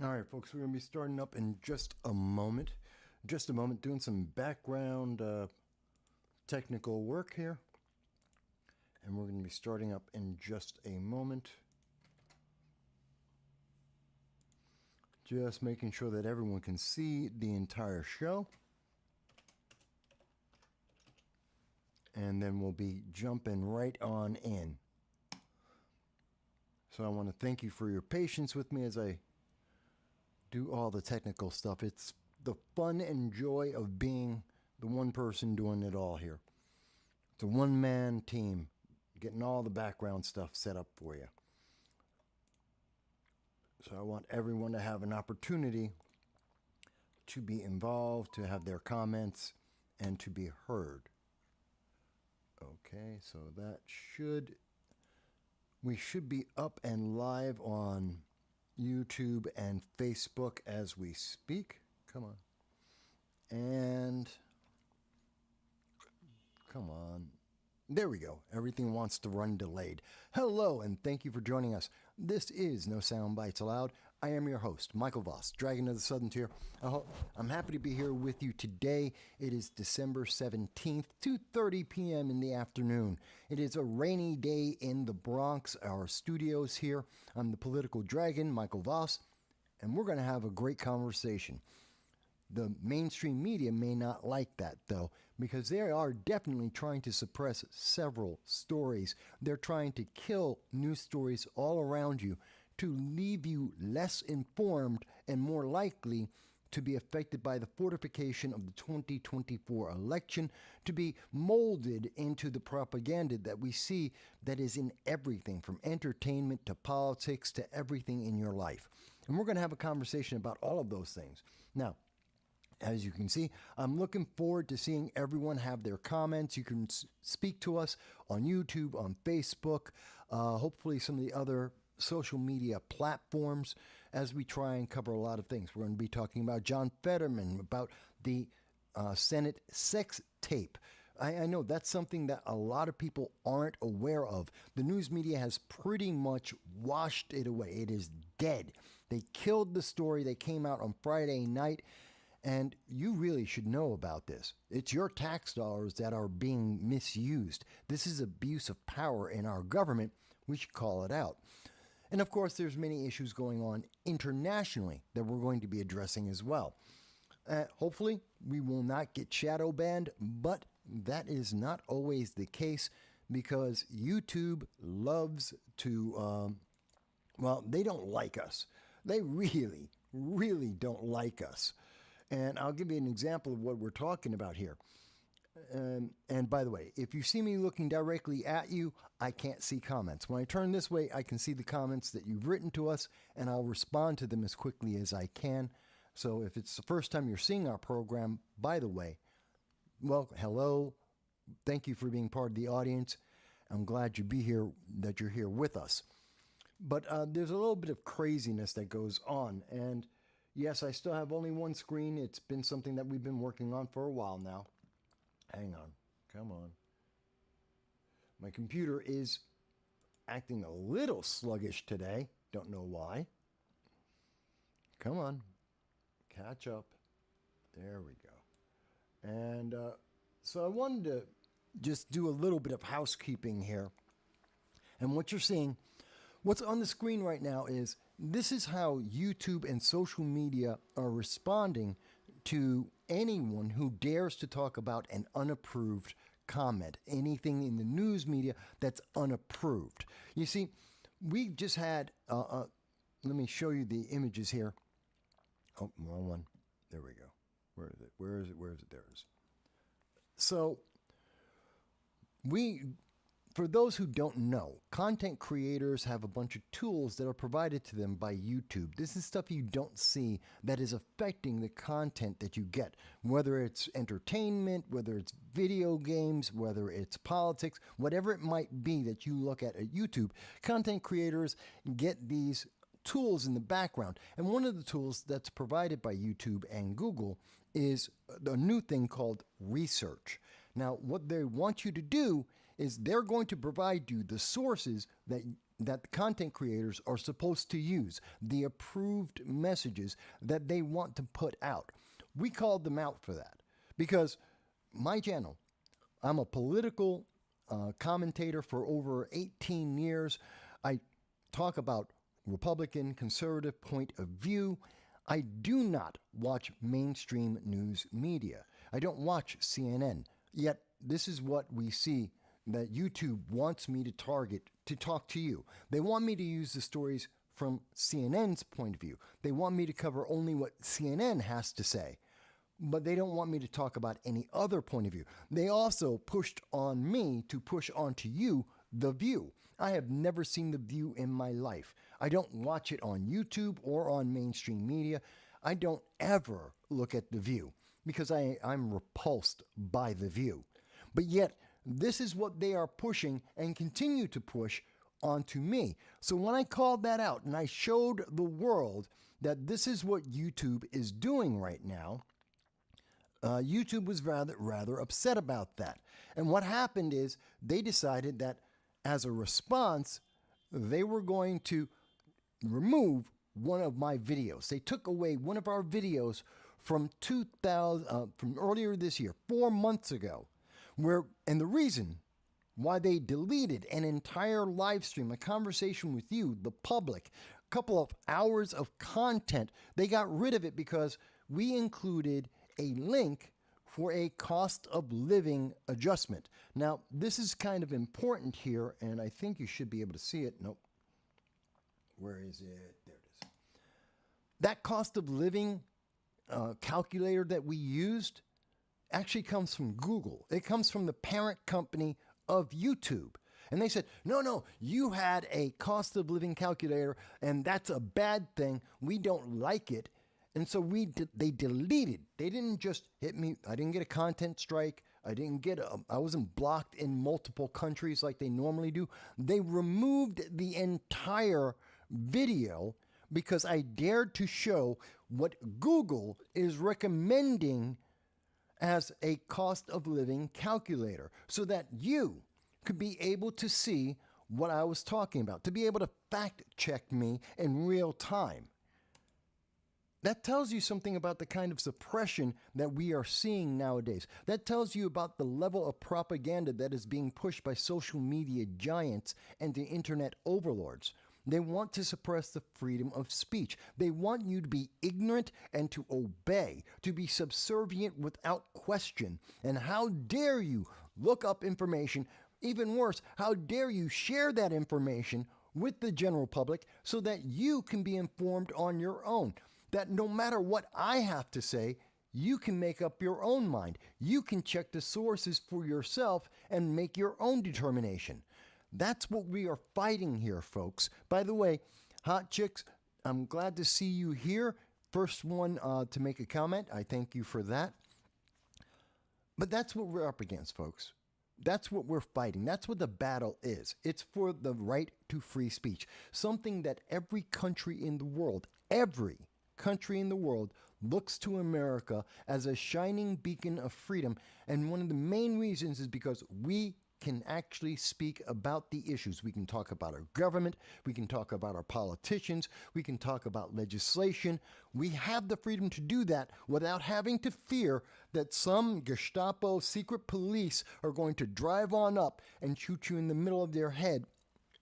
All right, folks, we're going to be starting up in just a moment. Just a moment, doing some background technical work here. And we're going to be starting up in just a moment. Just making sure that everyone can see the entire show. And then we'll be jumping right on in. So I want to thank you for your patience with me as I do all the technical stuff. It's the fun and joy of being the one person doing it all here. It's a one-man team getting all the background stuff set up for you. So I want everyone to have an opportunity to be involved, to have their comments, and to be heard. Okay, so we should be up and live on YouTube and Facebook as we speak. Come on. And come on. There we go. Everything wants to run delayed. Hello, and thank you for joining us. This is No Soundbites Allowed. I am your host, Michael Voss, Dragon of the Southern Tier. I'm happy to be here with you today. It is December 17th, 2:30 p.m. in the afternoon. It is a rainy day in the Bronx, our studios here. I'm the political dragon, Michael Voss, and we're going to have a great conversation. The mainstream media may not like that, though, because they are definitely trying to suppress several stories. They're trying to kill news stories all around you to leave you less informed and more likely to be affected by the fortification of the 2024 election, to be molded into the propaganda that we see that is in everything from entertainment to politics to everything in your life. And we're going to have a conversation about all of those things. Now, as you can see, I'm looking forward to seeing everyone have their comments. You can speak to us on YouTube, on Facebook, hopefully some of the other social media platforms as we try and cover a lot of things. We're going to be talking about John Fetterman, about the Senate sex tape. I know that's something that a lot of people aren't aware of. The news media has pretty much washed it away. It is dead. They killed the story. They came out on Friday night. And you really should know about this. It's your tax dollars that are being misused. This is abuse of power in our government. We should call it out. And of course, there's many issues going on internationally that we're going to be addressing as well. Hopefully, we will not get shadow banned, but that is not always the case because YouTube loves to, they don't like us. They really, really don't like us. And I'll give you an example of what we're talking about here. And by the way, if you see me looking directly at you, I can't see comments. When I turn this way, I can see the comments that you've written to us, and I'll respond to them as quickly as I can. So if it's the first time you're seeing our program, by the way, well, hello. Thank you for being part of the audience. I'm glad that you're here with us. But there's a little bit of craziness that goes on, and yes, I still have only one screen. It's been something that we've been working on for a while now. Hang on. Come on. My computer is acting a little sluggish today. Don't know why. Come on. Catch up. There we go. And so I wanted to just do a little bit of housekeeping here. And what you're seeing, what's on the screen right now is this is how YouTube and social media are responding to anyone who dares to talk about an unapproved comment, anything in the news media that's unapproved. You see, we just had, let me show you the images here. Oh, wrong one. There we go. Where is it? Where is it? Where is it? There it is. So for those who don't know, content creators have a bunch of tools that are provided to them by YouTube. This is stuff you don't see that is affecting the content that you get, whether it's entertainment, whether it's video games, whether it's politics, whatever it might be that you look at YouTube. Content creators get these tools in the background. And one of the tools that's provided by YouTube and Google is a new thing called research. Now, what they want you to do is they're going to provide you the sources that that the content creators are supposed to use, the approved messages that they want to put out. We called them out for that because my channel, I'm a political commentator for over 18 years. I talk about Republican conservative point of view. I do not watch mainstream news media. I don't watch CNN. Yet this is what we see that YouTube wants me to target to talk to you. They want me to use the stories from CNN's point of view. They want me to cover only what CNN has to say, but they don't want me to talk about any other point of view. They also pushed on me to push onto you The View. I have never seen The View in my life. I don't watch it on YouTube or on mainstream media. I don't ever look at The View because I'm repulsed by The View. But yet, this is what they are pushing and continue to push onto me. So when I called that out and I showed the world that this is what YouTube is doing right now, YouTube was rather upset about that. And what happened is they decided that as a response, they were going to remove one of my videos. They took away one of our videos from from earlier this year, 4 months ago, and the reason why they deleted an entire live stream, a conversation with you, the public, a couple of hours of content, they got rid of it because we included a link for a cost of living adjustment. Now, this is kind of important here, and I think you should be able to see it. Nope. Where is it? There it is. That cost of living calculator that we used actually comes from Google. It comes from the parent company of YouTube. And they said, no, you had a cost of living calculator, and that's a bad thing. We don't like it. And so they deleted. They didn't just hit me. I didn't get a content strike. I wasn't blocked in multiple countries like they normally do. They removed the entire video because I dared to show what Google is recommending as a cost of living calculator so that you could be able to see what I was talking about, to be able to fact check me in real time. That tells you something about the kind of suppression that we are seeing nowadays. That tells you about the level of propaganda that is being pushed by social media giants and the internet overlords. They want to suppress the freedom of speech. They want you to be ignorant and to obey, to be subservient without question. And how dare you look up information? Even worse, how dare you share that information with the general public so that you can be informed on your own? That no matter what I have to say, you can make up your own mind. You can check the sources for yourself and make your own determination. That's what we are fighting here, folks. By the way, Hot Chicks, I'm glad to see you here. First one to make a comment. I thank you for that. But that's what we're up against, folks. That's what we're fighting. That's what the battle is. It's for the right to free speech. Something that every country in the world, looks to America as a shining beacon of freedom. And one of the main reasons is because we can actually speak about the issues. We can talk about our government. We can talk about our politicians. We can talk about legislation. We have the freedom to do that without having to fear that some Gestapo secret police are going to drive on up and shoot you in the middle of their head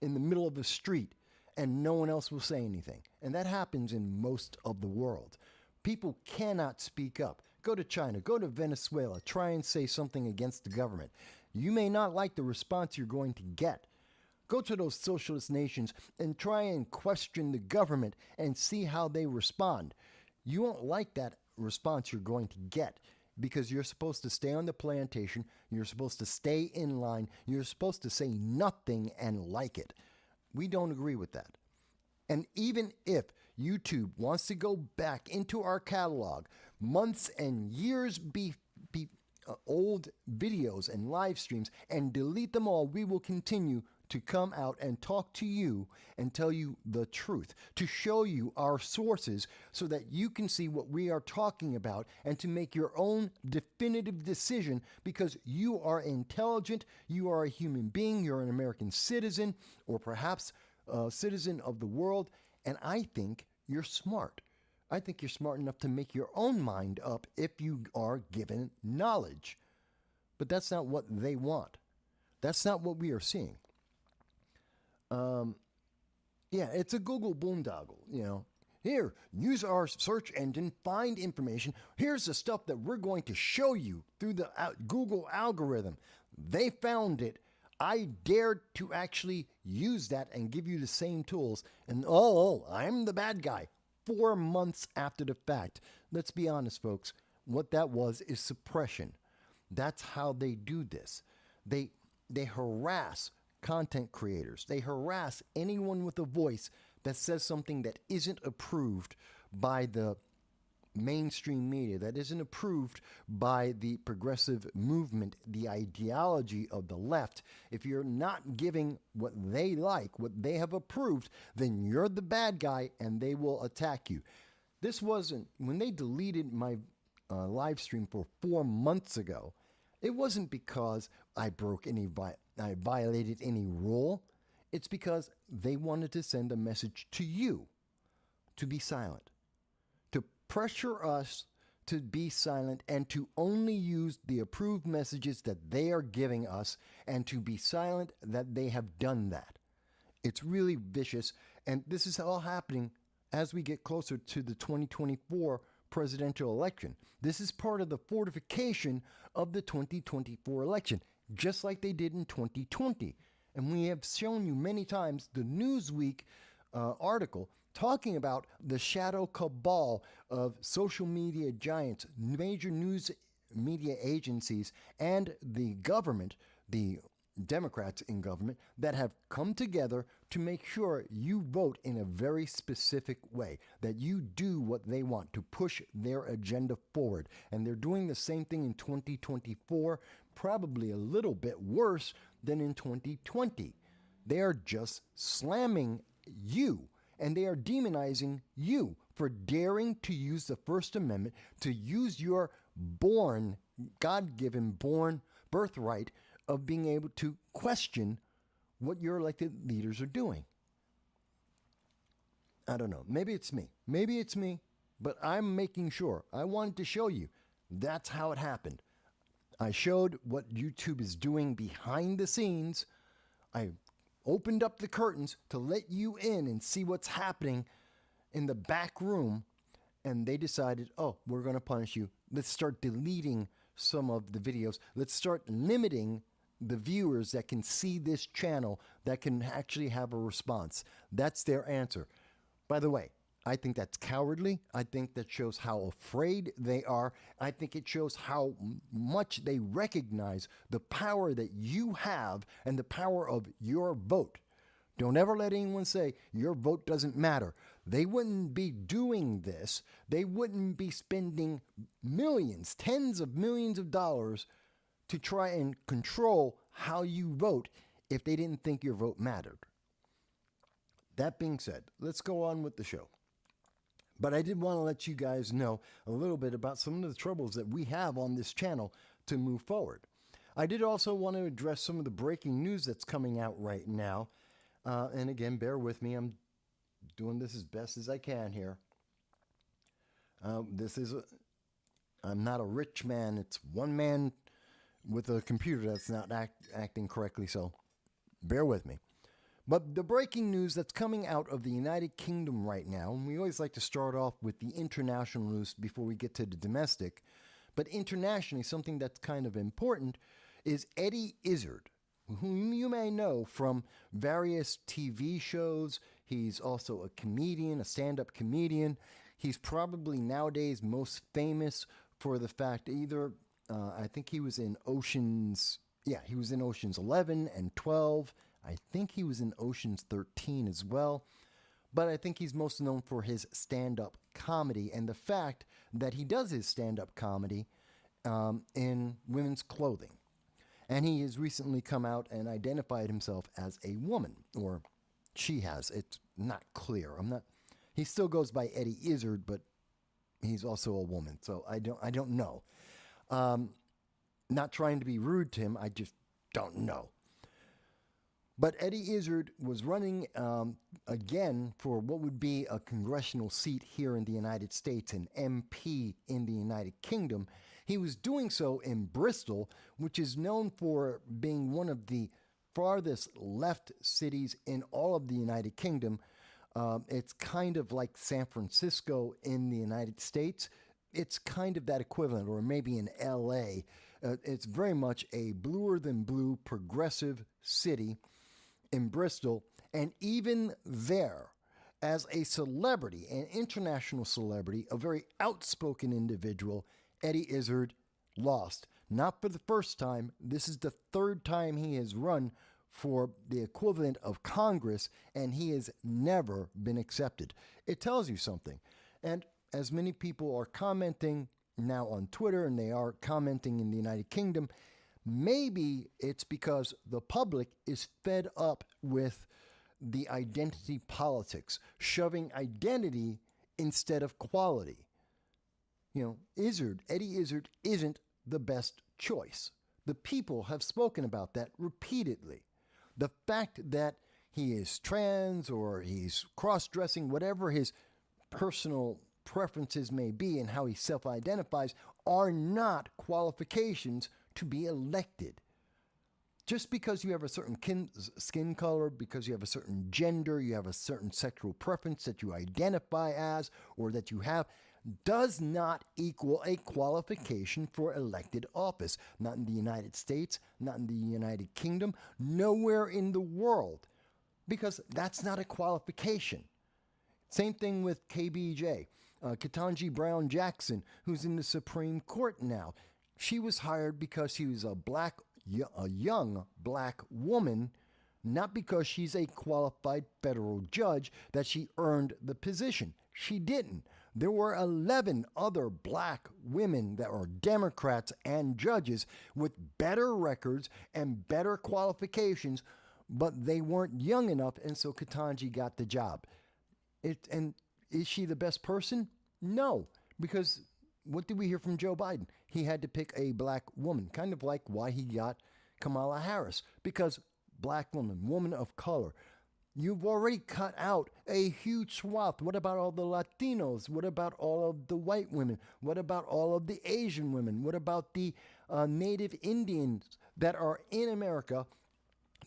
in the middle of the street, and no one else will say anything. And that happens in most of the world. People cannot speak up. Go to China, go to Venezuela, try and say something against the government. You may not like the response you're going to get. Go to those socialist nations and try and question the government and see how they respond. You won't like that response you're going to get because you're supposed to stay on the plantation, you're supposed to stay in line, you're supposed to say nothing and like it. We don't agree with that. And even if YouTube wants to go back into our catalog, months and years old videos and live streams and delete them all, we will continue to come out and talk to you and tell you the truth, to show you our sources so that you can see what we are talking about and to make your own definitive decision because you are intelligent, you are a human being, you're an American citizen, or perhaps citizen of the world, and I think you're smart. I think you're smart enough to make your own mind up if you are given knowledge. But that's not what they want. That's not what we are seeing. Yeah, it's a Google boondoggle, you know. Here, use our search engine, find information. Here's the stuff that we're going to show you through the Google algorithm. They found it. I dared to actually use that and give you the same tools. And I'm the bad guy. 4 months after the fact. Let's be honest, folks. What that was is suppression. That's how they do this. They harass content creators. They harass anyone with a voice that says something that isn't approved by the mainstream media, that isn't approved by the progressive movement, the ideology of the left. If you're not giving what they like, what they have approved, then you're the bad guy and they will attack you. This wasn't, when they deleted my live stream for 4 months ago, it wasn't because I violated any rule. It's because they wanted to send a message to you to be silent, to pressure us to be silent and to only use the approved messages that they are giving us, and to be silent that they have done that. It's really vicious, and this is all happening as we get closer to the 2024 presidential election. This is part of the fortification of the 2024 election, just like they did in 2020. And we have shown you many times the Newsweek article talking about the shadow cabal of social media giants, major news media agencies, and the government, the Democrats in government, that have come together to make sure you vote in a very specific way, that you do what they want to push their agenda forward. And they're doing the same thing in 2024, probably a little bit worse than in 2020. They are just slamming you, and they are demonizing you for daring to use the First Amendment, to use your God-given birthright of being able to question what your elected leaders are doing. I don't know. Maybe it's me. Maybe it's me, but I'm making sure. I wanted to show you that's how it happened. I showed what YouTube is doing behind the scenes. I opened up the curtains to let you in and see what's happening in the back room, and they decided, we're going to punish you. Let's start deleting some of the videos. Let's start limiting the viewers that can see this channel, that can actually have a response. That's their answer. By the way, I think that's cowardly. I think that shows how afraid they are. I think it shows how much they recognize the power that you have and the power of your vote. Don't ever let anyone say your vote doesn't matter. They wouldn't be doing this. They wouldn't be spending millions, tens of millions of dollars to try and control how you vote if they didn't think your vote mattered. That being said, let's go on with the show. But I did want to let you guys know a little bit about some of the troubles that we have on this channel to move forward. I did also want to address some of the breaking news that's coming out right now. And again, bear with me. I'm doing this as best as I can here. I'm not a rich man. It's one man with a computer that's not acting correctly, so bear with me. But the breaking news that's coming out of the United Kingdom right now, and we always like to start off with the international news before we get to the domestic, but internationally, something that's kind of important is Eddie Izzard, whom you may know from various TV shows. He's also a comedian, a stand-up comedian. He's probably nowadays most famous for the fact I think he was in Oceans 11 and 12. I think he was in Oceans 13 as well. But I think he's most known for his stand-up comedy and the fact that he does his stand-up comedy in women's clothing. And he has recently come out and identified himself as a woman, or she has. It's not clear. He still goes by Eddie Izzard, but he's also a woman, so I don't know. Not trying to be rude to him, I just don't know. But Eddie Izzard was running again for what would be a congressional seat here in the United States, an MP in the United Kingdom. He was doing so in Bristol, which is known for being one of the farthest left cities in all of the United Kingdom. It's kind of like San Francisco in the United States. It's kind of that equivalent, or maybe in LA. It's very much a bluer than blue progressive city in Bristol. And even there, as a celebrity, an international celebrity, a very outspoken individual, Eddie Izzard lost. Not for the first time. This is the third time he has run for the equivalent of Congress, and he has never been accepted. It tells you something. And as many people are commenting now on Twitter, and they are commenting in the United Kingdom, maybe it's because the public is fed up with the identity politics, shoving identity instead of quality. You know, Eddie Izzard isn't the best choice. The people have spoken about that repeatedly. The fact that he is trans or he's cross-dressing, whatever his personal preferences may be and how he self-identifies, are not qualifications to be elected. Just because you have a certain skin color, because you have a certain gender, you have a certain sexual preference that you identify as or that you have, does not equal a qualification for elected office. Not in the United States, not in the United Kingdom, nowhere in the world, because that's not a qualification. Same thing with KBJ, Ketanji Brown Jackson, who's in the Supreme Court now. She was hired because she was a young black woman, not because she's a qualified federal judge that she earned the position. She didn't. There were 11 other black women that were Democrats and judges with better records and better qualifications, but they weren't young enough, and so Ketanji got the job. And is she the best person? No, because what did we hear from Joe Biden? He had to pick a black woman, kind of like why he got Kamala Harris, because black woman of color. You've already cut out a huge swath. What about all the Latinos? What about all of the white women? What about all of the Asian women? What about the Native Indians that are in America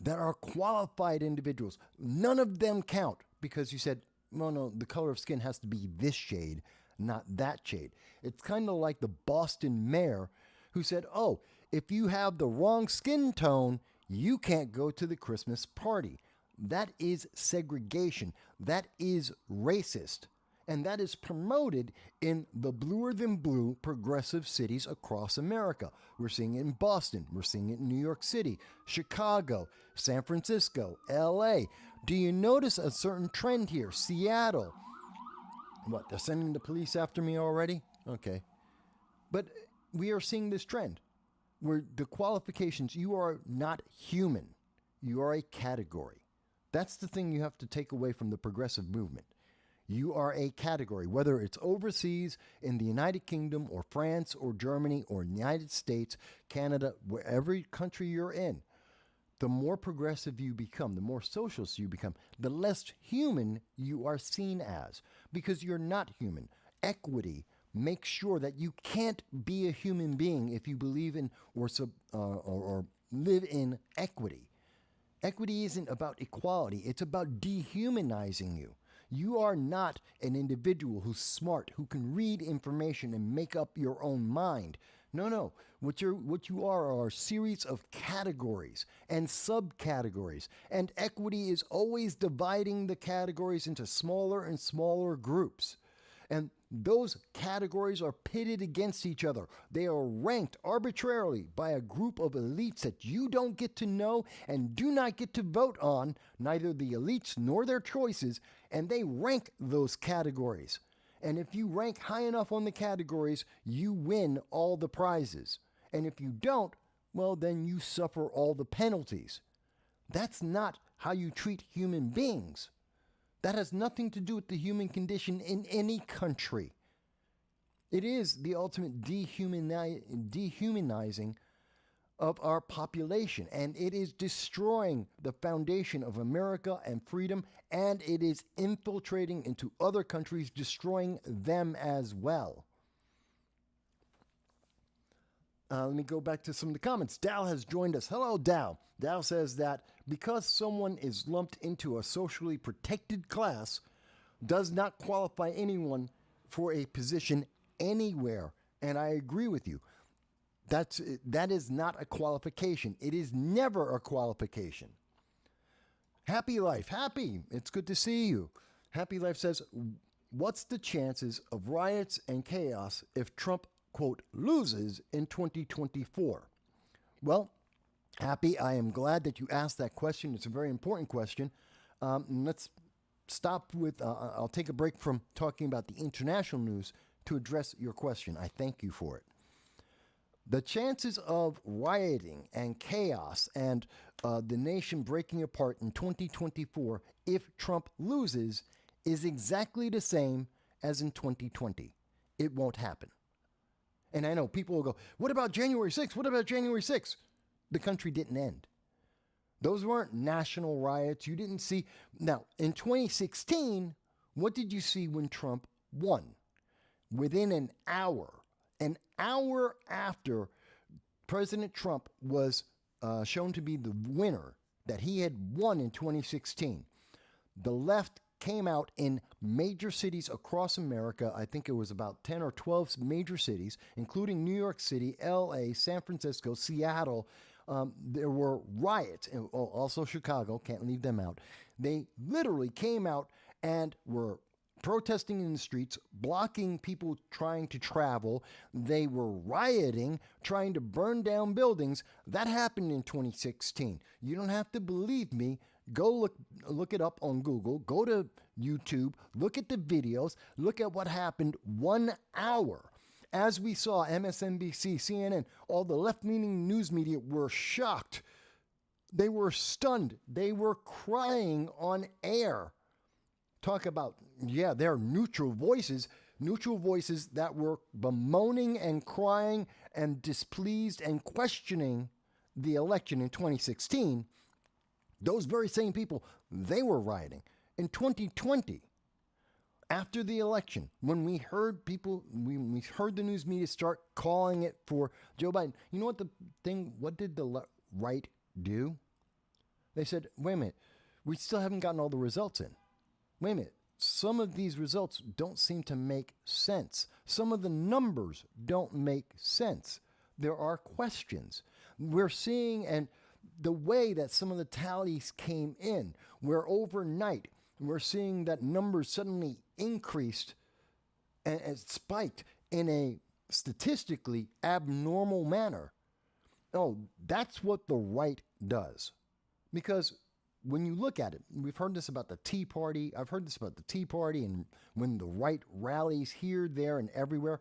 that are qualified individuals? None of them count because you said, no, the color of skin has to be this shade, not that shade. It's kind of like the Boston mayor who said, oh, if you have the wrong skin tone, you can't go to the Christmas party. That is segregation. That is racist. And that is promoted in the bluer than blue progressive cities across America. We're seeing it in Boston. We're seeing it in New York City, Chicago, San Francisco, LA. Do you notice a certain trend here? Seattle. What, they're sending the police after me already? Okay. But we are seeing this trend where the qualifications, you are not human. You are a category. That's the thing you have to take away from the progressive movement. You are a category, whether it's overseas, in the United Kingdom, or France, or Germany, or United States, Canada, wherever country you're in. The more progressive you become, the more socialist you become, the less human you are seen as, because you're not human. Equity makes sure that you can't be a human being if you believe in or live in equity. Equity isn't about equality. It's about dehumanizing you. You are not an individual who's smart, who can read information and make up your own mind. No. What you are a series of categories and subcategories. And equity is always dividing the categories into smaller and smaller groups. And those categories are pitted against each other. They are ranked arbitrarily by a group of elites that you don't get to know and do not get to vote on, neither the elites nor their choices, and they rank those categories. And if you rank high enough on the categories, you win all the prizes. And if you don't, well, then you suffer all the penalties. That's not how you treat human beings. That has nothing to do with the human condition in any country. It is the ultimate dehumanizing of our population, and it is destroying the foundation of America and freedom, and it is infiltrating into other countries, destroying them as well. Let me go back to some of the comments. Dow has joined us. Hello, Dow. Dow says that because someone is lumped into a socially protected class does not qualify anyone for a position anywhere. And I agree with you. That is not a qualification. It is never a qualification. Happy Life. Happy. It's good to see you. Happy Life says, what's the chances of riots and chaos if Trump, quote, loses in 2024? Well, Happy, I am glad that you asked that question. It's a very important question. Let's stop with, I'll take a break from talking about the international news to address your question. I thank you for it. The chances of rioting and chaos and the nation breaking apart in 2024 if Trump loses is exactly the same as in 2020. It won't happen. And I know people will go, what about January 6th? What about January 6th? The country didn't end. Those weren't national riots. You didn't see. Now, in 2016, what did you see when Trump won? Within an hour after President Trump was shown to be the winner, that he had won in 2016, the left came out in major cities across America. I think it was about 10 or 12 major cities, including New York City, LA, San Francisco, Seattle. There were riots, and also Chicago, can't leave them out. They literally came out and were protesting in the streets, blocking people trying to travel. They were rioting, trying to burn down buildings. That happened in 2016. You don't have to believe me. Go look it up on Google. Go to YouTube. Look at the videos. Look at what happened 1 hour. As we saw, MSNBC, CNN, all the left-leaning news media were shocked. They were stunned. They were crying on air. Talk about, they're neutral voices that were bemoaning and crying and displeased and questioning the election in 2016. Those very same people, they were rioting. In 2020, after the election, when we heard people, we heard the news media start calling it for Joe Biden, you know what did the right do? They said, wait a minute, we still haven't gotten all the results in. Wait a minute, some of these results don't seem to make sense. Some of the numbers don't make sense. There are questions. We're seeing, and the way that some of the tallies came in, where overnight we're seeing that numbers suddenly increased and spiked in a statistically abnormal manner. Oh, that's what the right does. Because when you look at it, we've heard this about the Tea Party. I've heard this about the Tea Party and when the right rallies here, there, and everywhere.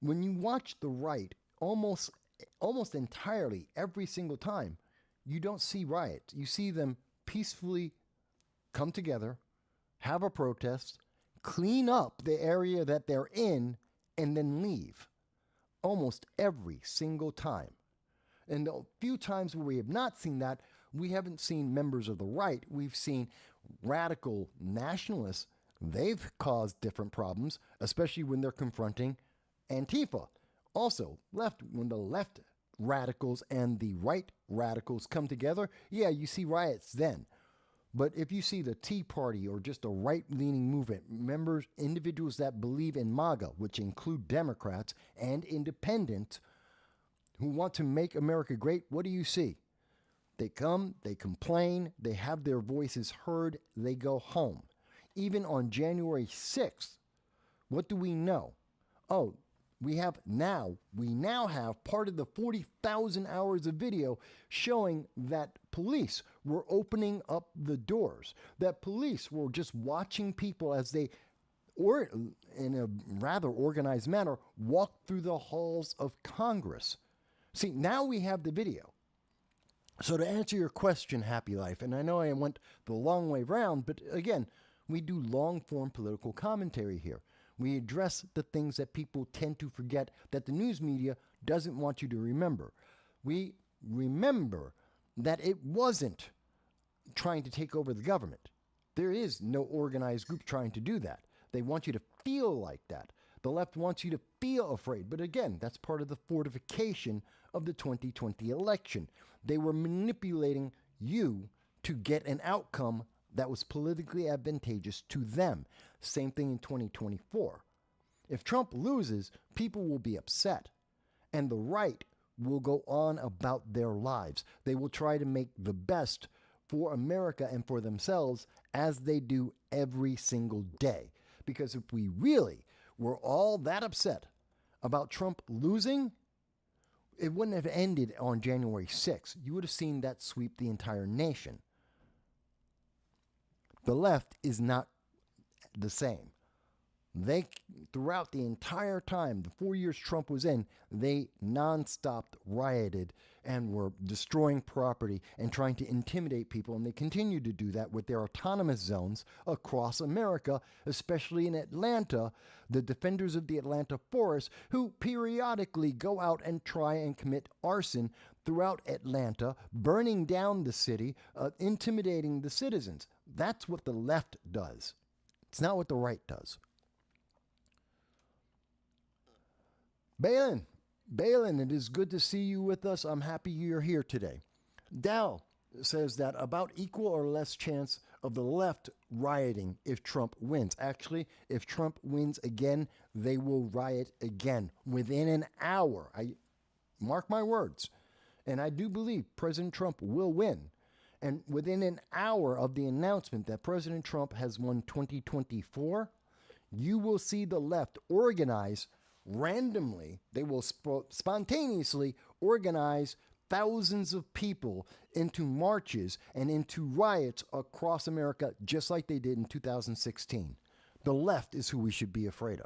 When you watch the right almost entirely every single time, you don't see riots. You see them peacefully come together, have a protest, clean up the area that they're in, and then leave. Almost every single time. And the few times where we have not seen that, we haven't seen members of the right. We've seen radical nationalists. They've caused different problems, especially when they're confronting Antifa. Also, when the left radicals and the right radicals come together, you see riots then. But if you see the Tea Party or just a right-leaning movement, individuals that believe in MAGA, which include Democrats and independents who want to make America great, what do you see? They come, they complain, they have their voices heard, they go home. Even on January 6th, what do we know? Oh, we now have part of the 40,000 hours of video showing that police were opening up the doors, that police were just watching people as they, or in a rather organized manner, walked through the halls of Congress. See, now we have the video. So to answer your question, Happy Life, and I know I went the long way round, but again, we do long-form political commentary here. We address the things that people tend to forget, that the news media doesn't want you to remember. We remember that it wasn't trying to take over the government. There is no organized group trying to do that. They want you to feel like that. The left wants you to feel afraid. But again, that's part of the fortification of the 2020 election. They were manipulating you to get an outcome that was politically advantageous to them. Same thing in 2024. If Trump loses, people will be upset. And the right will go on about their lives. They will try to make the best for America and for themselves, as they do every single day. Because if we really were all that upset about Trump losing, it wouldn't have ended on January 6th. You would have seen that sweep the entire nation. The left is not the same. They, throughout the entire time, the 4 years Trump was in, they nonstop rioted and were destroying property and trying to intimidate people. And they continue to do that with their autonomous zones across America, especially in Atlanta, the defenders of the Atlanta forest, who periodically go out and try and commit arson throughout Atlanta, burning down the city, intimidating the citizens. That's what the left does. It's not what the right does. Balin, it is good to see you with us. I'm happy you're here today. Dal says that about equal or less chance of the left rioting if Trump wins. Actually, if Trump wins again, they will riot again within an hour. I mark my words. And I do believe President Trump will win. And within an hour of the announcement that President Trump has won 2024, you will see the left organize randomly. They will spontaneously organize thousands of people into marches and into riots across America, just like they did in 2016. The left is who we should be afraid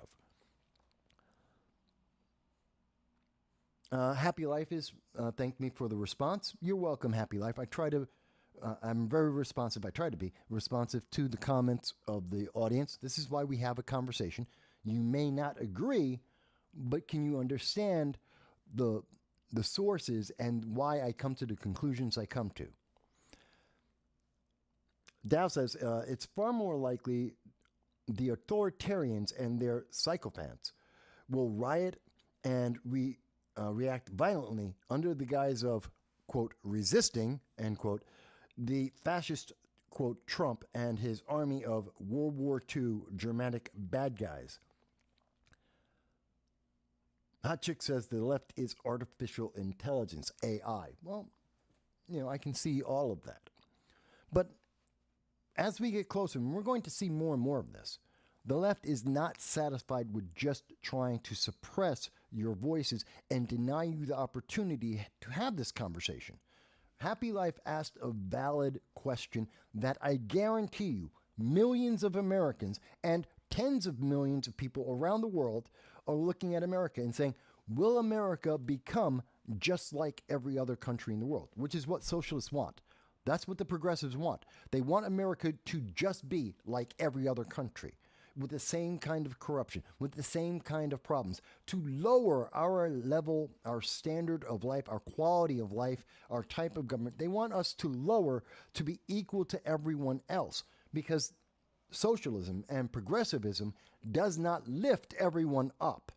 of. Happy Life is thanked me for the response. You're welcome, Happy Life. I'm very responsive. I try to be responsive to the comments of the audience. This is why we have a conversation. You may not agree, but can you understand the sources and why I come to the conclusions I come to? Dow says it's far more likely the authoritarians and their psychopaths will riot and react violently under the guise of, quote, resisting, end quote, the fascist, quote, Trump and his army of World War II Germanic bad guys. Hot Chick says the left is artificial intelligence, AI. Well, I can see all of that. But as we get closer, and we're going to see more and more of this, the left is not satisfied with just trying to suppress your voices and deny you the opportunity to have this conversation. Happy Life asked a valid question that I guarantee you millions of Americans and tens of millions of people around the world are looking at America and saying, will America become just like every other country in the world? Which is what socialists want. That's what the progressives want. They want America to just be like every other country, with the same kind of corruption, with the same kind of problems, to lower our level, our standard of life, our quality of life, our type of government. They want us to lower to be equal to everyone else, because socialism and progressivism does not lift everyone up,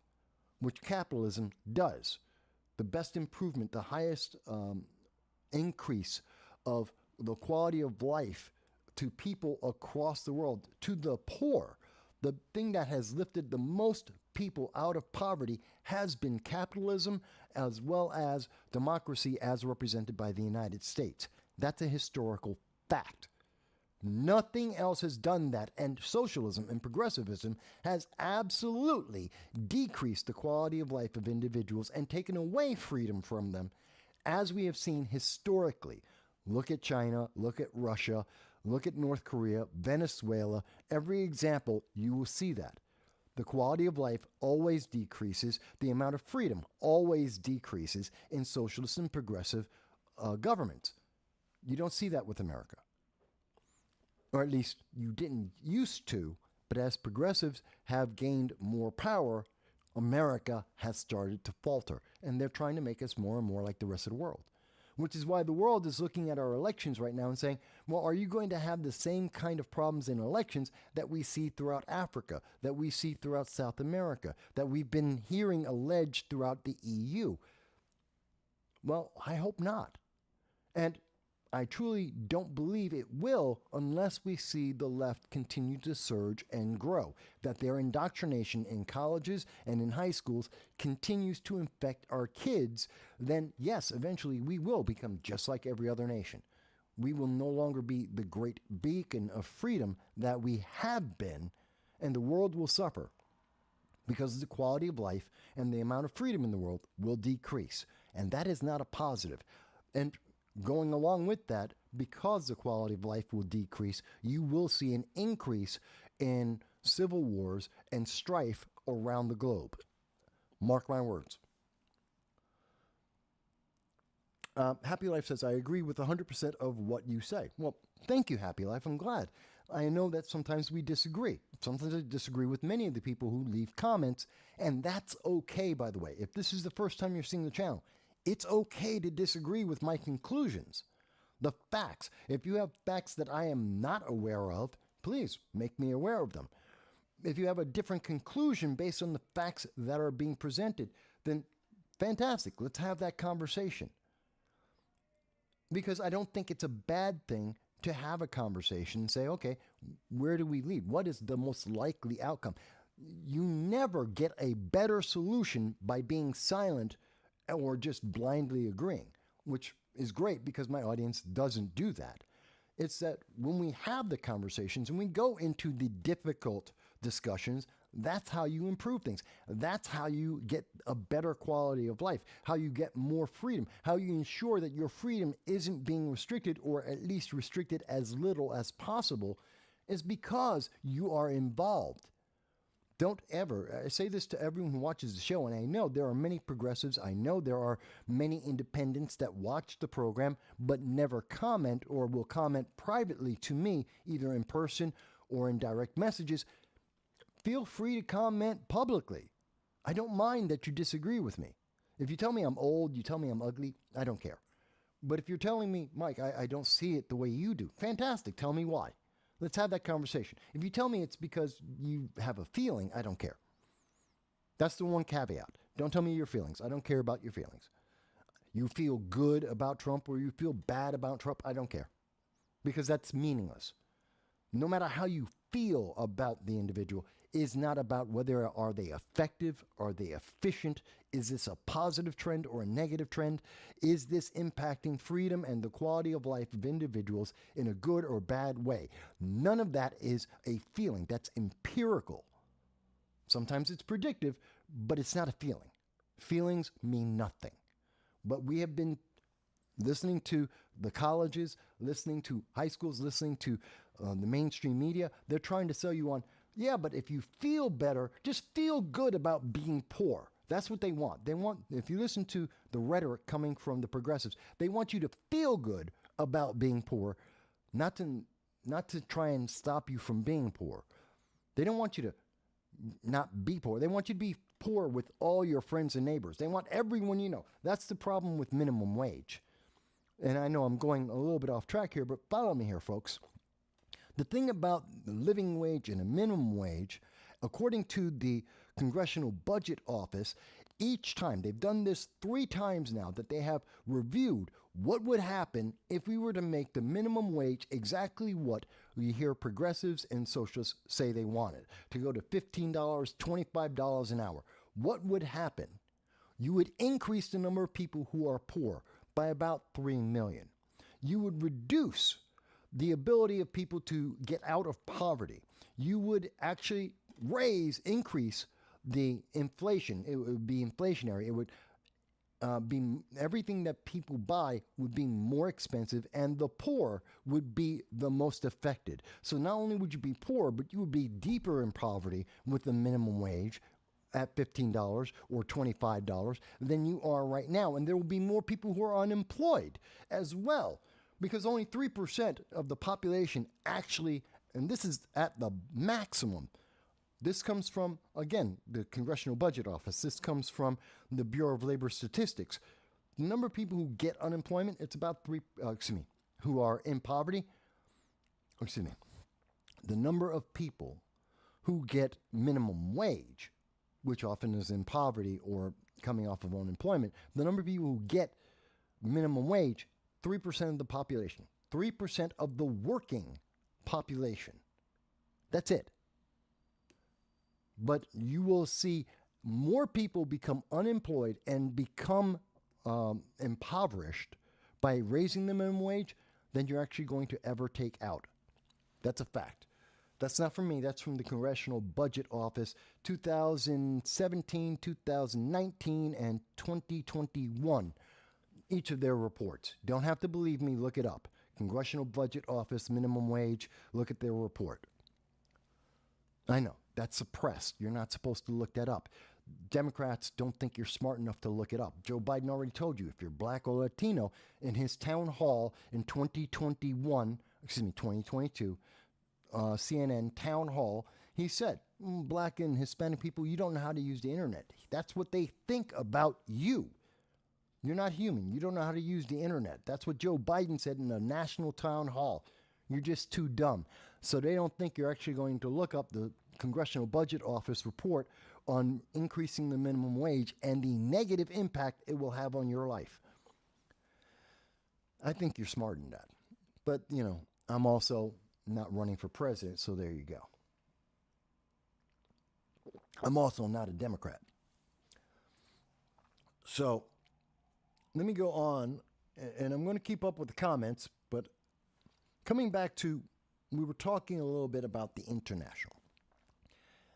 which capitalism does. The best improvement, the highest increase of the quality of life to people across the world, to the poor, the thing that has lifted the most people out of poverty has been capitalism, as well as democracy as represented by the United States. That's a historical fact. Nothing else has done that, and socialism and progressivism has absolutely decreased the quality of life of individuals and taken away freedom from them, as we have seen historically. Look at China, look at Russia, look at North Korea, Venezuela. Every example, you will see that. The quality of life always decreases. The amount of freedom always decreases in socialist and progressive governments. You don't see that with America. Or at least you didn't used to, but as progressives have gained more power, America has started to falter, and they're trying to make us more and more like the rest of the world. Which is why the world is looking at our elections right now and saying, well, are you going to have the same kind of problems in elections that we see throughout Africa, that we see throughout South America, that we've been hearing alleged throughout the EU? Well, I hope not. And I truly don't believe it will unless we see the left continue to surge and grow, that their indoctrination in colleges and in high schools continues to infect our kids. Then yes, eventually we will become just like every other nation. We will no longer be the great beacon of freedom that we have been, and the world will suffer because the quality of life and the amount of freedom in the world will decrease. And that is not a positive. And going along with that, because the quality of life will decrease, you will see an increase in civil wars and strife around the globe. Mark my words. Happy Life says, I agree with 100% of what you say. Well, thank you, Happy Life. I'm glad. I know that sometimes we disagree. Sometimes I disagree with many of the people who leave comments, and that's okay, by the way. If this is the first time you're seeing the channel, it's okay to disagree with my conclusions. The facts. If you have facts that I am not aware of, please make me aware of them. If you have a different conclusion based on the facts that are being presented, then fantastic. Let's have that conversation. Because I don't think it's a bad thing to have a conversation and say, okay, where do we lead? What is the most likely outcome? You never get a better solution by being silent or just blindly agreeing, which is great because my audience doesn't do that. It's that when we have the conversations and we go into the difficult discussions, that's how you improve things. That's how you get a better quality of life, how you get more freedom, how you ensure that your freedom isn't being restricted, or at least restricted as little as possible, is because you are involved. Don't ever, I say this to everyone who watches the show, and I know there are many progressives, I know there are many independents that watch the program but never comment or will comment privately to me, either in person or in direct messages. Feel free to comment publicly. I don't mind that you disagree with me. If you tell me I'm old, you tell me I'm ugly, I don't care. But if you're telling me, Mike, I don't see it the way you do, fantastic, tell me why. Let's have that conversation. If you tell me it's because you have a feeling, I don't care. That's the one caveat. Don't tell me your feelings. I don't care about your feelings. You feel good about Trump or you feel bad about Trump, I don't care. Because that's meaningless. No matter how you feel about the individual is not about whether are they effective, are they efficient, is this a positive trend or a negative trend, is this impacting freedom and the quality of life of individuals in a good or bad way. None of that is a feeling. That's empirical. Sometimes it's predictive, but it's not a feeling. Feelings mean nothing. But we have been listening to the colleges, listening to high schools, listening to the mainstream media. They're trying to sell you on, yeah, but if you feel better, just feel good about being poor. That's what they want. They want, if you listen to the rhetoric coming from the progressives, they want you to feel good about being poor, not to try and stop you from being poor. They don't want you to not be poor. They want you to be poor with all your friends and neighbors. They want everyone you know. That's the problem with minimum wage. And I know I'm going a little bit off track here, but follow me here, folks. The thing about the living wage and a minimum wage, according to the Congressional Budget Office, each time, they've done this 3 times now, that they have reviewed what would happen if we were to make the minimum wage exactly what we hear progressives and socialists say they wanted, to go to $15, $25 an hour. What would happen? You would increase the number of people who are poor by about 3 million. You would reduce the ability of people to get out of poverty. You would actually increase the inflation. It would be inflationary. It would be everything that people buy would be more expensive, and the poor would be the most affected. So not only would you be poor, but you would be deeper in poverty with the minimum wage at $15 or $25 than you are right now. And there will be more people who are unemployed as well, because only 3% of the population actually, and this is at the maximum, This comes from, again, the Congressional Budget Office. This comes from the Bureau of Labor Statistics. The number of people who get unemployment, it's about who are in poverty. The number of people who get minimum wage, which often is in poverty or coming off of unemployment, the number of people who get minimum wage, 3% of the population, 3% of the working population. That's it. But you will see more people become unemployed and become impoverished by raising the minimum wage than you're actually going to ever take out. That's a fact. That's not from me. That's from the Congressional Budget Office, 2017, 2019, and 2021. Each of their reports. Don't have to believe me. Look it up. Congressional Budget Office, minimum wage. Look at their report. I know. That's suppressed. You're not supposed to look that up. Democrats don't think you're smart enough to look it up. Joe Biden already told you if you're black or Latino in his town hall in 2022, CNN town hall, he said, black and Hispanic people, you don't know how to use the internet. That's what they think about you. You're not human. You don't know how to use the internet. That's what Joe Biden said in a national town hall. You're just too dumb. So they don't think you're actually going to look up the Congressional Budget Office report on increasing the minimum wage and the negative impact it will have on your life. I think you're smart in that. But, I'm also not running for president, so there you go. I'm also not a Democrat. So let me go on, and I'm going to keep up with the comments, but coming back to, we were talking a little bit about the international.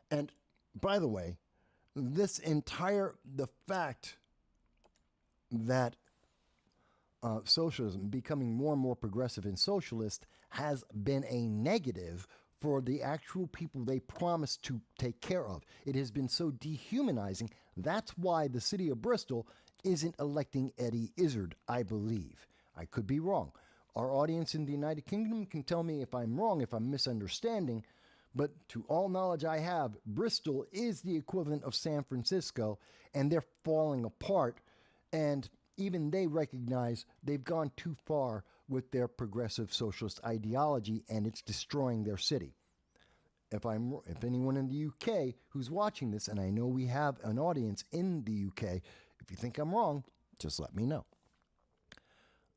And by the way, the fact that socialism becoming more and more progressive and socialist has been a negative for the actual people they promised to take care of. It has been so dehumanizing. That's why the city of Bristol isn't electing Eddie Izzard, I believe. I could be wrong. Our audience in the United Kingdom can tell me if I'm wrong, if I'm misunderstanding. But to all knowledge I have, Bristol is the equivalent of San Francisco, and they're falling apart. And even they recognize they've gone too far with their progressive socialist ideology, and it's destroying their city. If anyone in the UK who's watching this, and I know we have an audience in the UK, if you think I'm wrong, just let me know.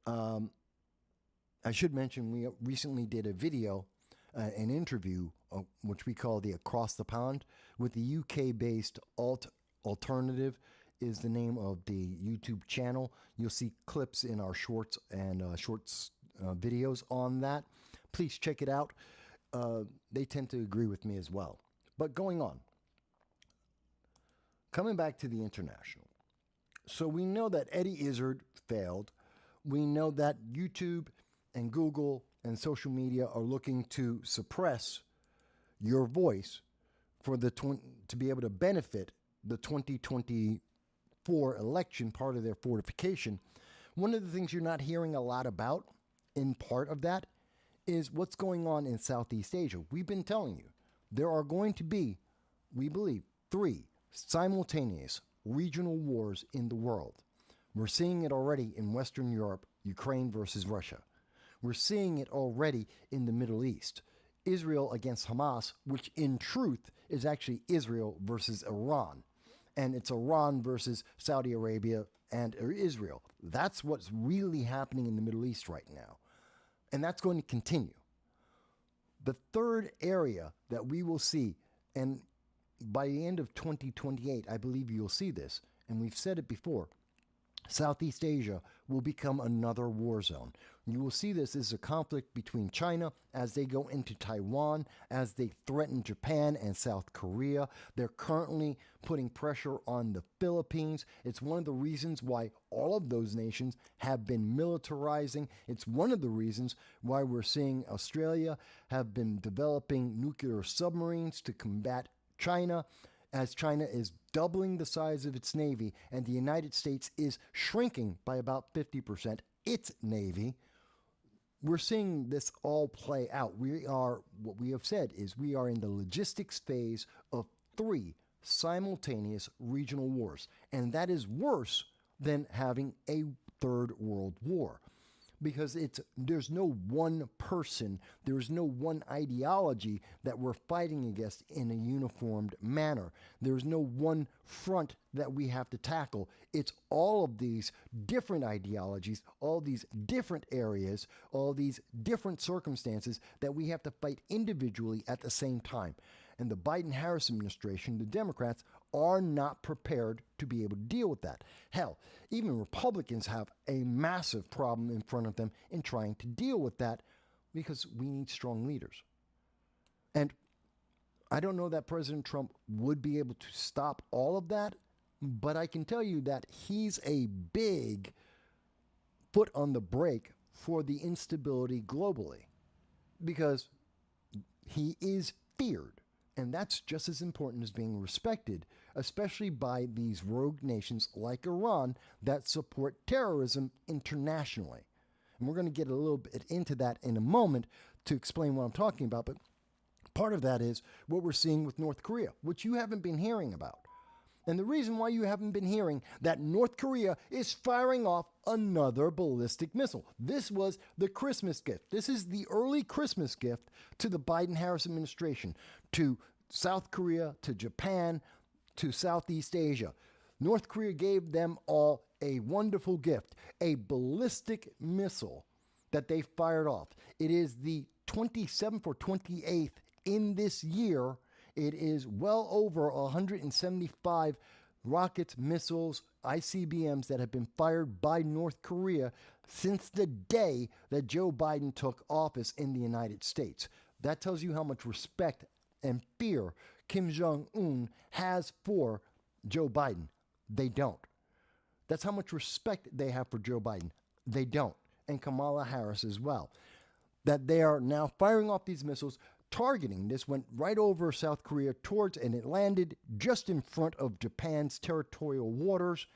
I should mention we recently did a video, an interview, which we call the Across the Pond, with the UK-based Alternative is the name of the YouTube channel. You'll see clips in our shorts and videos on that. Please check it out. They tend to agree with me as well. But going on, coming back to the international. So we know that Eddie Izzard failed. We know that YouTube and Google and social media are looking to suppress your voice for to be able to benefit the 2024 election, part of their fortification. One of the things you're not hearing a lot about, in part of that, is what's going on in Southeast Asia. We've been telling you, there are going to be, we believe, 3 simultaneous regional wars in the world. We're seeing it already in Western Europe, Ukraine versus Russia. We're seeing it already in the Middle East. Israel against Hamas, which in truth is actually Israel versus Iran. And it's Iran versus Saudi Arabia and Israel. That's what's really happening in the Middle East right now. And that's going to continue. The third area that we will see, and by the end of 2028, I believe you'll see this, and we've said it before, Southeast Asia will become another war zone. You will see this as a conflict between China as they go into Taiwan, as they threaten Japan and South Korea. They're currently putting pressure on the Philippines. It's one of the reasons why all of those nations have been militarizing. It's one of the reasons why we're seeing Australia have been developing nuclear submarines to combat China, as China is doubling the size of its navy and the United States is shrinking by about 50% its navy. we're seeing this all play out. What we have said is we are in the logistics phase of 3 simultaneous regional wars. And that is worse than having a third world war. Because there's no one person, there's no one ideology that we're fighting against in a uniformed manner. There's no one front that we have to tackle. It's all of these different ideologies, all these different areas, all these different circumstances that we have to fight individually at the same time. And the Biden-Harris administration, the Democrats, are not prepared to be able to deal with that. Hell, even Republicans have a massive problem in front of them in trying to deal with that because we need strong leaders. And I don't know that President Trump would be able to stop all of that, but I can tell you that he's a big foot on the brake for the instability globally because he is feared. And that's just as important as being respected, especially by these rogue nations like Iran that support terrorism internationally. And we're going to get a little bit into that in a moment to explain what I'm talking about. But part of that is what we're seeing with North Korea, which you haven't been hearing about. And the reason why you haven't been hearing that North Korea is firing off another ballistic missile. This was the Christmas gift. This is the early Christmas gift to the Biden-Harris administration, to South Korea, to Japan, to Southeast Asia. North Korea gave them all a wonderful gift, a ballistic missile that they fired off. It is the 27th or 28th in this year. It is well over 175 rockets, missiles, ICBMs that have been fired by North Korea since the day that Joe Biden took office in the United States. That tells you how much respect and fear Kim Jong-un has for Joe Biden. They don't. That's how much respect they have for Joe Biden. They don't. And Kamala Harris as well. That they are now firing off these missiles, targeting. This went right over South Korea towards, and it landed just in front of Japan's territorial waters,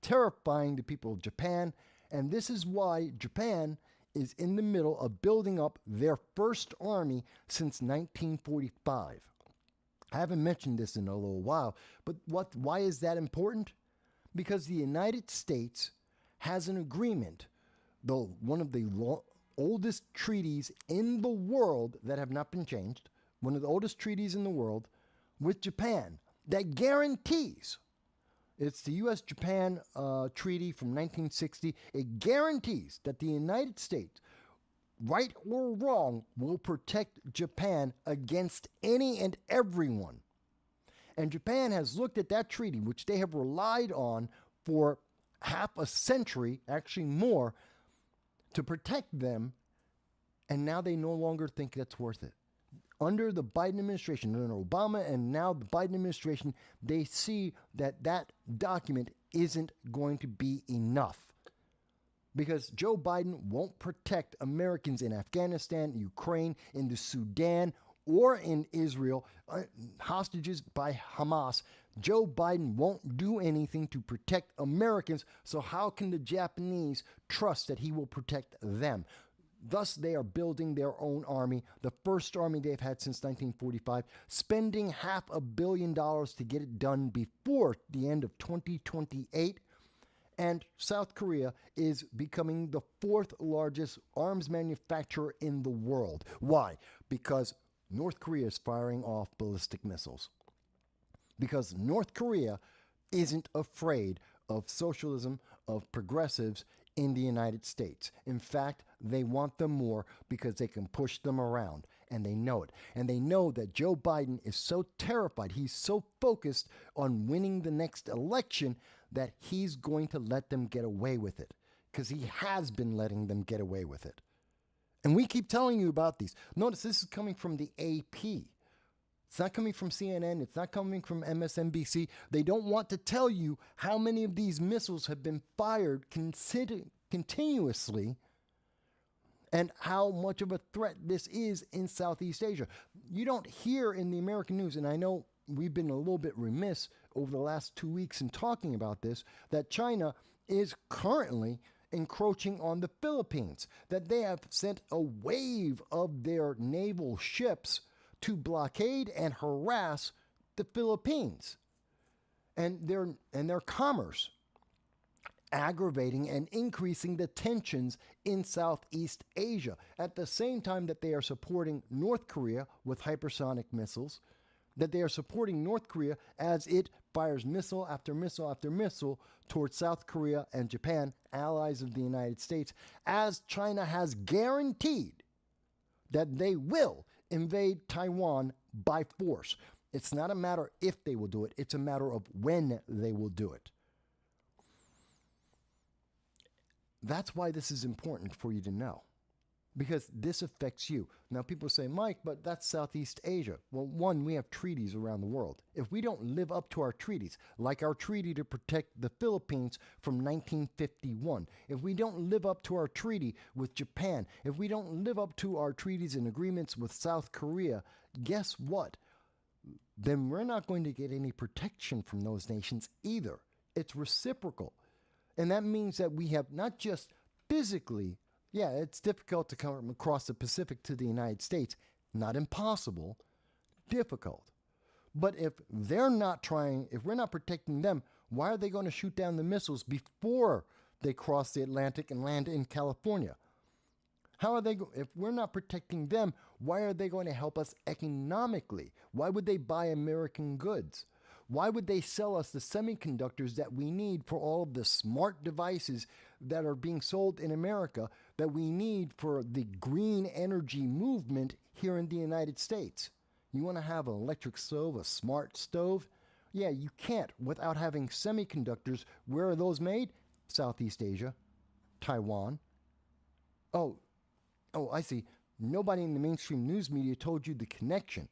terrifying the people of Japan. And this is why Japan is in the middle of building up their first army since 1945. I haven't mentioned this in a little while, but why is that important? Because the United States has an agreement, though one of the oldest treaties in the world that have not been changed, one of the oldest treaties in the world with Japan that guarantees, it's the U.S.-Japan treaty from 1960, it guarantees that the United States, right or wrong, will protect Japan against any and everyone. And Japan has looked at that treaty, which they have relied on for half a century, actually more, to protect them, and now they no longer think that's worth it. Under the Biden administration, under Obama and now the Biden administration, they see that that document isn't going to be enough. Because Joe Biden won't protect Americans in Afghanistan, Ukraine, in the Sudan, or in Israel, hostages by Hamas. Joe Biden won't do anything to protect Americans, so how can the Japanese trust that he will protect them? Thus, they are building their own army, the first army they've had since 1945, spending $500 million to get it done before the end of 2028. And South Korea is becoming the 4th largest arms manufacturer in the world. Why? Because North Korea is firing off ballistic missiles. Because North Korea isn't afraid of socialism, of progressives in the United States. In fact, they want them more because they can push them around, and they know it. And they know that Joe Biden is so terrified, he's so focused on winning the next election that he's going to let them get away with it, because he has been letting them get away with it. And we keep telling you about these. Notice this is coming from the AP. It's not coming from CNN. It's not coming from MSNBC. They don't want to tell you how many of these missiles have been fired continuously and how much of a threat this is in Southeast Asia. You don't hear in the American news, and I know we've been a little bit remiss over the last 2 weeks in talking about this, that China is currently encroaching on the Philippines, that they have sent a wave of their naval ships to blockade and harass the Philippines and their commerce, aggravating and increasing the tensions in Southeast Asia at the same time that they are supporting North Korea with hypersonic missiles, that they are supporting North Korea as it fires missile after missile after missile towards South Korea and Japan, allies of the United States, as China has guaranteed that they will invade Taiwan by force. It's not a matter if they will do it, it's a matter of when they will do it. That's why this is important for you to know, because this affects you. Now, people say, Mike, but that's Southeast Asia. Well, one, we have treaties around the world. If we don't live up to our treaties, like our treaty to protect the Philippines from 1951, if we don't live up to our treaty with Japan, if we don't live up to our treaties and agreements with South Korea, guess what? Then we're not going to get any protection from those nations either. It's reciprocal. And that means that we have not just physically, yeah, it's difficult to come across the Pacific to the United States. Not impossible, difficult. But if they're not trying, if we're not protecting them, why are they going to shoot down the missiles before they cross the Atlantic and land in California? How are they, if we're not protecting them, why are they going to help us economically? Why would they buy American goods? Why would they sell us the semiconductors that we need for all of the smart devices that are being sold in America that we need for the green energy movement here in the United States? You want to have an electric stove, a smart stove? Yeah, you can't without having semiconductors. Where are those made? Southeast Asia, Taiwan. Oh, I see. Nobody in the mainstream news media told you the connection.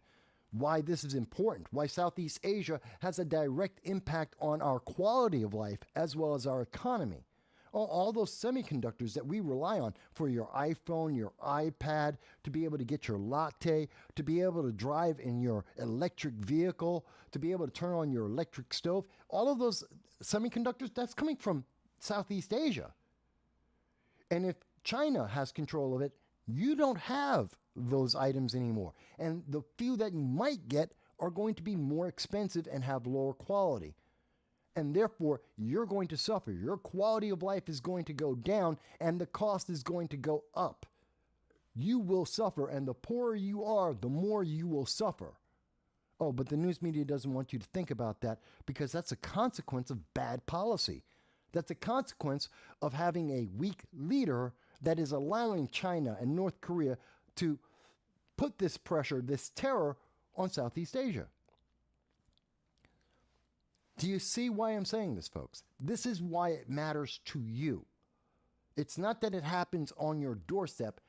Why this is important, why Southeast Asia has a direct impact on our quality of life as well as our economy. All those semiconductors that we rely on for your iPhone, your iPad, to be able to get your latte, to be able to drive in your electric vehicle, to be able to turn on your electric stove, all of those semiconductors, that's coming from Southeast Asia. And if China has control of it, you don't have those items anymore. And the few that you might get are going to be more expensive and have lower quality. And therefore, you're going to suffer. Your quality of life is going to go down and the cost is going to go up. You will suffer, and the poorer you are, the more you will suffer. Oh, but the news media doesn't want you to think about that because that's a consequence of bad policy. That's a consequence of having a weak leader that is allowing China and North Korea to put this pressure, this terror on Southeast Asia. Do you see why I'm saying this, folks? This is why it matters to you. It's not that it happens on your doorstep,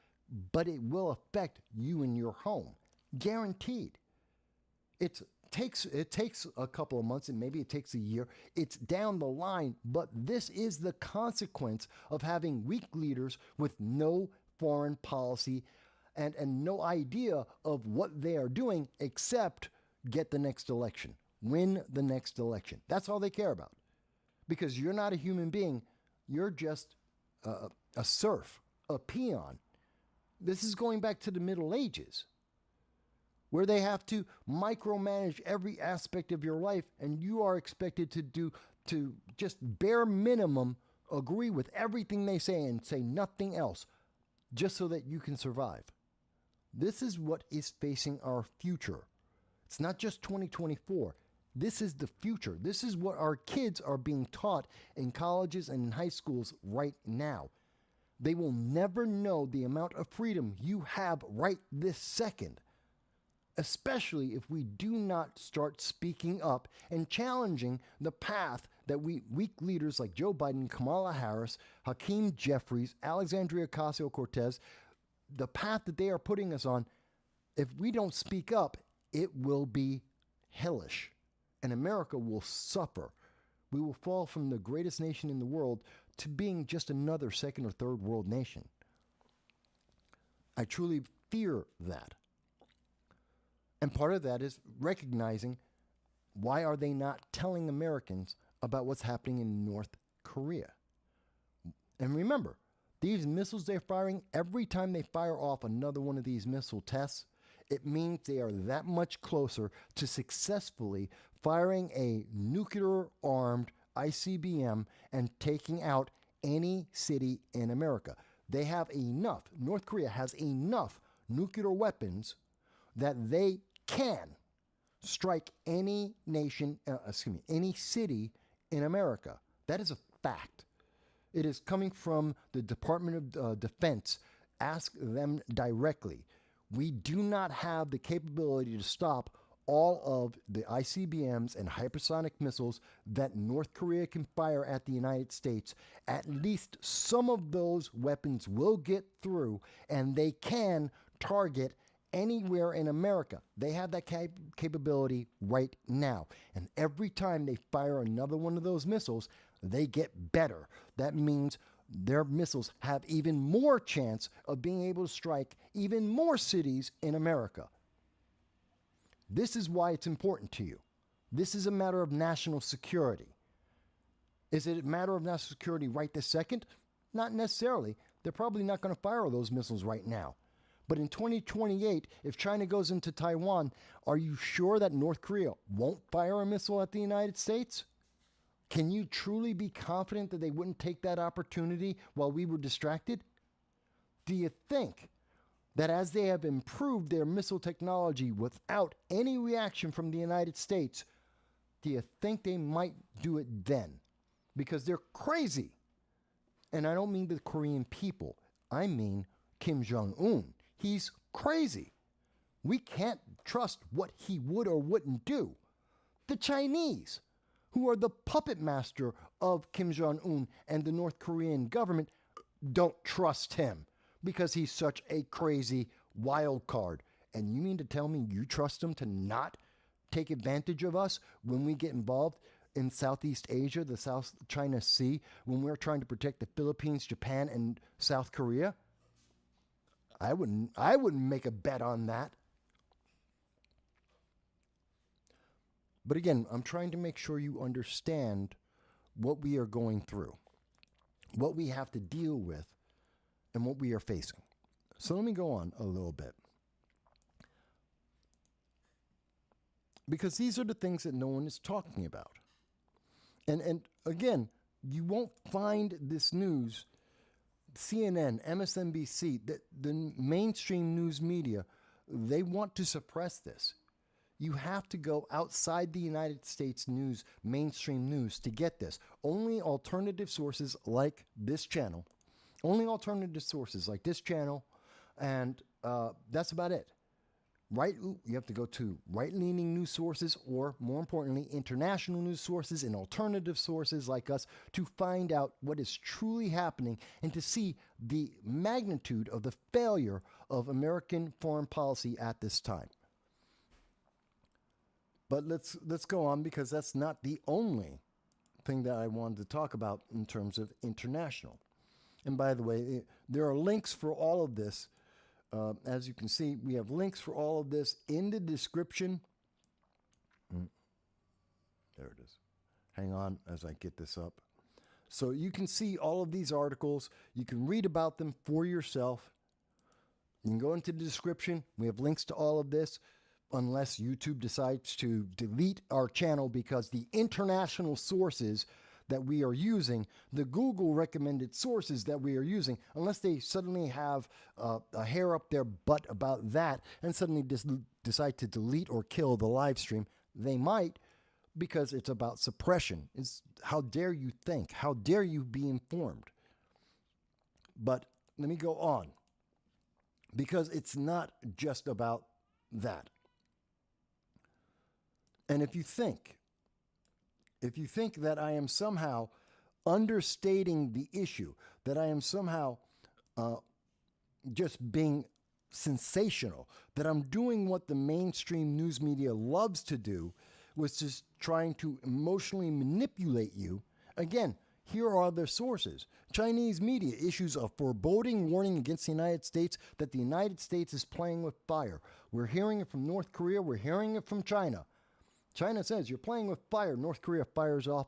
but it will affect you in your home. Guaranteed. It takes a couple of months, and maybe it takes a year. It's down the line, but this is the consequence of having weak leaders with no foreign policy and no idea of what they are doing except get the next election, win the next election. That's all they care about. Because you're not a human being. You're just a serf, a peon. This is going back to the Middle Ages, where they have to micromanage every aspect of your life, and you are expected to just bare minimum agree with everything they say and say nothing else, just so that you can survive. This is what is facing our future. It's not just 2024. This is the future. This is what our kids are being taught in colleges and in high schools right now. They will never know the amount of freedom you have right this second, especially if we do not start speaking up and challenging the path that weak leaders like Joe Biden, Kamala Harris, Hakeem Jeffries, Alexandria Ocasio-Cortez, the path that they are putting us on. If we don't speak up, it will be hellish, and America will suffer. We will fall from the greatest nation in the world to being just another second or third world nation. I truly fear that. And part of that is recognizing, why are they not telling Americans about what's happening in North Korea? And remember, these missiles they're firing, every time they fire off another one of these missile tests, it means they are that much closer to successfully firing a nuclear-armed ICBM and taking out any city in America. They have enough, North Korea has enough nuclear weapons that they can strike any nation, any city in America. That is a fact. It is coming from the Department of Defense. Ask them directly. We do not have the capability to stop all of the ICBMs and hypersonic missiles that North Korea can fire at the United States. At least some of those weapons will get through, and they can target anywhere in America. They have that capability right now. And every time they fire another one of those missiles, they get better. That means their missiles have even more chance of being able to strike even more cities in America. This is why it's important to you. This is a matter of national security. Is it a matter of national security right this second? Not necessarily. They're probably not going to fire those missiles right now. But in 2028, if China goes into Taiwan, are you sure that North Korea won't fire a missile at the United States? Can you truly be confident that they wouldn't take that opportunity while we were distracted? Do you think that as they have improved their missile technology without any reaction from the United States, do you think they might do it then? Because they're crazy. And I don't mean the Korean people. I mean Kim Jong-un. He's crazy. We can't trust what he would or wouldn't do. The Chinese, who are the puppet master of Kim Jong-un and the North Korean government, don't trust him because he's such a crazy wild card. And you mean to tell me you trust him to not take advantage of us when we get involved in Southeast Asia, the South China Sea, when we're trying to protect the Philippines, Japan, and South Korea? I wouldn't make a bet on that. But again, I'm trying to make sure you understand what we are going through, what we have to deal with, and what we are facing. So let me go on a little bit. Because these are the things that no one is talking about. And again, you won't find this news, CNN, MSNBC, the mainstream news media, they want to suppress this. You have to go outside the United States news, mainstream news, to get this. Only alternative sources like this channel, and that's about it. You have to go to right-leaning news sources, or more importantly, international news sources and alternative sources like us, to find out what is truly happening and to see the magnitude of the failure of American foreign policy at this time. But let's go on, because that's not the only thing that I wanted to talk about in terms of international. And by the way, there are links for all of this. As you can see, we have links for all of this in the description. There it is. Hang on as I get this up. So you can see all of these articles. You can read about them for yourself. You can go into the description. We have links to all of this, unless YouTube decides to delete our channel because the international sources that we are using, the Google recommended sources that we are using, unless they suddenly have a hair up their butt about that and suddenly decide to delete or kill the live stream, they might, because it's about suppression. How dare you think? How dare you be informed? But let me go on, because it's not just about that. And if you think that I am somehow understating the issue, that I am somehow just being sensational, that I'm doing what the mainstream news media loves to do, was just trying to emotionally manipulate you, again, here are their sources. Chinese media issues a foreboding warning against the United States that the United States is playing with fire. We're hearing it from North Korea. We're hearing it from China. China says you're playing with fire. North Korea fires off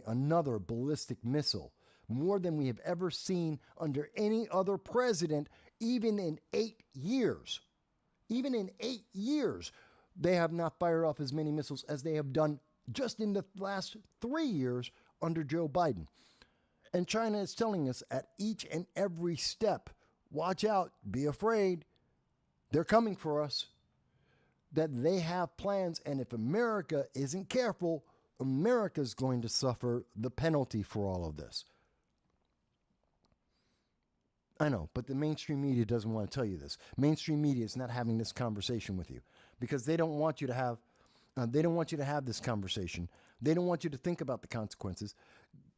another ballistic missile. more than we have ever seen under any other president, even in 8 years. Even in 8 years, they have not fired off as many missiles as they have done just in the last 3 years under Joe Biden. And China is telling us at each and every step, watch out, be afraid, they're coming for us, that they have plans, and if America isn't careful, America's going to suffer the penalty for all of this. I know, but the mainstream media doesn't want to tell you this. Mainstream media is not having this conversation with you because they don't want you to have this conversation. They don't want you to think about the consequences.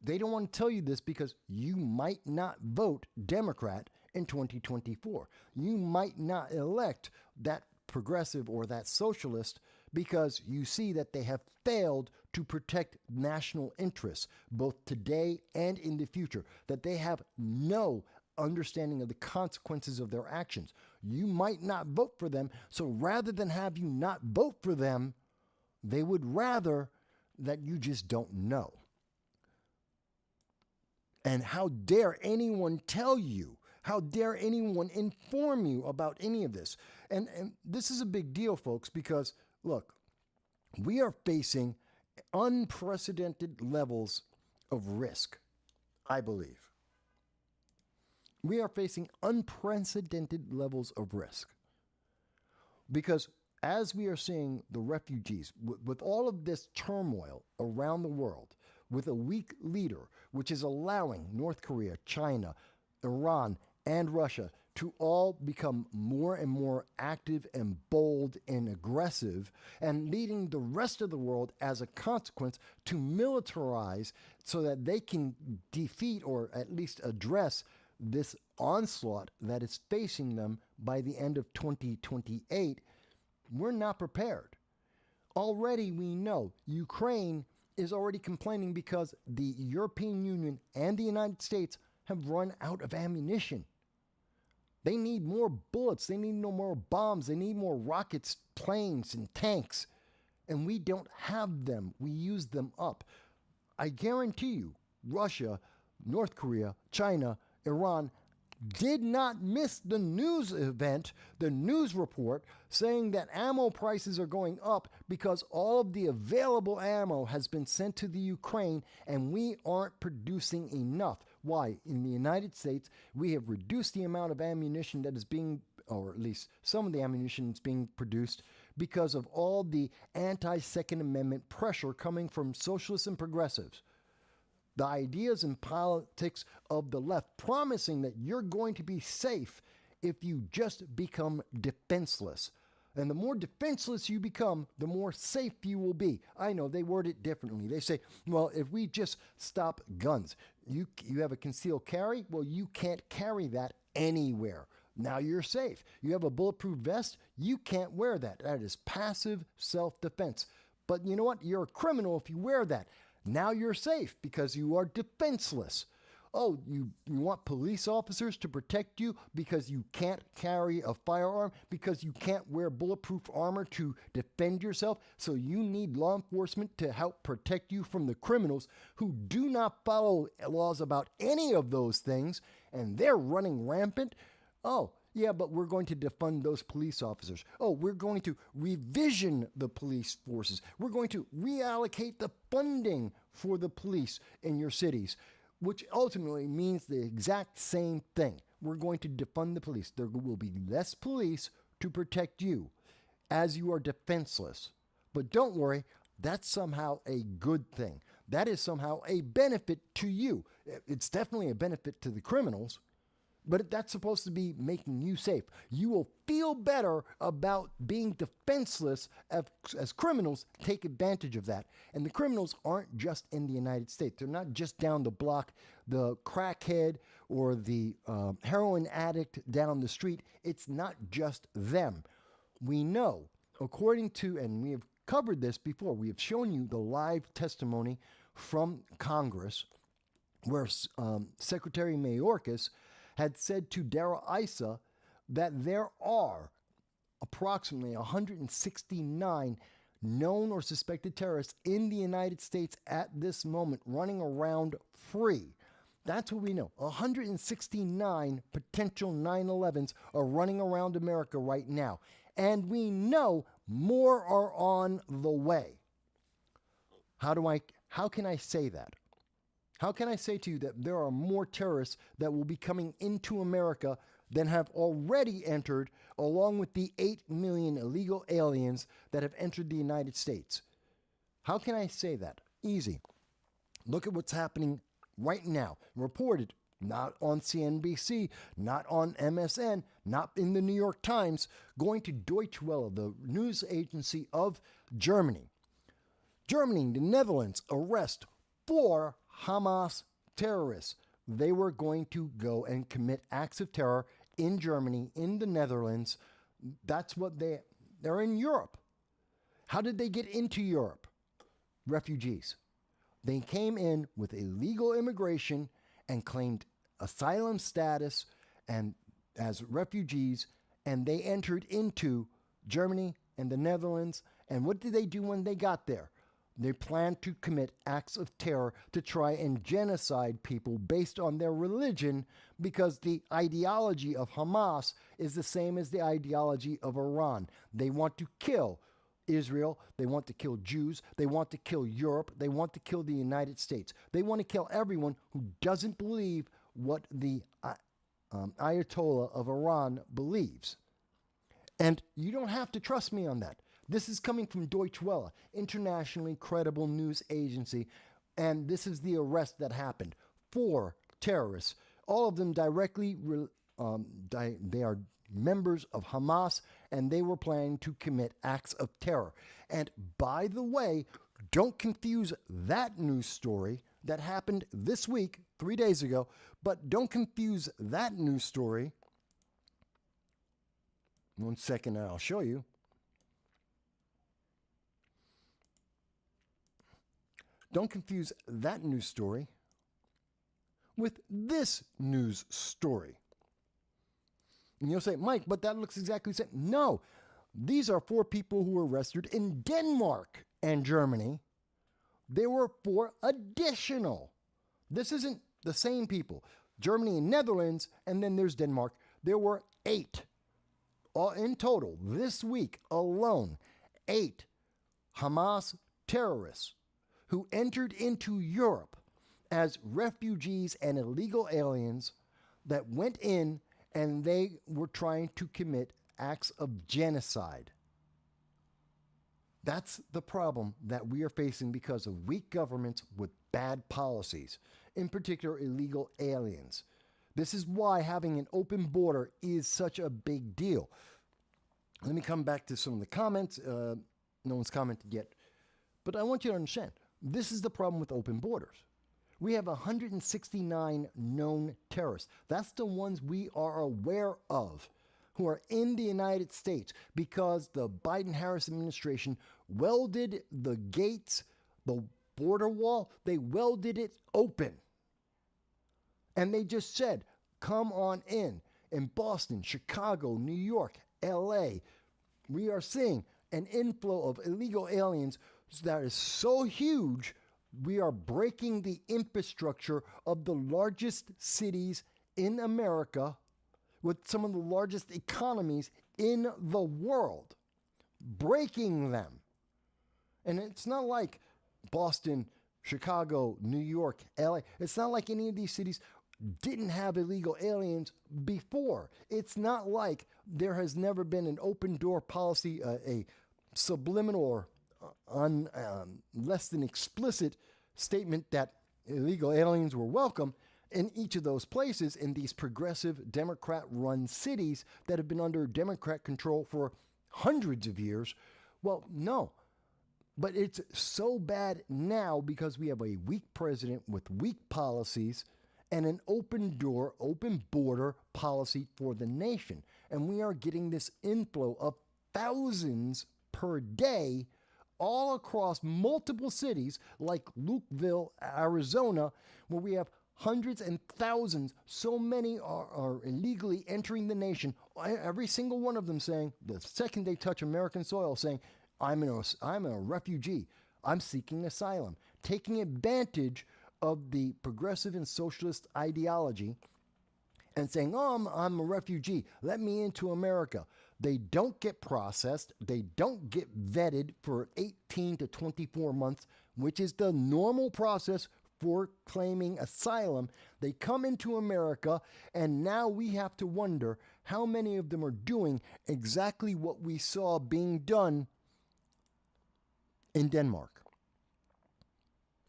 They don't want to tell you this because you might not vote Democrat in 2024. You might not elect that progressive or that socialist because you see that they have failed to protect national interests, both today and in the future, that they have no understanding of the consequences of their actions. You might not vote for them, so rather than have you not vote for them, they would rather that you just don't know. And how dare anyone tell you? How dare anyone inform you about any of this? And this is a big deal, folks, because, look, we are facing unprecedented levels of risk, I believe. We are facing unprecedented levels of risk because as we are seeing the refugees, with all of this turmoil around the world, with a weak leader, which is allowing North Korea, China, Iran, and Russia to all become more and more active and bold and aggressive, and leading the rest of the world as a consequence to militarize so that they can defeat or at least address this onslaught that is facing them by the end of 2028, we're not prepared. Already we know Ukraine is already complaining because the European Union and the United States have run out of ammunition. They need more bullets. They need no more bombs. They need more rockets, planes, and tanks. And we don't have them. We use them up. I guarantee you, Russia, North Korea, China, Iran did not miss the news event, the news report saying that ammo prices are going up because all of the available ammo has been sent to the Ukraine and we aren't producing enough. Why? In the United States, we have reduced the amount of ammunition that is being, or at least some of the ammunition that's being produced because of all the anti-Second Amendment pressure coming from socialists and progressives. The ideas and politics of the left promising that you're going to be safe if you just become defenseless. And the more defenseless you become, the more safe you will be. I know they word it differently. They say, well, if we just stop guns, you have a concealed carry? Well, you can't carry that anywhere. Now you're safe. You have a bulletproof vest? You can't wear that. That is passive self-defense. But you know what? You're a criminal if you wear that. Now you're safe because you are defenseless. Oh, you want police officers to protect you because you can't carry a firearm, because you can't wear bulletproof armor to defend yourself. So you need law enforcement to help protect you from the criminals who do not follow laws about any of those things, and they're running rampant. Oh, yeah, but we're going to defund those police officers. Oh, we're going to revision the police forces. We're going to reallocate the funding for the police in your cities, which ultimately means the exact same thing. We're going to defund the police. There will be less police to protect you as you are defenseless. But don't worry, that's somehow a good thing. That is somehow a benefit to you. It's definitely a benefit to the criminals, but that's supposed to be making you safe. You will feel better about being defenseless as criminals take advantage of that. And the criminals aren't just in the United States. They're not just down the block, the crackhead or the heroin addict down the street. It's not just them. We know, according to, and we have covered this before, we have shown you the live testimony from Congress where Secretary Mayorkas had said to Darrell Issa that there are approximately 169 known or suspected terrorists in the United States at this moment running around free. That's what we know. 169 potential 9/11s are running around America right now. And we know more are on the way. How can I say that? How can I say to you that there are more terrorists that will be coming into America than have already entered, along with the 8 million illegal aliens that have entered the United States? How can I say that? Easy. Look at what's happening right now. Reported, not on CNBC, not on MSN, not in the New York Times, going to Deutsche Welle, the news agency of Germany. Germany, the Netherlands, arrest 4 Hamas terrorists. They were going to go and commit acts of terror in Germany, in the Netherlands. That's what they're in Europe. How did they get into Europe? Refugees. They came in with illegal immigration and claimed asylum status and as refugees, and they entered into Germany and the Netherlands. And what did they do when they got there? They planned to commit acts of terror to try and genocide people based on their religion, because the ideology of Hamas is the same as the ideology of Iran. They want to kill Israel, they want to kill Jews, they want to kill Europe, they want to kill the United States. They want to kill everyone who doesn't believe what the Ayatollah of Iran believes. And you don't have to trust me on that. This is coming from Deutsche Welle, internationally credible news agency, and this is the arrest that happened. 4 terrorists, all of them directly, they are members of Hamas, and they were planning to commit acts of terror. And by the way, don't confuse that news story that happened this week, 3 days ago, but don't confuse that news story. 1 second, and I'll show you. Don't confuse that news story with this news story. And you'll say, Mike, but that looks exactly the same. No, these are 4 people who were arrested in Denmark and Germany. There were 4 additional. This isn't the same people. Germany and Netherlands, and then there's Denmark. There were 8. All in total, this week alone, 8 Hamas terrorists who entered into Europe as refugees and illegal aliens that went in and they were trying to commit acts of genocide. That's the problem that we are facing because of weak governments with bad policies, in particular illegal aliens. This is why having an open border is such a big deal. Let me come back to some of the comments. No one's commented yet. But I want you to understand, this is the problem with open borders. We have 169 known terrorists. That's the ones we are aware of who are in the United States because the Biden-Harris administration welded the gates, the border wall, they welded it open. And they just said, come on in. In Boston, Chicago, New York, LA, we are seeing an inflow of illegal aliens that is so huge, we are breaking the infrastructure of the largest cities in America with some of the largest economies in the world. Breaking them. And it's not like Boston, Chicago, New York, LA. It's not like any of these cities didn't have illegal aliens before. It's not like there has never been an open door policy, a subliminal or less than explicit statement that illegal aliens were welcome in each of those places in these progressive Democrat-run cities that have been under Democrat control for hundreds of years. Well, no. But it's so bad now because we have a weak president with weak policies and an open door, open border policy for the nation. And we are getting this inflow of thousands per day all across multiple cities like Lukeville, Arizona, where we have hundreds and thousands. So many are illegally entering the nation. Every single one of them saying, the second they touch American soil, saying, I'm a refugee. I'm seeking asylum, taking advantage of the progressive and socialist ideology and saying, oh, I'm a refugee, let me into America. They don't get processed. They don't get vetted for 18 to 24 months, which is the normal process for claiming asylum. They come into America, and now we have to wonder how many of them are doing exactly what we saw being done in Denmark.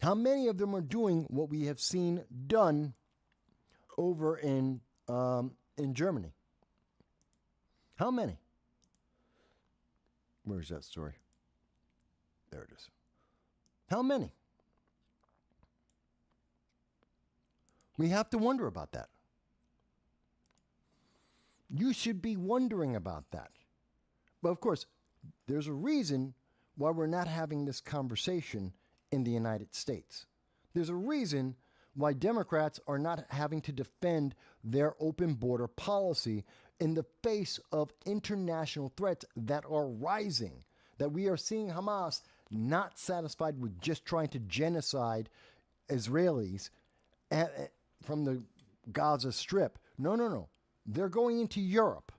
How many of them are doing what we have seen done over in Germany? How many? Where's that story? There it is. How many? We have to wonder about that. You should be wondering about that. But of course, there's a reason why we're not having this conversation in the United States. There's a reason why Democrats are not having to defend their open border policy in the face of international threats that are rising, that we are seeing Hamas not satisfied with just trying to genocide Israelis from the Gaza Strip. No. They're going into Europe.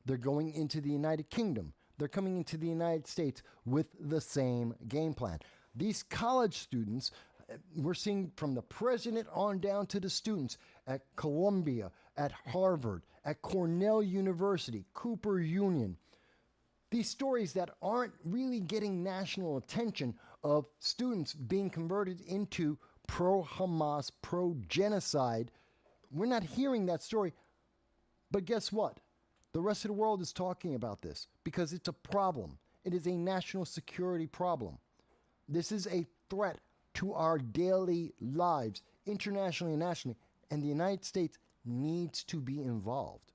They're going into the United Kingdom. They're coming into the United States with the same game plan. These college students, we're seeing from the president on down to the students at Columbia, at Harvard, at Cornell University, Cooper Union. These stories that aren't really getting national attention of students being converted into pro-Hamas, pro-genocide. We're not hearing that story. But guess what? The rest of the world is talking about this because it's a problem. It is a national security problem. This is a threat to our daily lives, internationally and nationally, and the United States needs to be involved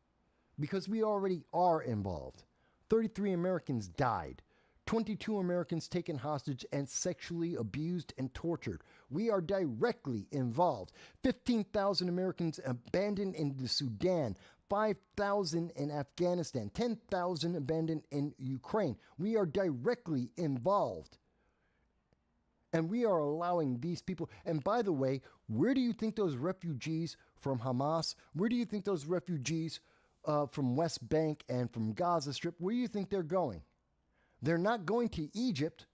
because we already are involved. 33 Americans died, 22 Americans taken hostage and sexually abused and tortured. We are directly involved. 15,000 Americans abandoned in the Sudan, 5,000 in Afghanistan, 10,000 abandoned in Ukraine. We are directly involved. And we are allowing these people. And by the way, where do you think those refugees from Hamas, where do you think those refugees from West Bank and from Gaza Strip, where do you think they're going? They're not going to Egypt.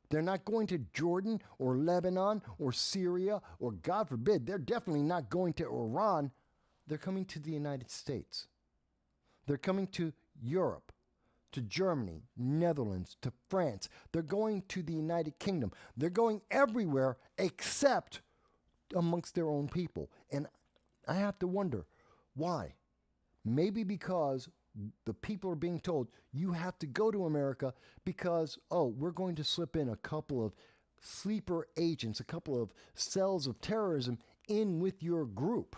They're not going to Jordan or Lebanon or Syria or, God forbid, they're definitely not going to Iran. They're coming to the United States. They're coming to Europe, to Germany, Netherlands, to France. They're going to the United Kingdom. They're going everywhere except amongst their own people. And I have to wonder, why? Maybe because the people are being told, you have to go to America because, we're going to slip in a couple of sleeper agents, a couple of cells of terrorism in with your group.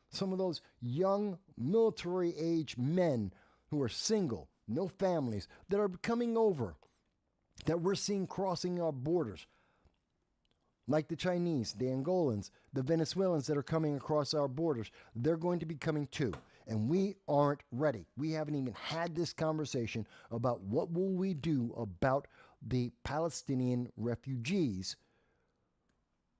Some of those young military-age men who are single, no families, that are coming over, that we're seeing crossing our borders, like the Chinese, the Angolans, the Venezuelans that are coming across our borders. They're going to be coming too. And we aren't ready. We haven't even had this conversation about what will we do about the Palestinian refugees.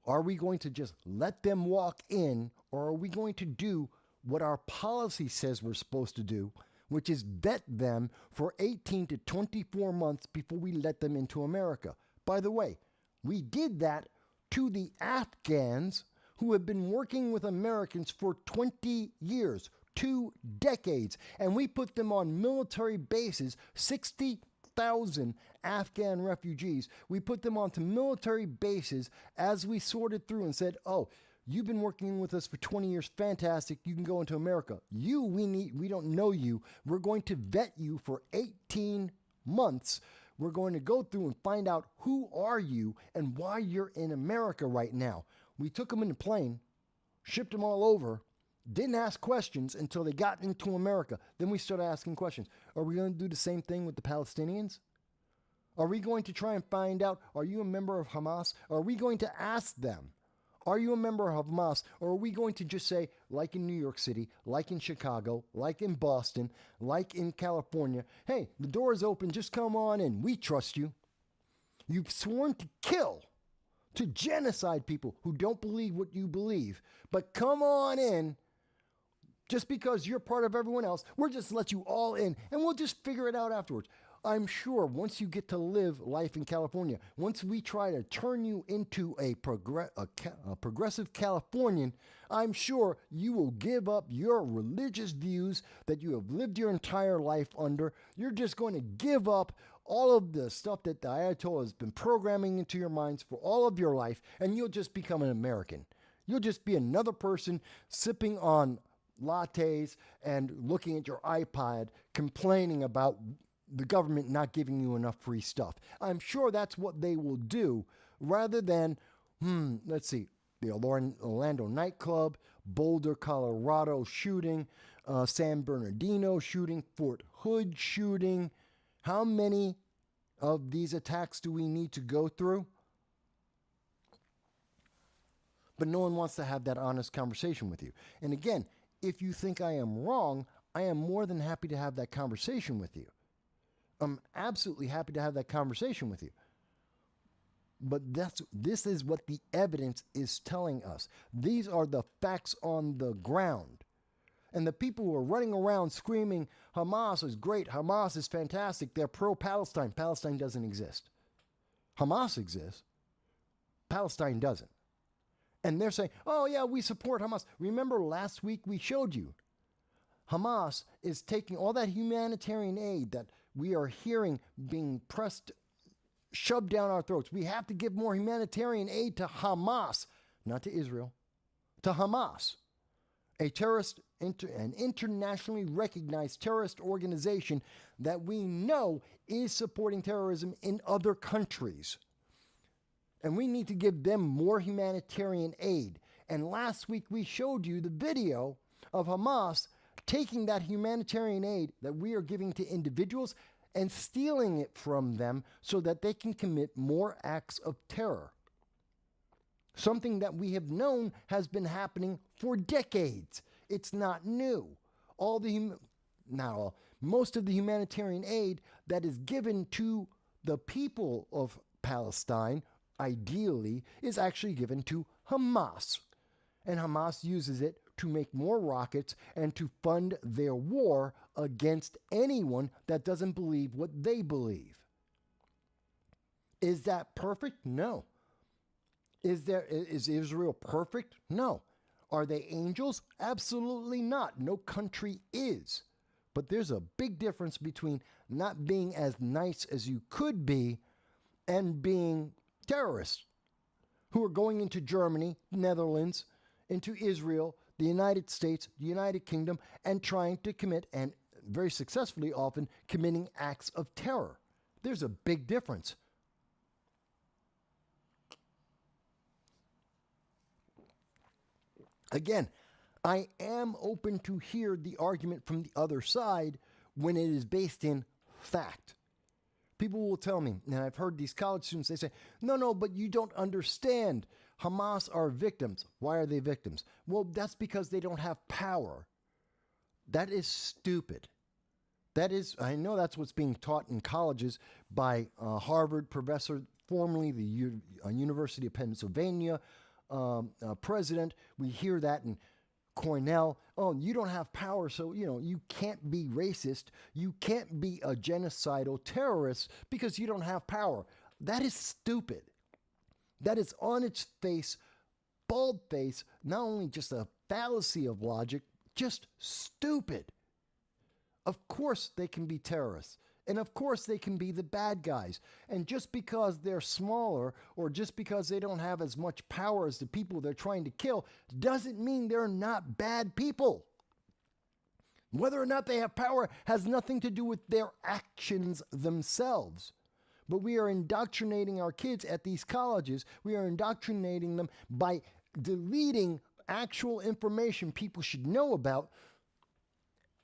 Are we going to just let them walk in, or are we going to do what our policy says we're supposed to do, which is vet them for 18 to 24 months before we let them into America? By the way, we did that to the Afghans who have been working with Americans for 20 years, 2 decades, and we put them on military bases, 60,000 Afghan refugees. We put them onto military bases as we sorted through and said, you've been working with us for 20 years. Fantastic. You can go into America. We don't know you. We're going to vet you for 18 months. We're going to go through and find out who are you and why you're in America right now. We took them in a plane, shipped them all over, didn't ask questions until they got into America. Then we started asking questions. Are we going to do the same thing with the Palestinians? Are we going to try and find out, are you a member of Hamas? Are we going to ask them, are you a member of Hamas? Or are we going to just say, like in New York City, like in Chicago, like in Boston, like in California, hey, the door is open, just come on in. We trust you. You've sworn to kill to genocide people who don't believe what you believe. But come on in. Just because you're part of everyone else, we'll just let you all in and we'll just figure it out afterwards. I'm sure once you get to live life in California, once we try to turn you into a progressive Californian, I'm sure you will give up your religious views that you have lived your entire life under. You're just going to give up all of the stuff that the Ayatollah has been programming into your minds for all of your life, and you'll just become an American. You'll just be another person sipping on lattes and looking at your iPad, complaining about the government not giving you enough free stuff. I'm sure that's what they will do rather than, let's see, the Orlando nightclub, Boulder, Colorado shooting, San Bernardino shooting, Fort Hood shooting. How many of these attacks do we need to go through? But no one wants to have that honest conversation with you. And again, if you think I am wrong, I am more than happy to have that conversation with you. I'm absolutely happy to have that conversation with you. But this is what the evidence is telling us. These are the facts on the ground. And the people who are running around screaming, Hamas is great, Hamas is fantastic, they're pro-Palestine. Palestine doesn't exist. Hamas exists. Palestine doesn't. And they're saying, oh yeah, we support Hamas. Remember last week we showed you. Hamas is taking all that humanitarian aid that we are hearing being shoved down our throats. We have to give more humanitarian aid to Hamas, not to Israel, to Hamas, a terrorist, an internationally recognized terrorist organization that we know is supporting terrorism in other countries. And we need to give them more humanitarian aid. And last week we showed you the video of Hamas taking that humanitarian aid that we are giving to individuals and stealing it from them so that they can commit more acts of terror. Something that we have known has been happening for decades. It's not new. Most of the humanitarian aid that is given to the people of Palestine, ideally, is actually given to Hamas. And Hamas uses it to make more rockets and to fund their war against anyone that doesn't believe what they believe. Is that perfect? No. Is Israel perfect? No. Are they angels? Absolutely not. No country is. But there's a big difference between not being as nice as you could be and being terrorists who are going into Germany, Netherlands, into Israel, the United States, the United Kingdom, and trying to commit, and very successfully often, committing acts of terror. There's a big difference. Again, I am open to hear the argument from the other side when it is based in fact. People will tell me, and I've heard these college students, they say, no, but you don't understand. Hamas are victims. Why are they victims? Well, that's because they don't have power. That is stupid. I know that's what's being taught in colleges by a Harvard professor, formerly the University of Pennsylvania president. We hear that in Cornell. Oh, you don't have power, so, you can't be racist. You can't be a genocidal terrorist because you don't have power. That is stupid. That is on its face, bald face, not only just a fallacy of logic, just stupid. Of course they can be terrorists. And of course they can be the bad guys. And just because they're smaller or just because they don't have as much power as the people they're trying to kill doesn't mean they're not bad people. Whether or not they have power has nothing to do with their actions themselves. But we are indoctrinating our kids at these colleges. We are indoctrinating them by deleting actual information people should know about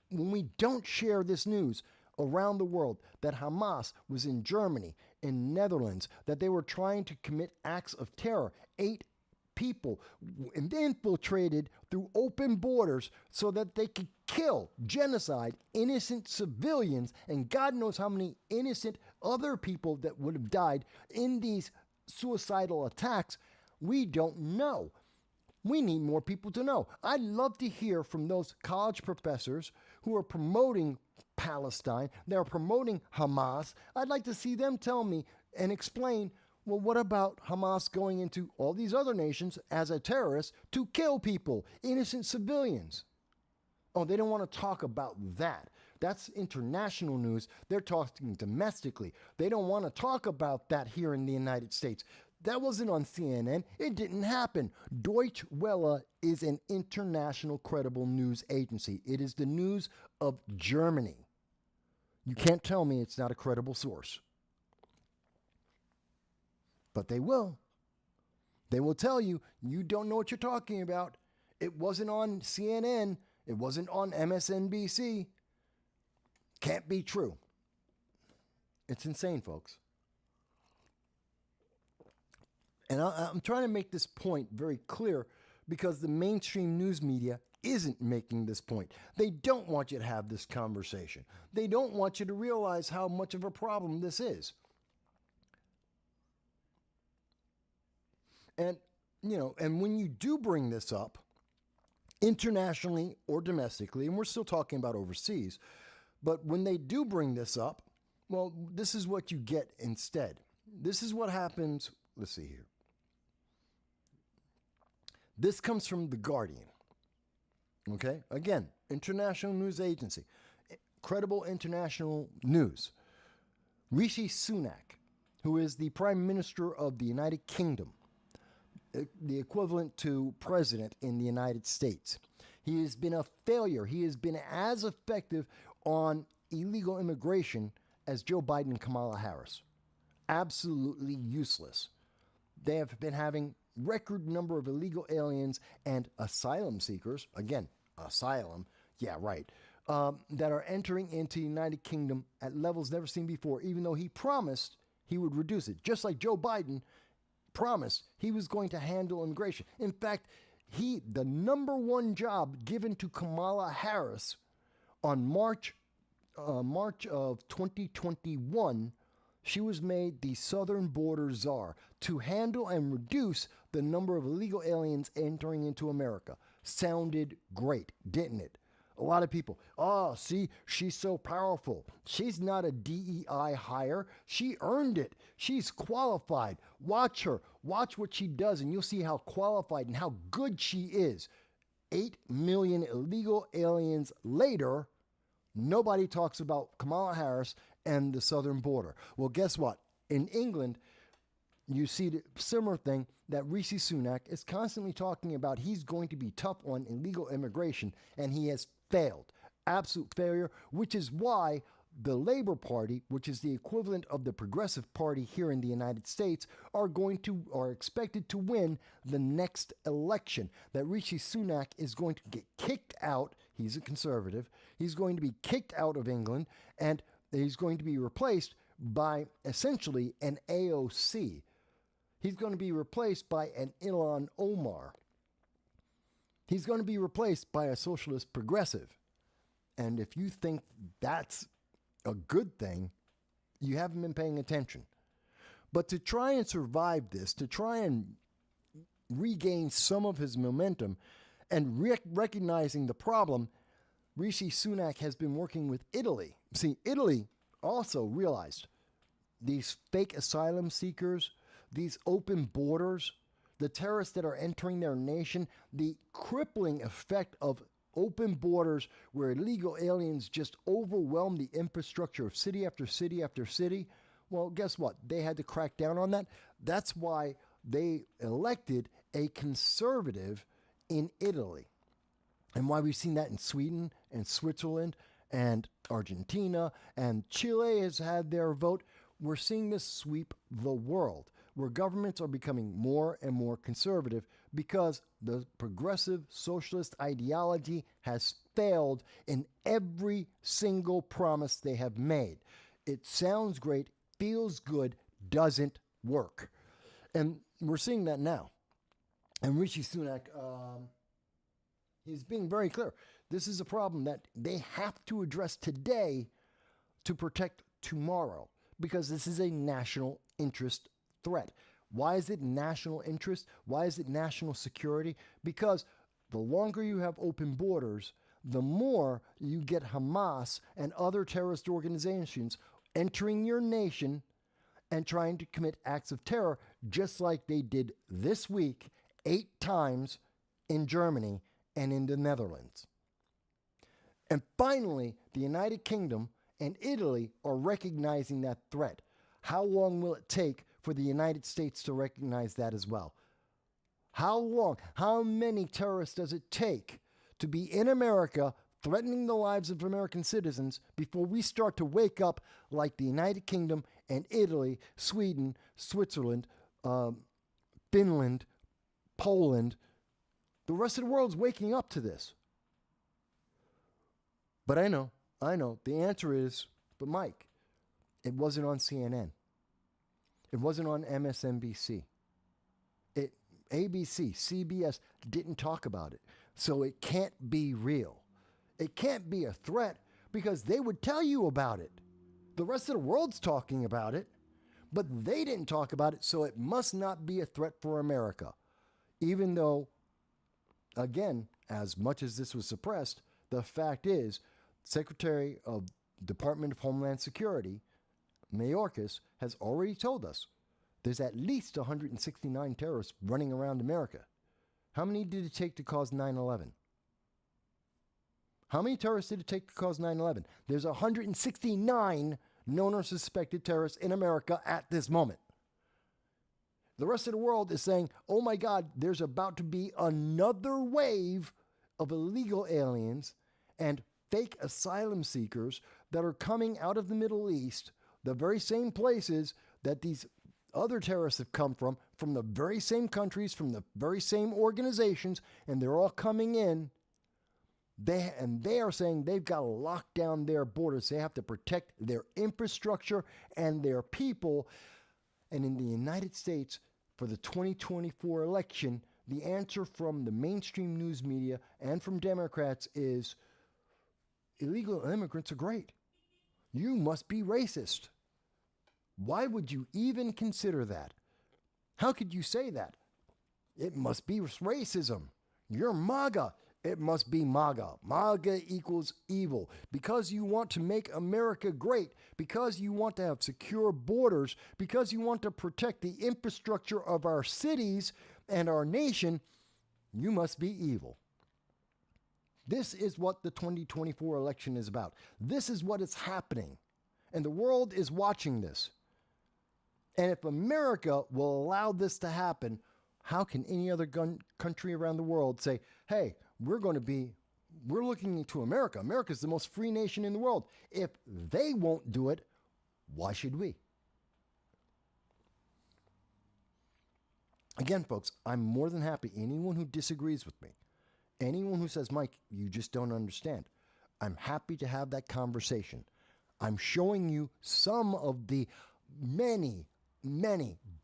when we don't share this news around the world that Hamas was in Germany, in Netherlands, that they were trying to commit acts of terror. 8 people infiltrated through open borders so that they could kill, genocide, innocent civilians, and God knows how many innocent other people that would have died in these suicidal attacks, we don't know. We need more people to know. I'd love to hear from those college professors who are promoting Palestine, they're promoting Hamas. I'd like to see them tell me and explain, well, what about Hamas going into all these other nations as a terrorist to kill people, innocent civilians? Oh, they don't want to talk about that. That's international news. They're talking domestically. They don't want to talk about that here in the United States. That wasn't on CNN. It didn't happen. Deutsche Welle is an international credible news agency. It is the news of Germany. You can't tell me it's not a credible source. But they will. They will tell you, you don't know what you're talking about. It wasn't on CNN. It wasn't on MSNBC. Can't be true. It's insane, folks. And I'm trying to make this point very clear because the mainstream news media isn't making this point. They don't want you to have this conversation. They don't want you to realize how much of a problem this is. And, and when you do bring this up, internationally or domestically, and we're still talking about overseas, but when they do bring this up, well, this is what you get instead. This is what happens. Let's see here. This comes from The Guardian. Okay? Again, international news agency. Credible international news. Rishi Sunak, who is the Prime Minister of the United Kingdom, the equivalent to president in the United States. He has been a failure. He has been as effective on illegal immigration as Joe Biden and Kamala Harris. Absolutely useless. They have been having record number of illegal aliens and asylum seekers, again, asylum, yeah, right, that are entering into the United Kingdom at levels never seen before, even though he promised he would reduce it. Just like Joe Biden promised he was going to handle immigration. In fact, the number one job given to Kamala Harris on March of 2021, she was made the southern border czar to handle and reduce the number of illegal aliens entering into America. Sounded great, didn't it? A lot of people, see, she's so powerful. She's not a DEI hire. She earned it. She's qualified. Watch her. Watch what she does, and you'll see how qualified and how good she is. 8 million illegal aliens later, nobody talks about Kamala Harris and the southern border. Well, guess what? In England, you see the similar thing that Rishi Sunak is constantly talking about. He's going to be tough on illegal immigration, and he has failed. Absolute failure, which is why the Labour Party, which is the equivalent of the Progressive Party here in the United States, are expected to win the next election. That Rishi Sunak is going to get kicked out. He's a conservative. He's going to be kicked out of England, and he's going to be replaced by essentially an AOC. He's going to be replaced by an Ilhan Omar. He's going to be replaced by a socialist progressive. And if you think that's a good thing, you haven't been paying attention. But to try and survive this, to try and regain some of his momentum and recognizing the problem, Rishi Sunak has been working with Italy. See, Italy also realized these fake asylum seekers, these open borders, the terrorists that are entering their nation, the crippling effect of open borders where illegal aliens just overwhelm the infrastructure of city after city after city. Well, guess what? They had to crack down on that. That's why they elected a conservative in Italy. And why we've seen that in Sweden and Switzerland and Argentina, and Chile has had their vote. We're seeing this sweep the world, where governments are becoming more and more conservative because the progressive socialist ideology has failed in every single promise they have made. It sounds great, feels good, doesn't work. And we're seeing that now. And Rishi Sunak, he's being very clear. This is a problem that they have to address today to protect tomorrow, because this is a national interest threat. Why is it national interest? Why is it national security? Because the longer you have open borders, the more you get Hamas and other terrorist organizations entering your nation and trying to commit acts of terror, just like they did this week 8 times in Germany and in the Netherlands. And finally, the United Kingdom and Italy are recognizing that threat. How long will it take for the United States to recognize that as well? How long? How many terrorists does it take to be in America threatening the lives of American citizens before we start to wake up like the United Kingdom and Italy, Sweden, Switzerland, Finland, Poland? The rest of the world's waking up to this. But I know. The answer is, but Mike, it wasn't on CNN. It wasn't on MSNBC. ABC, CBS didn't talk about it. So it can't be real. It can't be a threat because they would tell you about it. The rest of the world's talking about it, but they didn't talk about it, so it must not be a threat for America. Even though, again, as much as this was suppressed, the fact is, Secretary of Department of Homeland Security, Mayorkas, has already told us there's at least 169 terrorists running around America. How many did it take to cause 9/11? How many terrorists did it take to cause 9/11? There's 169 known or suspected terrorists in America at this moment. The rest of the world is saying, oh my God, there's about to be another wave of illegal aliens and fake asylum seekers that are coming out of the Middle East, the very same places that these other terrorists have come from the very same countries, from the very same organizations, and they're all coming in. They are saying they've got to lock down their borders. They have to protect their infrastructure and their people. And in the United States, for the 2024 election, the answer from the mainstream news media and from Democrats is illegal immigrants are great. You must be racist. Why would you even consider that? How could you say that? It must be racism. You're MAGA. It must be MAGA. MAGA equals evil. Because you want to make America great, because you want to have secure borders, because you want to protect the infrastructure of our cities and our nation, you must be evil. This is what the 2024 election is about. This is what is happening. And the world is watching this. And if America will allow this to happen, how can any other country around the world say, hey, we're looking to America. America's the most free nation in the world. If they won't do it, why should we? Again, folks, I'm more than happy. Anyone who disagrees with me, anyone who says, Mike, you just don't understand, I'm happy to have that conversation. I'm showing you some of the many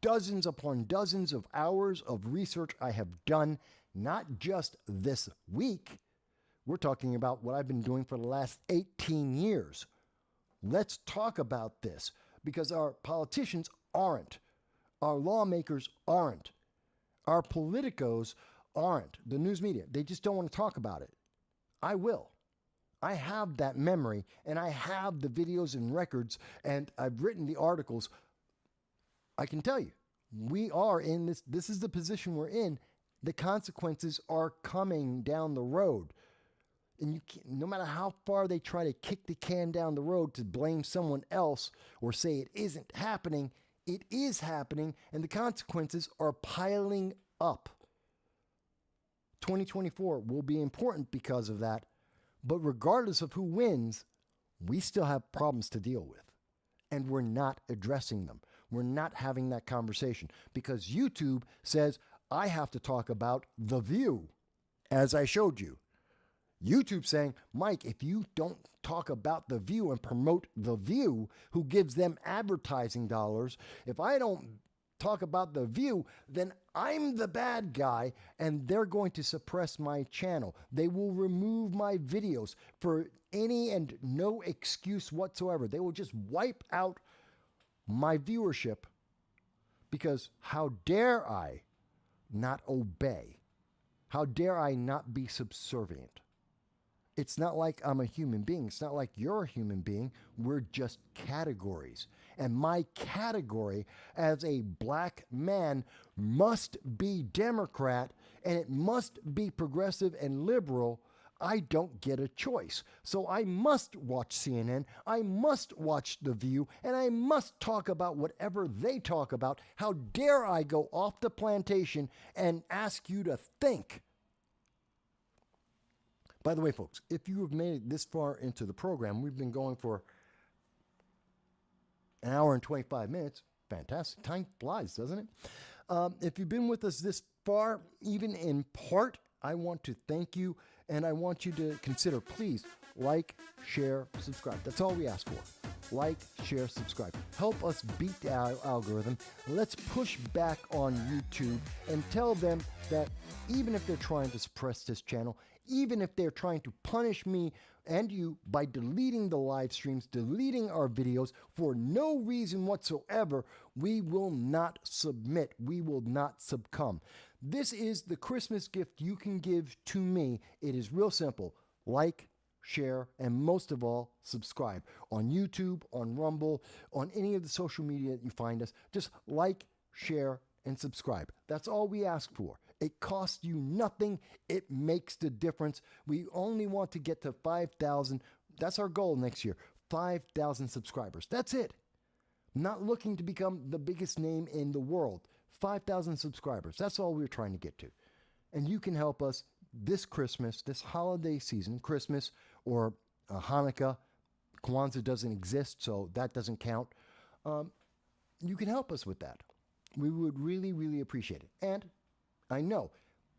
dozens upon dozens of hours of research I have done, not just this week. We're talking about what I've been doing for the last 18 years. Let's talk about this because our politicians aren't. Our lawmakers aren't. Our politicos aren't. The news media, they just don't want to talk about it. I will. I have that memory and I have the videos and records and I've written the articles. I can tell you, we are in this. This is the position we're in. The consequences are coming down the road. And you can't, no matter how far they try to kick the can down the road to blame someone else or say it isn't happening, it is happening, and the consequences are piling up. 2024 will be important because of that. But regardless of who wins, we still have problems to deal with. And we're not addressing them. We're not having that conversation because YouTube says I have to talk about The View, as I showed you. YouTube saying, Mike, if you don't talk about The View and promote The View, who gives them advertising dollars, if I don't talk about The View, then I'm the bad guy and they're going to suppress my channel. They will remove my videos for any and no excuse whatsoever. They will just wipe out my viewership Because how dare I not obey? How dare I not be subservient? It's not like I'm a human being. It's not like you're a human being. We're just categories. And my category as a black man must be Democrat, and it must be progressive and liberal. I don't get a choice. So I must watch CNN, I must watch The View, and I must talk about whatever they talk about. How dare I go off the plantation and ask you to think? By the way, folks, if you have made it this far into the program, we've been going for an hour and 25 minutes. Fantastic. Time flies, doesn't it? If you've been with us this far, even in part, I want to thank you, and I want you to consider, please, like, share, subscribe. That's all we ask for. Like, share, subscribe. Help us beat the algorithm. Let's push back on YouTube and tell them that even if they're trying to suppress this channel, even if they're trying to punish me and you by deleting the live streams, deleting our videos for no reason whatsoever, we will not submit. We will not succumb. This is the Christmas gift you can give to me. It is real simple. Like, share, and most of all, subscribe on YouTube, on Rumble, on any of the social media that you find us. Just like, share, and subscribe. That's all we ask for. It costs you nothing. It makes the difference. We only want to get to 5,000. That's our goal next year. 5,000 subscribers. That's it. Not looking to become the biggest name in the world. 5,000 subscribers. That's all we're trying to get to. And you can help us this Christmas, this holiday season, Christmas or Hanukkah. Kwanzaa doesn't exist, so that doesn't count. You can help us with that. We would really, really appreciate it. And I know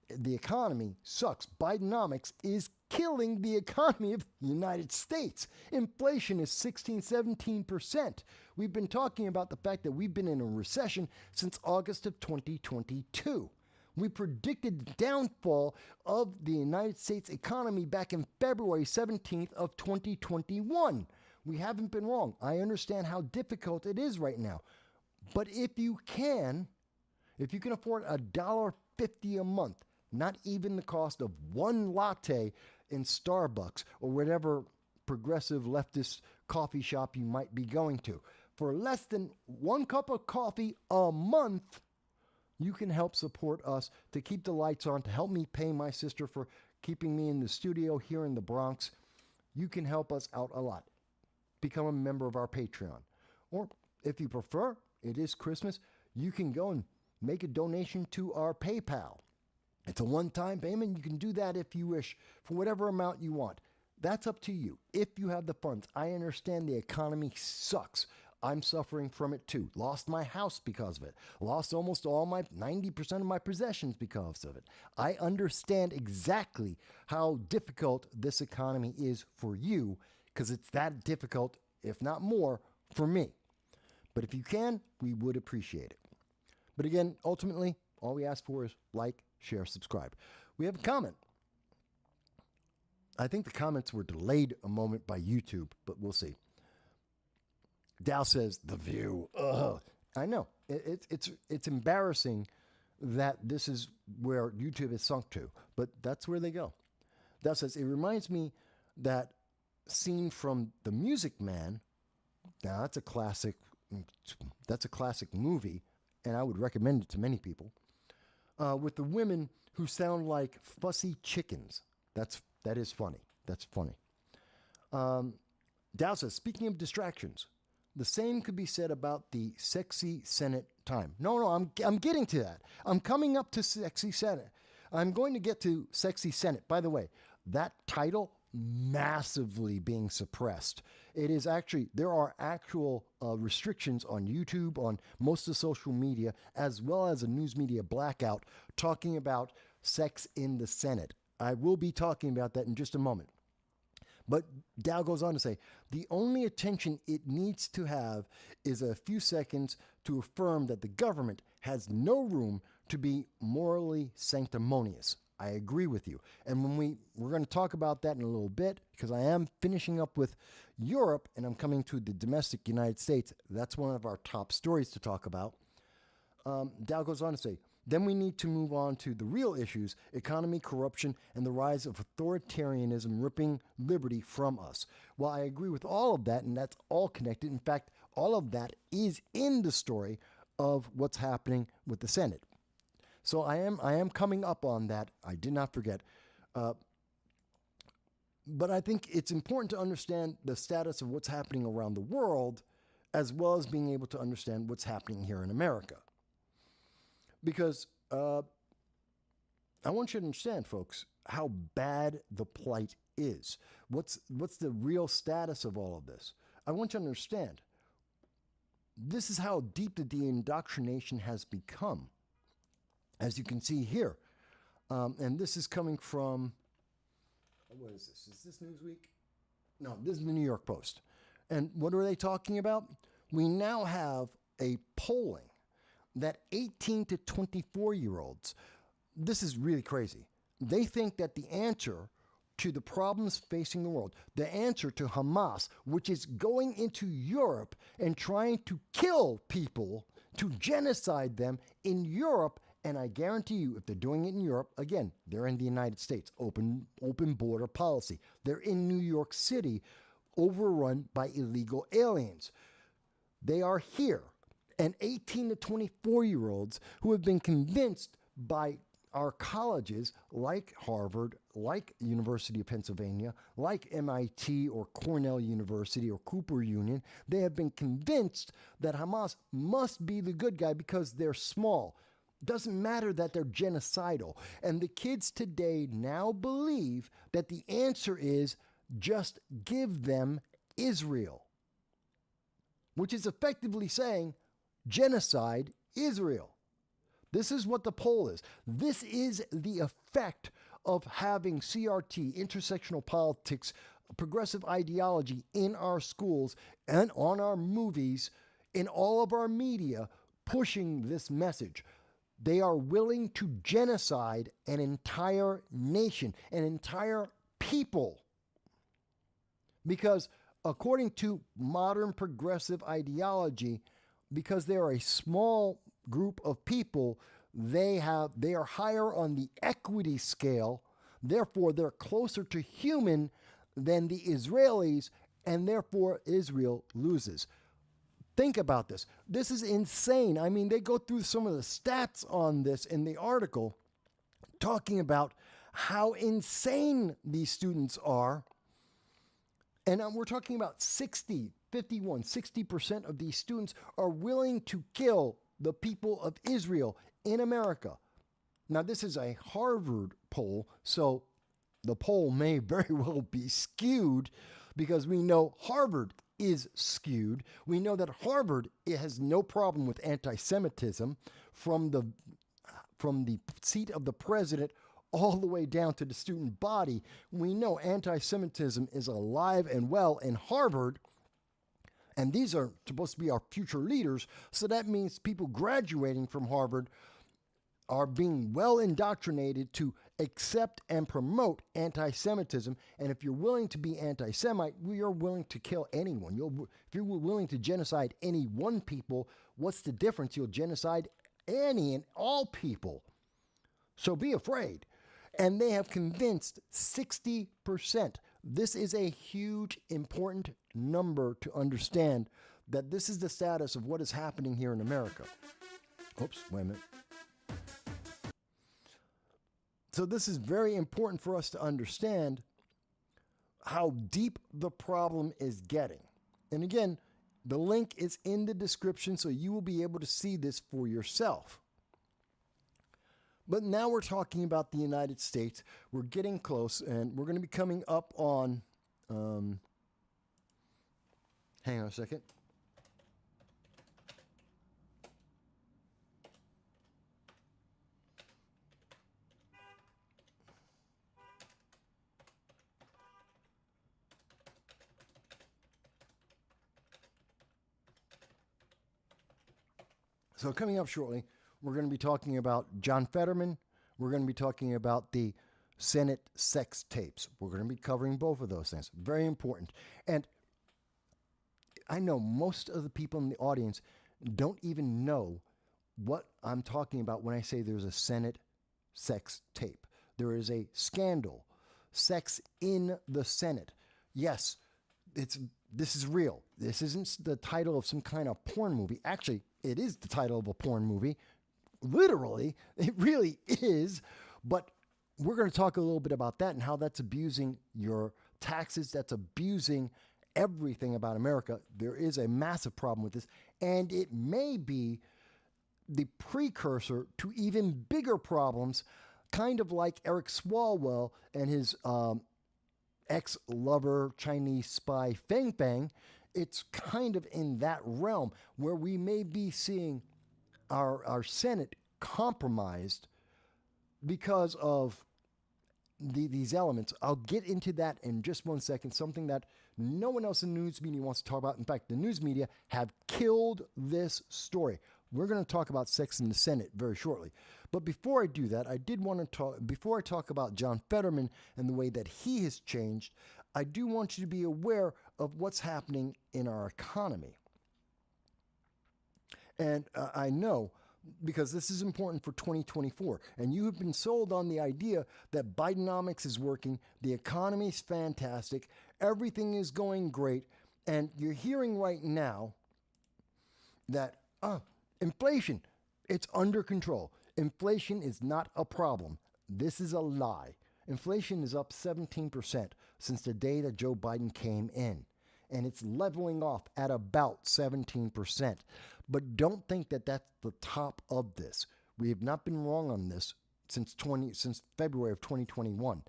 the economy sucks. Bidenomics is killing the economy of the United States. Inflation is 16, 17%. We've been talking about the fact that we've been in a recession since August of 2022. We predicted the downfall of the United States economy back in February 17th of 2021. We haven't been wrong. I understand how difficult it is right now. But if you can afford $1.50 a month, not even the cost of one latte in Starbucks or whatever progressive leftist coffee shop you might be going to, for less than one cup of coffee a month, you can help support us to keep the lights on, to help me pay my sister for keeping me in the studio here in the Bronx. You can help us out a lot. Become a member of our Patreon. Or if you prefer, it is Christmas, you can go and make a donation to our PayPal. It's a one-time payment. You can do that if you wish for whatever amount you want. That's up to you. If you have the funds, I understand the economy sucks. I'm suffering from it too. Lost my house because of it. Lost almost all my 90% of my possessions because of it. I understand exactly how difficult this economy is for you, because it's that difficult, if not more, for me. But if you can, we would appreciate it. But again, ultimately, all we ask for is like, share, subscribe. We have a comment. I think the comments were delayed a moment by YouTube, but we'll see. Dow says, The View. Ugh. I know. It's embarrassing that this is where YouTube is sunk to, but that's where they go. Dow says, it reminds me that scene from The Music Man. Now, that's a classic movie, and I would recommend it to many people, with the women who sound like fussy chickens. That is funny. That's funny. Dow says, speaking of distractions, the same could be said about the Sexy Senate time. No, I'm getting to that. I'm coming up to Sexy Senate. I'm going to get to Sexy Senate. By the way, that title massively being suppressed. It is actually, there are actual restrictions on YouTube, on most of social media, as well as a news media blackout talking about sex in the Senate. I will be talking about that in just a moment. But Dow goes on to say, the only attention it needs to have is a few seconds to affirm that the government has no room to be morally sanctimonious. I agree with you. And when we're going to talk about that in a little bit, because I am finishing up with Europe and I'm coming to the domestic United States. That's one of our top stories to talk about. Dow goes on to say, then we need to move on to the real issues: economy, corruption, and the rise of authoritarianism ripping liberty from us. Well, I agree with all of that, and that's all connected. In fact, all of that is in the story of what's happening with the Senate. So I am coming up on that. I did not forget. But I think it's important to understand the status of what's happening around the world, as well as being able to understand what's happening here in America. Because I want you to understand, folks, how bad the plight is. What's the real status of all of this? I want you to understand. This is how deep the indoctrination has become, as you can see here. And this is coming from, what is this? Is this Newsweek? No, this is the New York Post. And what are they talking about? We now have a polling that 18 to 24-year-olds, this is really crazy. They think that the answer to the problems facing the world, the answer to Hamas, which is going into Europe and trying to kill people, to genocide them in Europe. And I guarantee you, if they're doing it in Europe, again, they're in the United States, open border policy. They're in New York City, overrun by illegal aliens. They are here. And 18 to 24-year-olds who have been convinced by our colleges like Harvard, like University of Pennsylvania, like MIT or Cornell University or Cooper Union, they have been convinced that Hamas must be the good guy because they're small. Doesn't matter that they're genocidal. And the kids today now believe that the answer is just give them Israel, which is effectively saying genocide Israel. This is what the poll is. This is the effect of having CRT, intersectional politics, progressive ideology in our schools and on our movies, in all of our media, pushing this message. They are willing to genocide an entire nation, an entire people. Because according to modern progressive ideology, because they are a small group of people, they are higher on the equity scale, therefore they're closer to human than the Israelis, and therefore Israel loses. Think about this. This is insane. I mean, they go through some of the stats on this in the article, talking about how insane these students are. And we're talking about 60% of these students are willing to kill the people of Israel in America. Now, this is a Harvard poll, so the poll may very well be skewed, because we know Harvard is skewed. We know that Harvard, it has no problem with anti-Semitism from the seat of the president all the way down to the student body. We know anti-Semitism is alive and well in Harvard, and these are supposed to be our future leaders. So that means people graduating from Harvard are being well indoctrinated to accept and promote anti-Semitism. And if you're willing to be anti-Semite, you're willing to kill anyone. If you're willing to genocide any one people, what's the difference? You'll genocide any and all people. So be afraid. And they have convinced 60%. This is a huge, important number to understand, that this is the status of what is happening here in America. Oops, wait a minute. So this is very important for us to understand how deep the problem is getting. And again, the link is in the description, so you will be able to see this for yourself. But now we're talking about the United States. We're getting close, and we're going to be coming up on, hang on a second. So coming up shortly, we're going to be talking about John Fetterman. We're going to be talking about the Senate sex tapes. We're going to be covering both of those things. Very important. And I know most of the people in the audience don't even know what I'm talking about when I say there's a Senate sex tape. There is a scandal, sex in the Senate. Yes, this is real. This isn't the title of some kind of porn movie. Actually, it is the title of a porn movie. Literally, it really is. But we're going to talk a little bit about that and how that's abusing your taxes. That's abusing everything about America. There is a massive problem with this, and it may be the precursor to even bigger problems, kind of like Eric Swalwell and his ex-lover Chinese spy Feng Feng. It's kind of in that realm where we may be seeing our Senate compromised because of these elements. I'll get into that in just 1 second, something that no one else in the news media wants to talk about. In fact, the news media have killed this story. We're going to talk about sex in the Senate very shortly. But before I do that, I did want to talk, before I talk about John Fetterman and the way that he has changed, I do want you to be aware of what's happening in our economy. And I know, because this is important for 2024, and you have been sold on the idea that Bidenomics is working, the economy is fantastic, everything is going great, and you're hearing right now that inflation, it's under control. Inflation is not a problem. This is a lie. Inflation is up 17% since the day that Joe Biden came in, and it's leveling off at about 17%. But don't think that that's the top of this. We have not been wrong on this since February of 2021.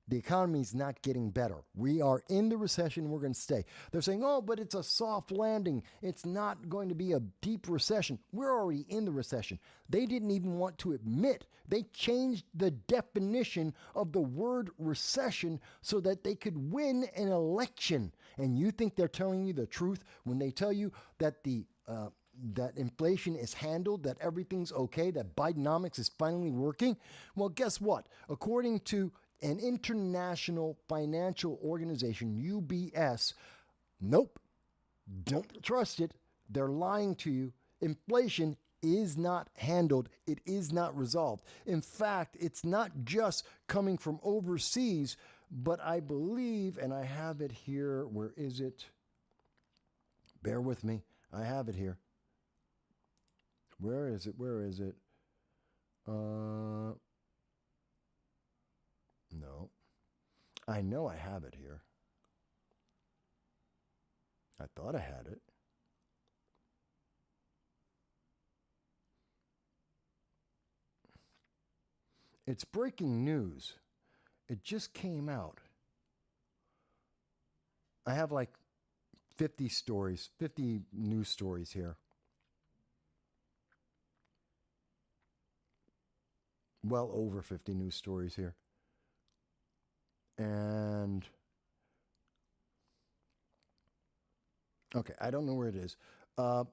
The economy is not getting better. We are in the recession. We're going to stay. They're saying, oh, but it's a soft landing. It's not going to be a deep recession. We're already in the recession. They didn't even want to admit. They changed the definition of the word recession so that they could win an election. And you think they're telling you the truth when they tell you that that inflation is handled, that everything's okay, that Bidenomics is finally working? Well, guess what? According to an international financial organization, UBS, nope, don't trust it. They're lying to you. Inflation is not handled. It is not resolved. In fact, it's not just coming from overseas, but I believe, and I have it here, where is it? Bear with me. I have it here. Where is it? Where is it? No. I know I have it here. I thought I had it. It's breaking news. It just came out. I have like 50 stories, 50 news stories here. Well over 50 news stories here. And okay, I don't know where it is. But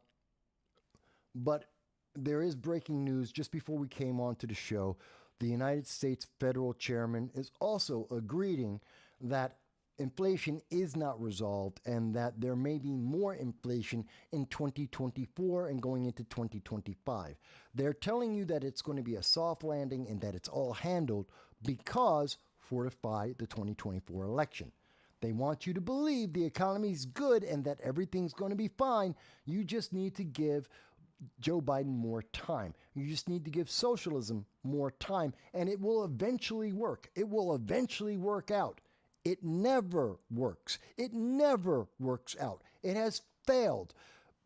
there is breaking news just before we came on to the show. The United States federal chairman is also agreeing that inflation is not resolved and that there may be more inflation in 2024 and going into 2025. They're telling you that it's going to be a soft landing and that it's all handled because fortify the 2024 election. They want you to believe the economy's good and that everything's going to be fine. You just need to give Joe Biden more time. You just need to give socialism more time, and it will eventually work. It will eventually work out. It never works. It never works out. It has failed.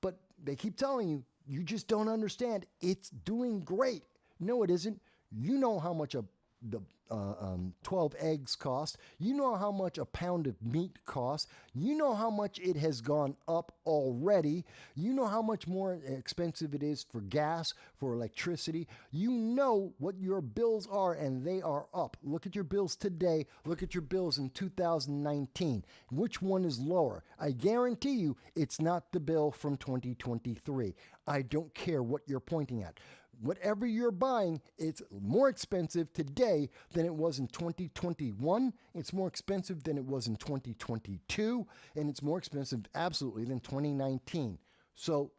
But they keep telling you, you just don't understand. It's doing great. No, it isn't. You know how much the 12 eggs cost. You know how much a pound of meat costs. You know how much it has gone up already. You know how much more expensive it is for gas, for electricity. You know what your bills are, and they are up. Look at your bills today. Look at your bills in 2019. Which one is lower? I guarantee you it's not the bill from 2023. I don't care what you're pointing at. Whatever you're buying, it's more expensive today than it was in 2021. It's more expensive than it was in 2022. And it's more expensive, absolutely, than 2019. So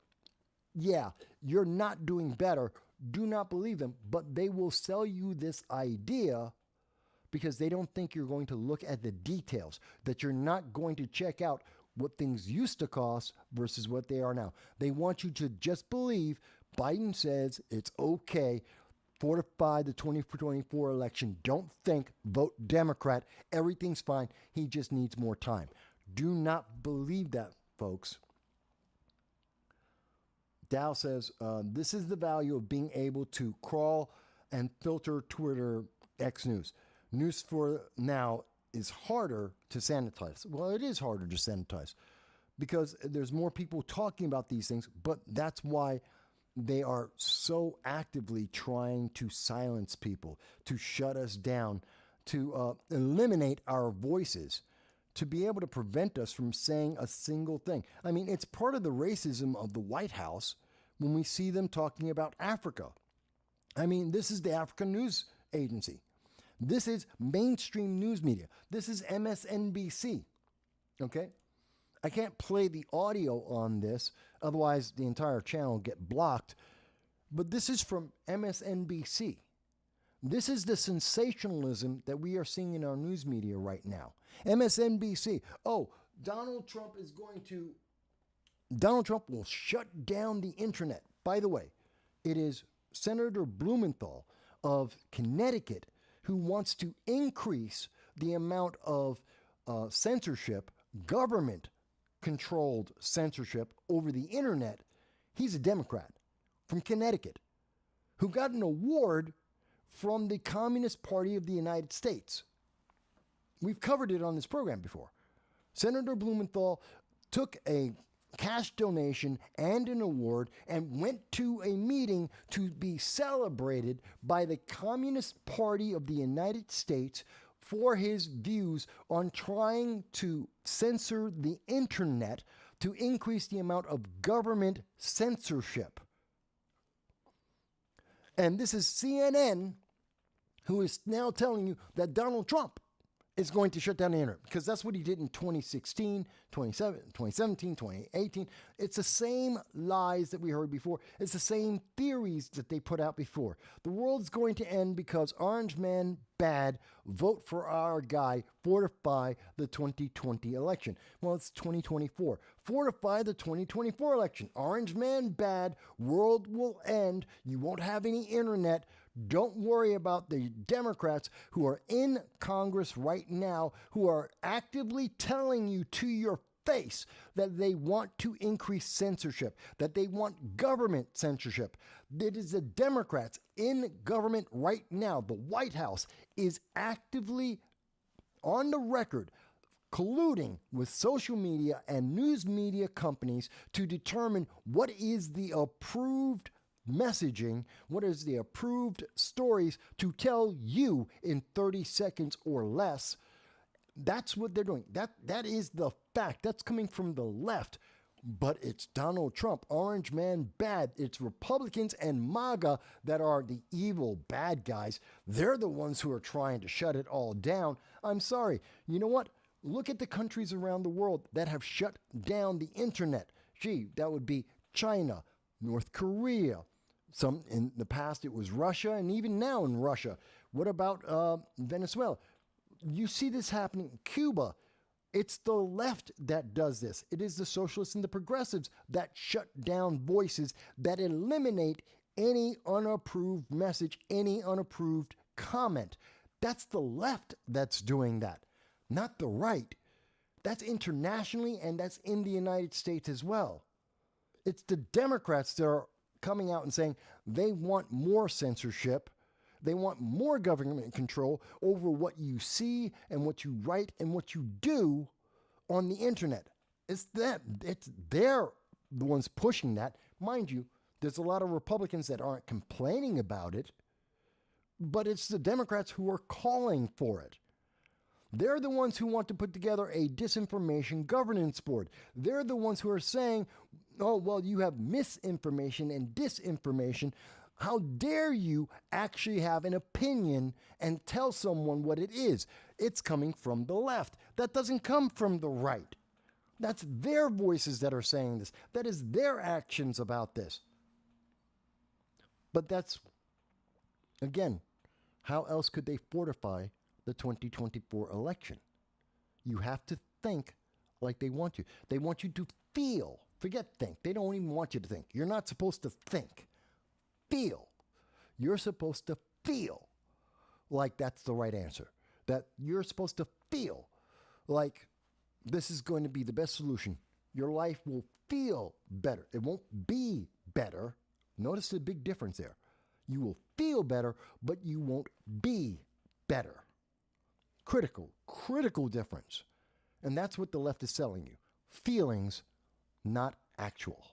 yeah, you're not doing better. Do not believe them, but they will sell you this idea because they don't think you're going to look at the details, that you're not going to check out what things used to cost versus what they are now. They want you to just believe Biden says it's okay. Fortify the 2024 election. Don't think, vote Democrat. Everything's fine. He just needs more time. Do not believe that, folks. Dow says, this is the value of being able to crawl and filter Twitter X News. News for now is harder to sanitize. Well, it is harder to sanitize because there's more people talking about these things, but that's why they are so actively trying to silence people, to shut us down, to eliminate our voices, to be able to prevent us from saying a single thing. I mean, it's part of the racism of the White House when we see them talking about Africa. I mean, this is the African News Agency. This is mainstream news media. This is MSNBC. Okay? I can't play the audio on this, otherwise the entire channel will get blocked. But this is from MSNBC. This is the sensationalism that we are seeing in our news media right now. MSNBC. Oh, Donald Trump will shut down the internet. By the way, it is Senator Blumenthal of Connecticut who wants to increase the amount of censorship, government-controlled censorship over the internet. He's a Democrat from Connecticut who got an award from the Communist Party of the United States. We've covered it on this program before. Senator Blumenthal took a cash donation and an award and went to a meeting to be celebrated by the Communist Party of the United States for his views on trying to censor the internet to increase the amount of government censorship. And this is CNN who is now telling you that Donald Trump is going to shut down the internet because that's what he did in 2016, 2017, 2018. It's the same lies that we heard before. It's the same theories that they put out before. The world's going to end because Orange Man bad, vote for our guy, fortify the 2020 election. Well, it's 2024. Fortify the 2024 election. Orange Man bad, world will end, you won't have any internet. Don't worry about the Democrats who are in Congress right now, who are actively telling you to your face that they want to increase censorship, that they want government censorship. It is the Democrats in government right now. The White House is actively on the record colluding with social media and news media companies to determine what is the approved messaging, what is the approved stories to tell you in 30 seconds or less. That's what they're doing. That is the fact. That's coming from the left. But it's Donald Trump, Orange Man bad. It's Republicans and MAGA that are the evil bad guys. They're the ones who are trying to shut it all down. I'm sorry. You know what? Look at the countries around the world that have shut down the internet. Gee, that would be China, North Korea. Some in the past it was Russia, and even now in Russia. What about Venezuela? You see this happening in Cuba. It's the left that does this. It is the socialists and the progressives that shut down voices, that eliminate any unapproved message, any unapproved comment. That's the left that's doing that, not the right. That's internationally, and that's in the United States as well. It's the Democrats that are coming out and saying they want more censorship. They want more government control over what you see and what you write and what you do on the internet. They're the ones pushing that. Mind you, there's a lot of Republicans that aren't complaining about it, but it's the Democrats who are calling for it. They're the ones who want to put together a disinformation governance board. They're the ones who are saying, oh, well, you have misinformation and disinformation. How dare you actually have an opinion and tell someone what it is? It's coming from the left. That doesn't come from the right. That's their voices that are saying this. That is their actions about this. But that's, again, how else could they fortify the 2024 election? You have to think like they want you. They want you to feel. Forget think. They don't even want you to think. You're not supposed to think. Feel. You're supposed to feel like that's the right answer. That you're supposed to feel like this is going to be the best solution. Your life will feel better. It won't be better. Notice the big difference there. You will feel better, but you won't be better. Critical difference. And that's what the left is selling you. Feelings, not actual.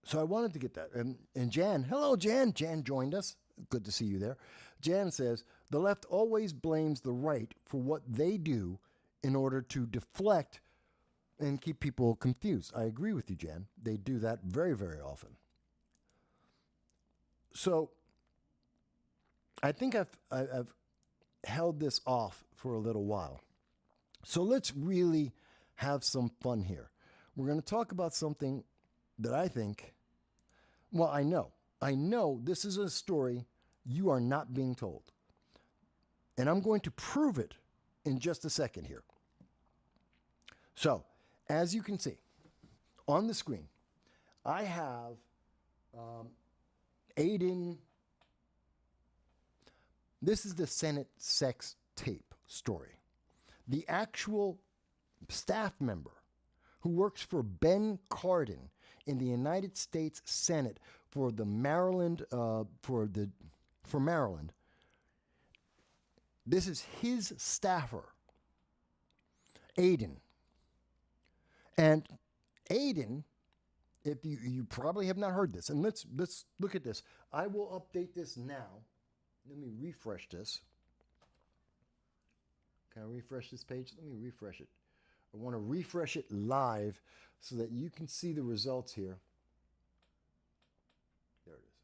So I wanted to get that. And Jan, hello Jan. Jan joined us. Good to see you there. Jan says, the left always blames the right for what they do in order to deflect and keep people confused. I agree with you, Jan. They do that very, very often. So I think I've held this off for a little while. So let's really have some fun here. We're going to talk about something that I think, well, I know this is a story you are not being told. And I'm going to prove it in just a second here. So, as you can see on the screen, I have Aiden. This is the Senate sex tape story. The actual staff member who works for Ben Cardin in the United States Senate for the Maryland, for Maryland. This is his staffer, Aiden. And Aiden, if you probably have not heard this, and let's look at this. I will update this now. Let me refresh this. Can I refresh this page? Let me refresh it. I want to refresh it live so that you can see the results here. There it is.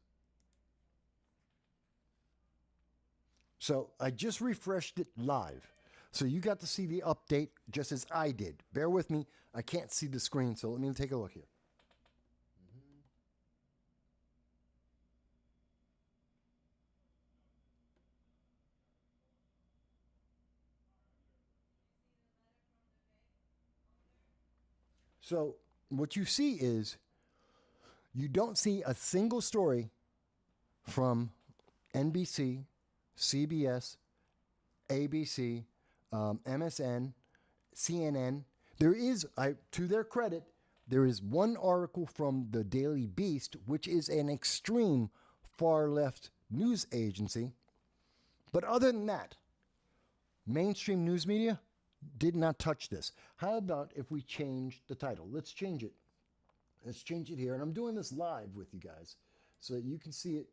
So I just refreshed it live. So you got to see the update just as I did. Bear with me. I can't see the screen, so let me take a look here. So what you see is you don't see a single story from NBC, CBS, ABC, MSN, CNN. There is, to their credit, there is one article from the Daily Beast, which is an extreme far left news agency. But other than that, mainstream news media did not touch this. How about if we change the title? Let's change it. Let's change it here. And I'm doing this live with you guys so that you can see it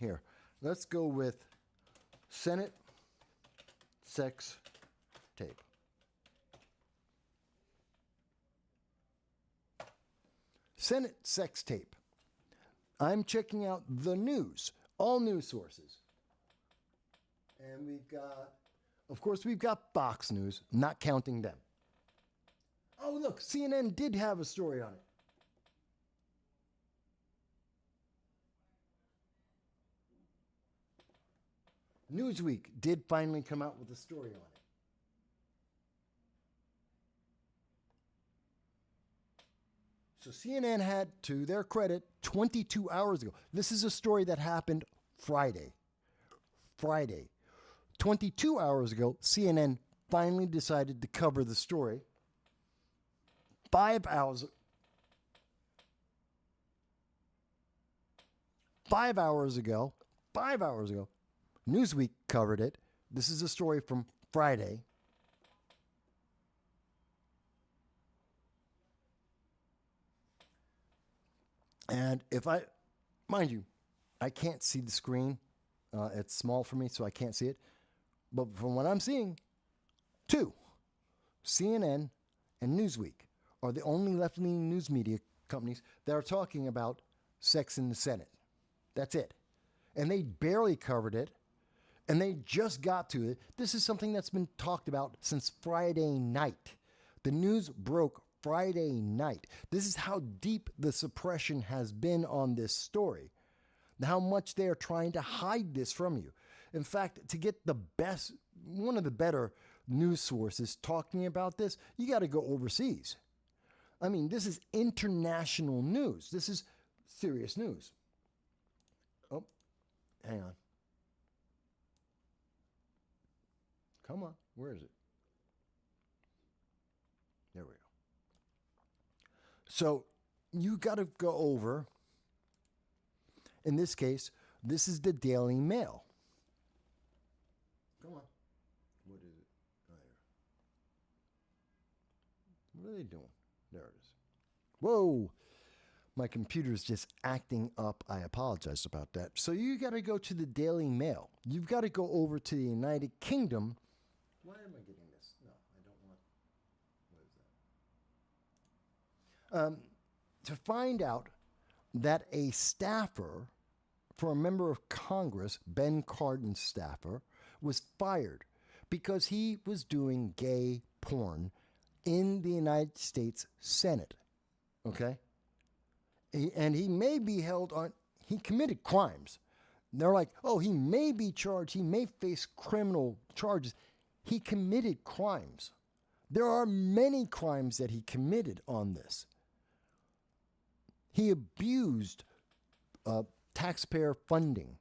here. Let's go with Senate sex tape. Senate sex tape. I'm checking out the news, all news sources. And we've got, of course, we've got Fox News, not counting them. Oh, look, CNN did have a story on it. Newsweek did finally come out with a story on it. So CNN had, to their credit, 22 hours ago. This is a story that happened Friday. 22 hours ago, CNN finally decided to cover the story. 5 hours ago, Newsweek covered it. This is a story from Friday. And mind you, I can't see the screen. It's small for me, so I can't see it. But from what I'm seeing, two, CNN and Newsweek are the only left-leaning news media companies that are talking about sex in the Senate. That's it. And they barely covered it, and they just got to it. This is something that's been talked about since Friday night. The news broke Friday night. This is how deep the suppression has been on this story. How much they are trying to hide this from you. In fact, to get the best, one of the better news sources talking about this, you got to go overseas. I mean, this is international news. This is serious news. Oh, hang on. Come on. Where is it? There we go. So you got to go over. In this case, this is the Daily Mail. Come on. What is it? Oh, there. What are they doing? There it is. Whoa. My computer's just acting up. I apologize about that. So you got to go to the Daily Mail. You've got to go over to the United Kingdom. Why am I getting this? No, I don't want. What is that? To find out that a staffer for a member of Congress, Ben Cardin's staffer, was fired because he was doing gay porn in the United States Senate. Okay? And he may be held on, he committed crimes. They're like, oh, he may be charged, he may face criminal charges. He committed crimes. There are many crimes that he committed on this. He abused taxpayer funding.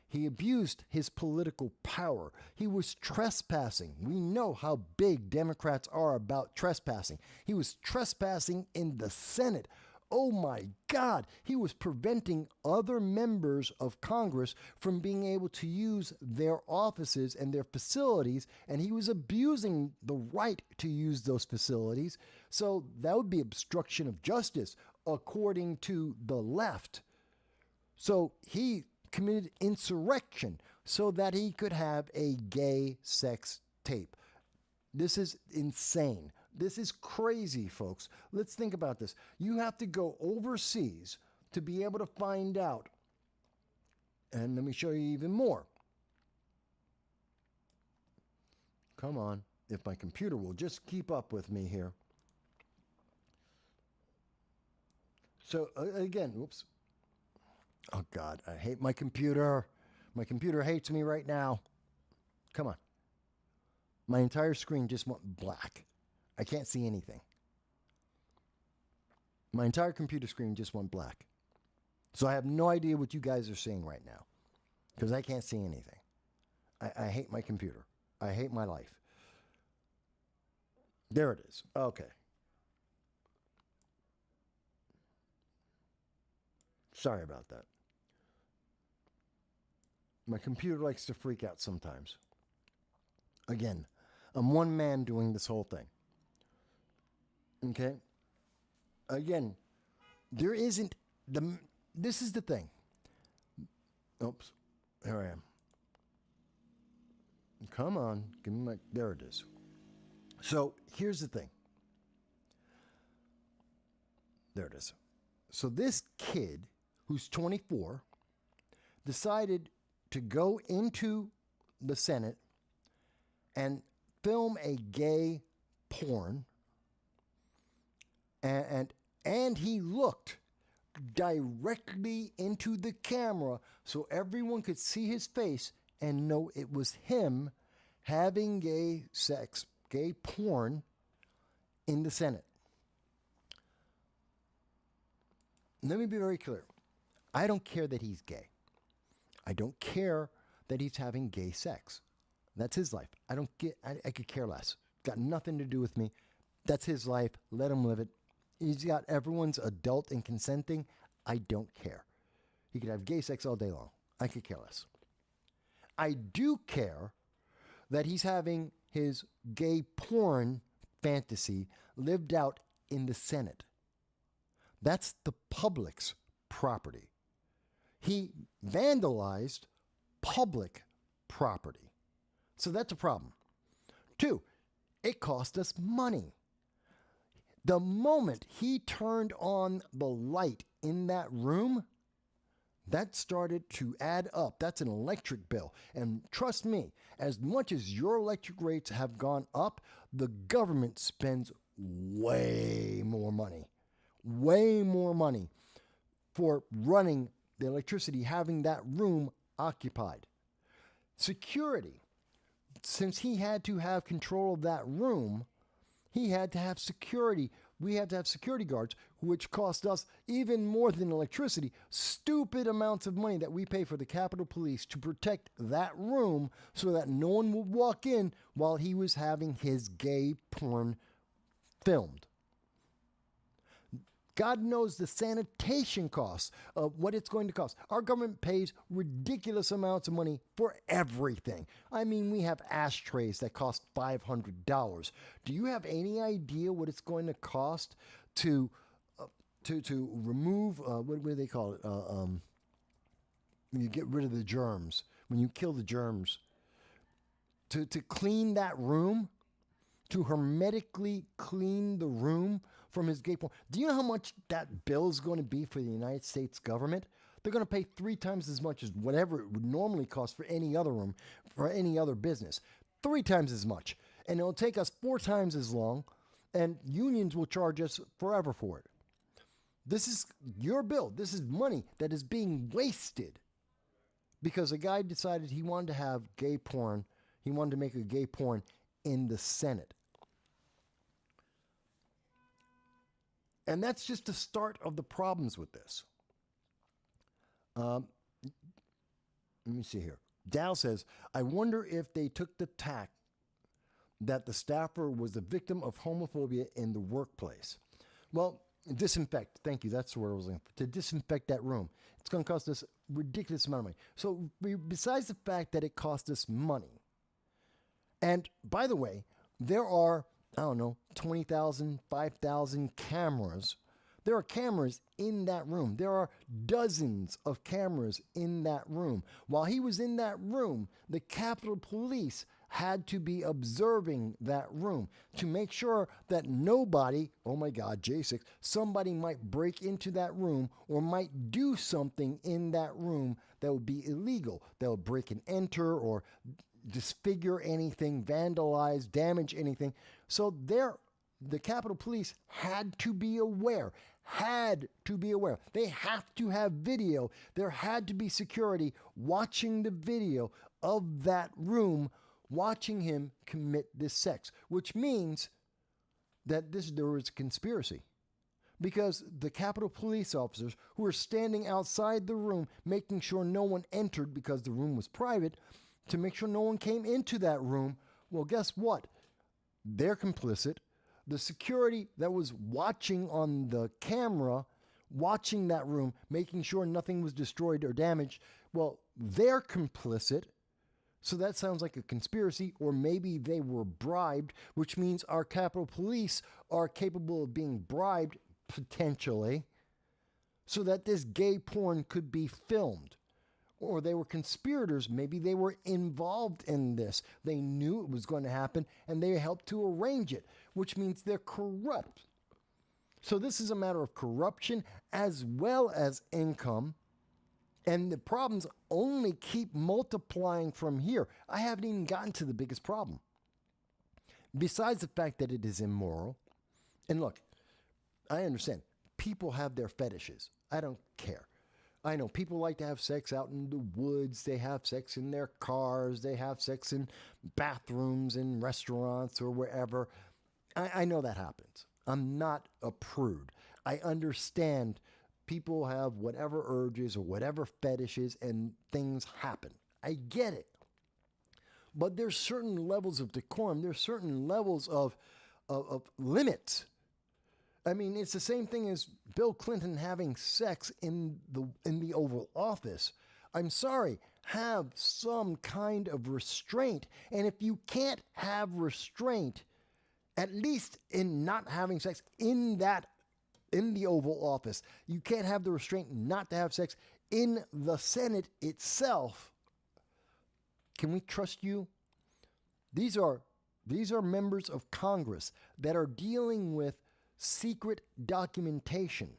He abused his political power. He was trespassing. We know how big Democrats are about trespassing. He was trespassing in the Senate. Oh my God, he was preventing other members of Congress from being able to use their offices and their facilities, and he was abusing the right to use those facilities. So that would be obstruction of justice, according to the left. So he committed insurrection so that he could have a gay sex tape. This is insane. This is crazy, folks. Let's think about this. You have to go overseas to be able to find out. And let me show you even more. Come on, if my computer will just keep up with me here. So again, whoops. Oh God, I hate my computer. My computer hates me right now. Come on. My entire screen just went black. I can't see anything. My entire computer screen just went black. So I have no idea what you guys are seeing right now because I can't see anything. I hate my computer. I hate my life. There it is. Okay. Sorry about that. My computer likes to freak out sometimes. Again, I'm one man doing this whole thing. Okay? Again, there isn't this is the thing. Oops. Here I am. Come on. Give me there it is. So, here's the thing. There it is. So this kid, who's 24, decided to go into the Senate and film a gay porn, and he looked directly into the camera so everyone could see his face and know it was him having gay sex, gay porn in the Senate. Let me be very clear. I don't care that he's gay. I don't care that he's having gay sex. That's his life. I could care less. Got nothing to do with me. That's his life. Let him live it. He's got everyone's adult and consenting. I don't care. He could have gay sex all day long. I could care less. I do care that he's having his gay porn fantasy lived out in the Senate. That's the public's property. He vandalized public property. So that's a problem. 2, it cost us money. The moment he turned on the light in that room, that started to add up. That's an electric bill. And trust me, as much as your electric rates have gone up, the government spends way more money for running the electricity, having that room occupied. Security, since he had to have control of that room, he had to have security. We had to have security guards, which cost us even more than electricity, stupid amounts of money that we pay for the Capitol Police to protect that room so that no one would walk in while he was having his gay porn filmed. God knows the sanitation costs of what it's going to cost. Our government pays ridiculous amounts of money for everything. I mean, we have ashtrays that cost $500. Do you have any idea what it's going to cost to remove, what do they call it? When you get rid of the germs, when you kill the germs, to clean that room, to hermetically clean the room from his gay porn. Do you know how much that bill is going to be for the United States government? They're going to pay 3 times as much as whatever it would normally cost for any other room, for any other business. 3 times as much. And it'll take us 4 times as long, and unions will charge us forever for it. This is your bill. This is money that is being wasted because a guy decided he wanted to have gay porn. He wanted to make a gay porn in the Senate. And that's just the start of the problems with this. Let me see here. Dow says, I wonder if they took the tack that the staffer was a victim of homophobia in the workplace. Well, disinfect. Thank you. That's the word I was looking for. To disinfect that room. It's going to cost us a ridiculous amount of money. So besides the fact that it cost us money, and by the way, there are, 20,000, 5,000 cameras. There are cameras in that room. There are dozens of cameras in that room. While he was in that room, the Capitol Police had to be observing that room to make sure that nobody, oh my God, J6, somebody might break into that room or might do something in that room that would be illegal. That would break and enter or disfigure anything, vandalize, damage anything. So the Capitol Police had to be aware. They have to have video. There had to be security watching the video of that room, watching him commit this sex, which means that there was a conspiracy. Because the Capitol Police officers who were standing outside the room, making sure no one entered because the room was private, to make sure no one came into that room, well, guess what? They're complicit. The security that was watching on the camera, watching that room, making sure nothing was destroyed or damaged, well, they're complicit. So that sounds like a conspiracy, or maybe they were bribed, which means our Capitol Police are capable of being bribed, potentially, so that this gay porn could be filmed. Or they were conspirators. Maybe they were involved in this. They knew it was going to happen, and they helped to arrange it, which means they're corrupt. So this is a matter of corruption as well as income. And the problems only keep multiplying from here. I haven't even gotten to the biggest problem. Besides the fact that it is immoral, and look, I understand. People have their fetishes. I don't care. I know people like to have sex out in the woods. They have sex in their cars. They have sex in bathrooms, in restaurants, or wherever. I know that happens. I'm not a prude. I understand people have whatever urges or whatever fetishes and things happen. I get it. But there's certain levels of decorum. There's certain levels of limits. I mean, it's the same thing as Bill Clinton having sex in the Oval Office. I'm sorry, have some kind of restraint. And if you can't have restraint, at least in not having sex in the Oval Office, you can't have the restraint not to have sex in the Senate itself. Can we trust you? These are members of Congress that are dealing with secret documentation.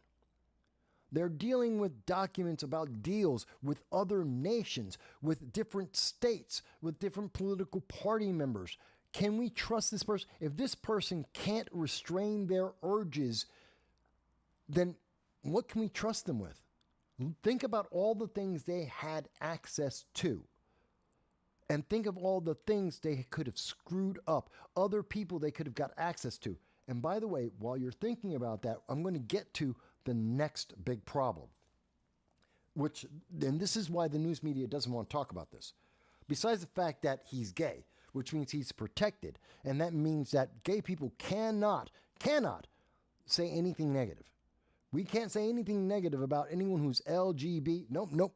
They're dealing with documents about deals with other nations, with different states, with different political party members. Can we trust this person? If this person can't restrain their urges, then what can we trust them with? Think about all the things they had access to. And think of all the things they could have screwed up, other people they could have got access to. And by the way, while you're thinking about that, I'm going to get to the next big problem, and this is why the news media doesn't want to talk about this. Besides the fact that he's gay, which means he's protected, and that means that gay people cannot say anything negative. We can't say anything negative about anyone who's LGBT. Nope.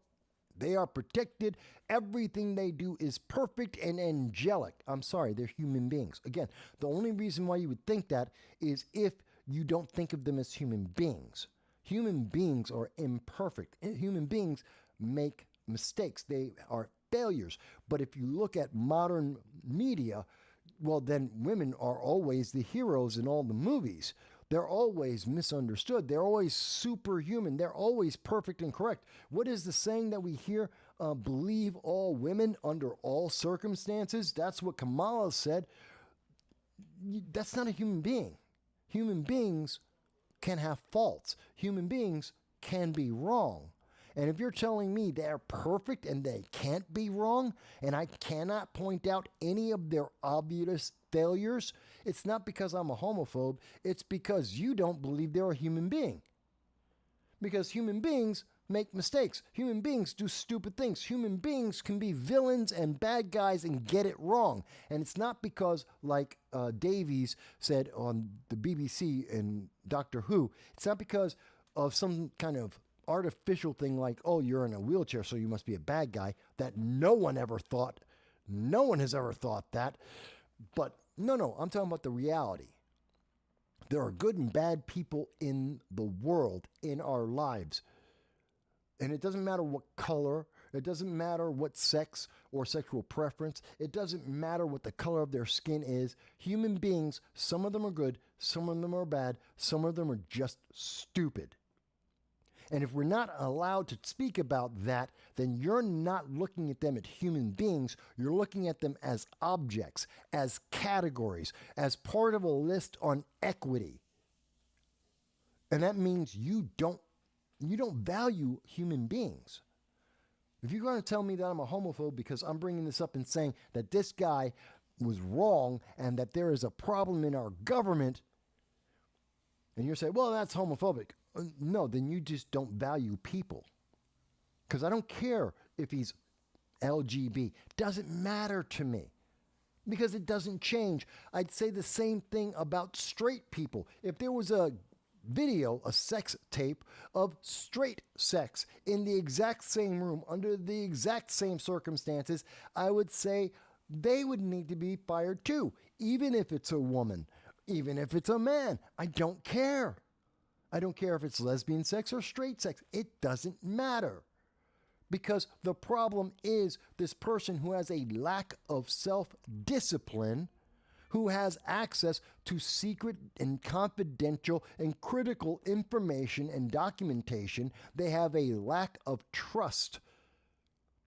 They are protected. Everything they do is perfect and angelic. I'm sorry, they're human beings. Again, the only reason why you would think that is if you don't think of them as human beings. Human beings are imperfect. Human beings make mistakes. They are failures. But if you look at modern media, well, then women are always the heroes in all the movies. They're always misunderstood. They're always superhuman. They're always perfect and correct. What is the saying that we hear? Believe all women under all circumstances. That's what Kamala said. That's not a human being. Human beings can have faults. Human beings can be wrong. And if you're telling me they're perfect and they can't be wrong, and I cannot point out any of their obvious failures, it's not because I'm a homophobe. It's because you don't believe they're a human being. Because human beings make mistakes. Human beings do stupid things. Human beings can be villains and bad guys and get it wrong. And it's not because, like Davies said on the BBC and Doctor Who, it's not because of some kind of artificial thing like, oh, you're in a wheelchair, so you must be a bad guy, that no one ever thought. No one has ever thought that. But no, I'm talking about the reality. There are good and bad people in the world, in our lives. And it doesn't matter what color, it doesn't matter what sex or sexual preference, it doesn't matter what the color of their skin is. Human beings, some of them are good, some of them are bad, some of them are just stupid. And if we're not allowed to speak about that, then you're not looking at them as human beings. You're looking at them as objects, as categories, as part of a list on equity. And that means you don't value human beings. If you're going to tell me that I'm a homophobe because I'm bringing this up and saying that this guy was wrong and that there is a problem in our government, and you're saying, well, that's homophobic. No, then you just don't value people. Because I don't care if he's LGB. Doesn't matter to me. Because it doesn't change. I'd say the same thing about straight people. If there was a video, a sex tape of straight sex in the exact same room, under the exact same circumstances, I would say they would need to be fired too. Even if it's a woman, even if it's a man. I don't care. I don't care if it's lesbian sex or straight sex. It doesn't matter. Because the problem is this person who has a lack of self-discipline, who has access to secret and confidential and critical information and documentation. They have a lack of trust.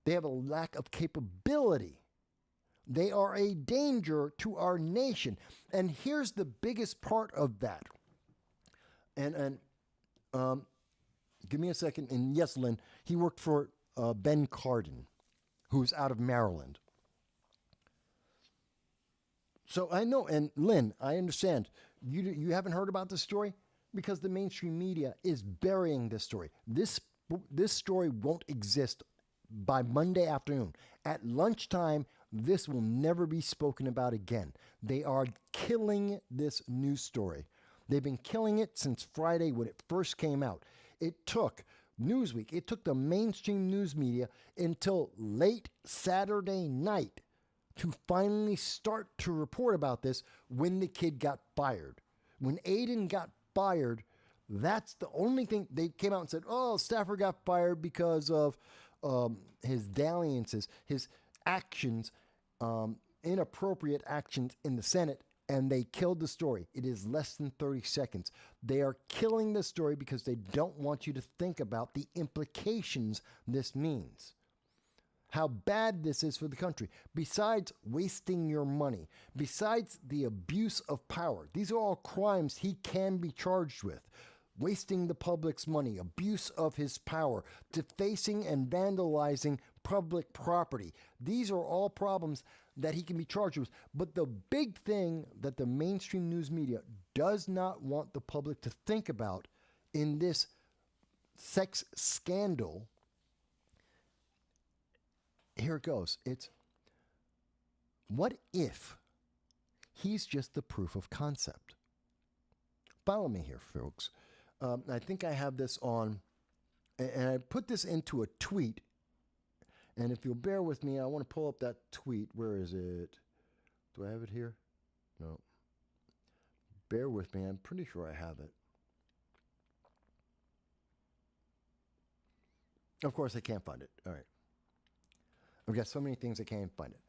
They have a lack of capability. They are a danger to our nation. And here's the biggest part of that. And give me a second. And yes, Lynn, he worked for Ben Cardin, who's out of Maryland. So I know, and Lynn, I understand. You haven't heard about this story? Because the mainstream media is burying this story. This story won't exist by Monday afternoon. At lunchtime, this will never be spoken about again. They are killing this news story. They've been killing it since Friday when it first came out. It took Newsweek, it took the mainstream news media until late Saturday night to finally start to report about this when the kid got fired. When Aiden got fired, that's the only thing. They came out and said, oh, Stafford got fired because of his dalliances, his actions, inappropriate actions in the Senate, and they killed the story. It is less than 30 seconds. They are killing the story because they don't want you to think about the implications this means. how bad this is for the country. Besides wasting your money, besides the abuse of power, these are all crimes he can be charged with. Wasting the public's money, abuse of his power, defacing and vandalizing public property. These are all problems that he can be charged with. But the big thing that the mainstream news media does not want the public to think about in this sex scandal, here it goes. It's, what if he's just the proof of concept? Follow me here, folks. I think I have this on, and I put this into a tweet. And if you'll bear with me, I want to pull up that tweet. Where is it? Do I have it here? No. Bear with me. I'm pretty sure I have it. Of course, I can't find it. All right. I've got so many things I can't find it.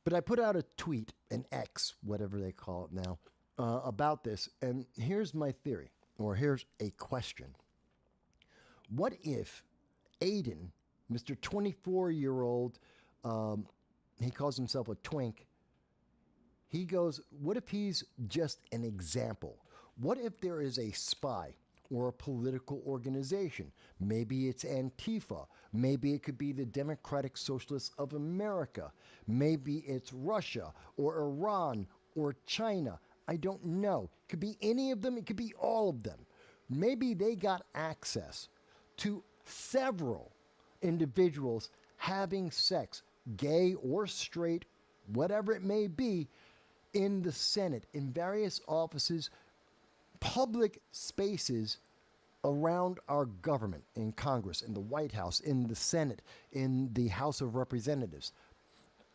But I put out a tweet, an X, whatever they call it now, about this. And here's my theory, or here's a question. What if Aiden, Mr. 24-year-old, he calls himself a twink, he goes, what if he's just an example? What if there is a spy or a political organization? Maybe it's Antifa. Maybe it could be the Democratic Socialists of America. Maybe it's Russia or Iran or China. I don't know. It could be any of them. It could be all of them. Maybe they got access to several individuals having sex, gay or straight, whatever it may be, in the Senate, in various offices, public spaces around our government, in Congress, in the White House, in the Senate, in the House of Representatives.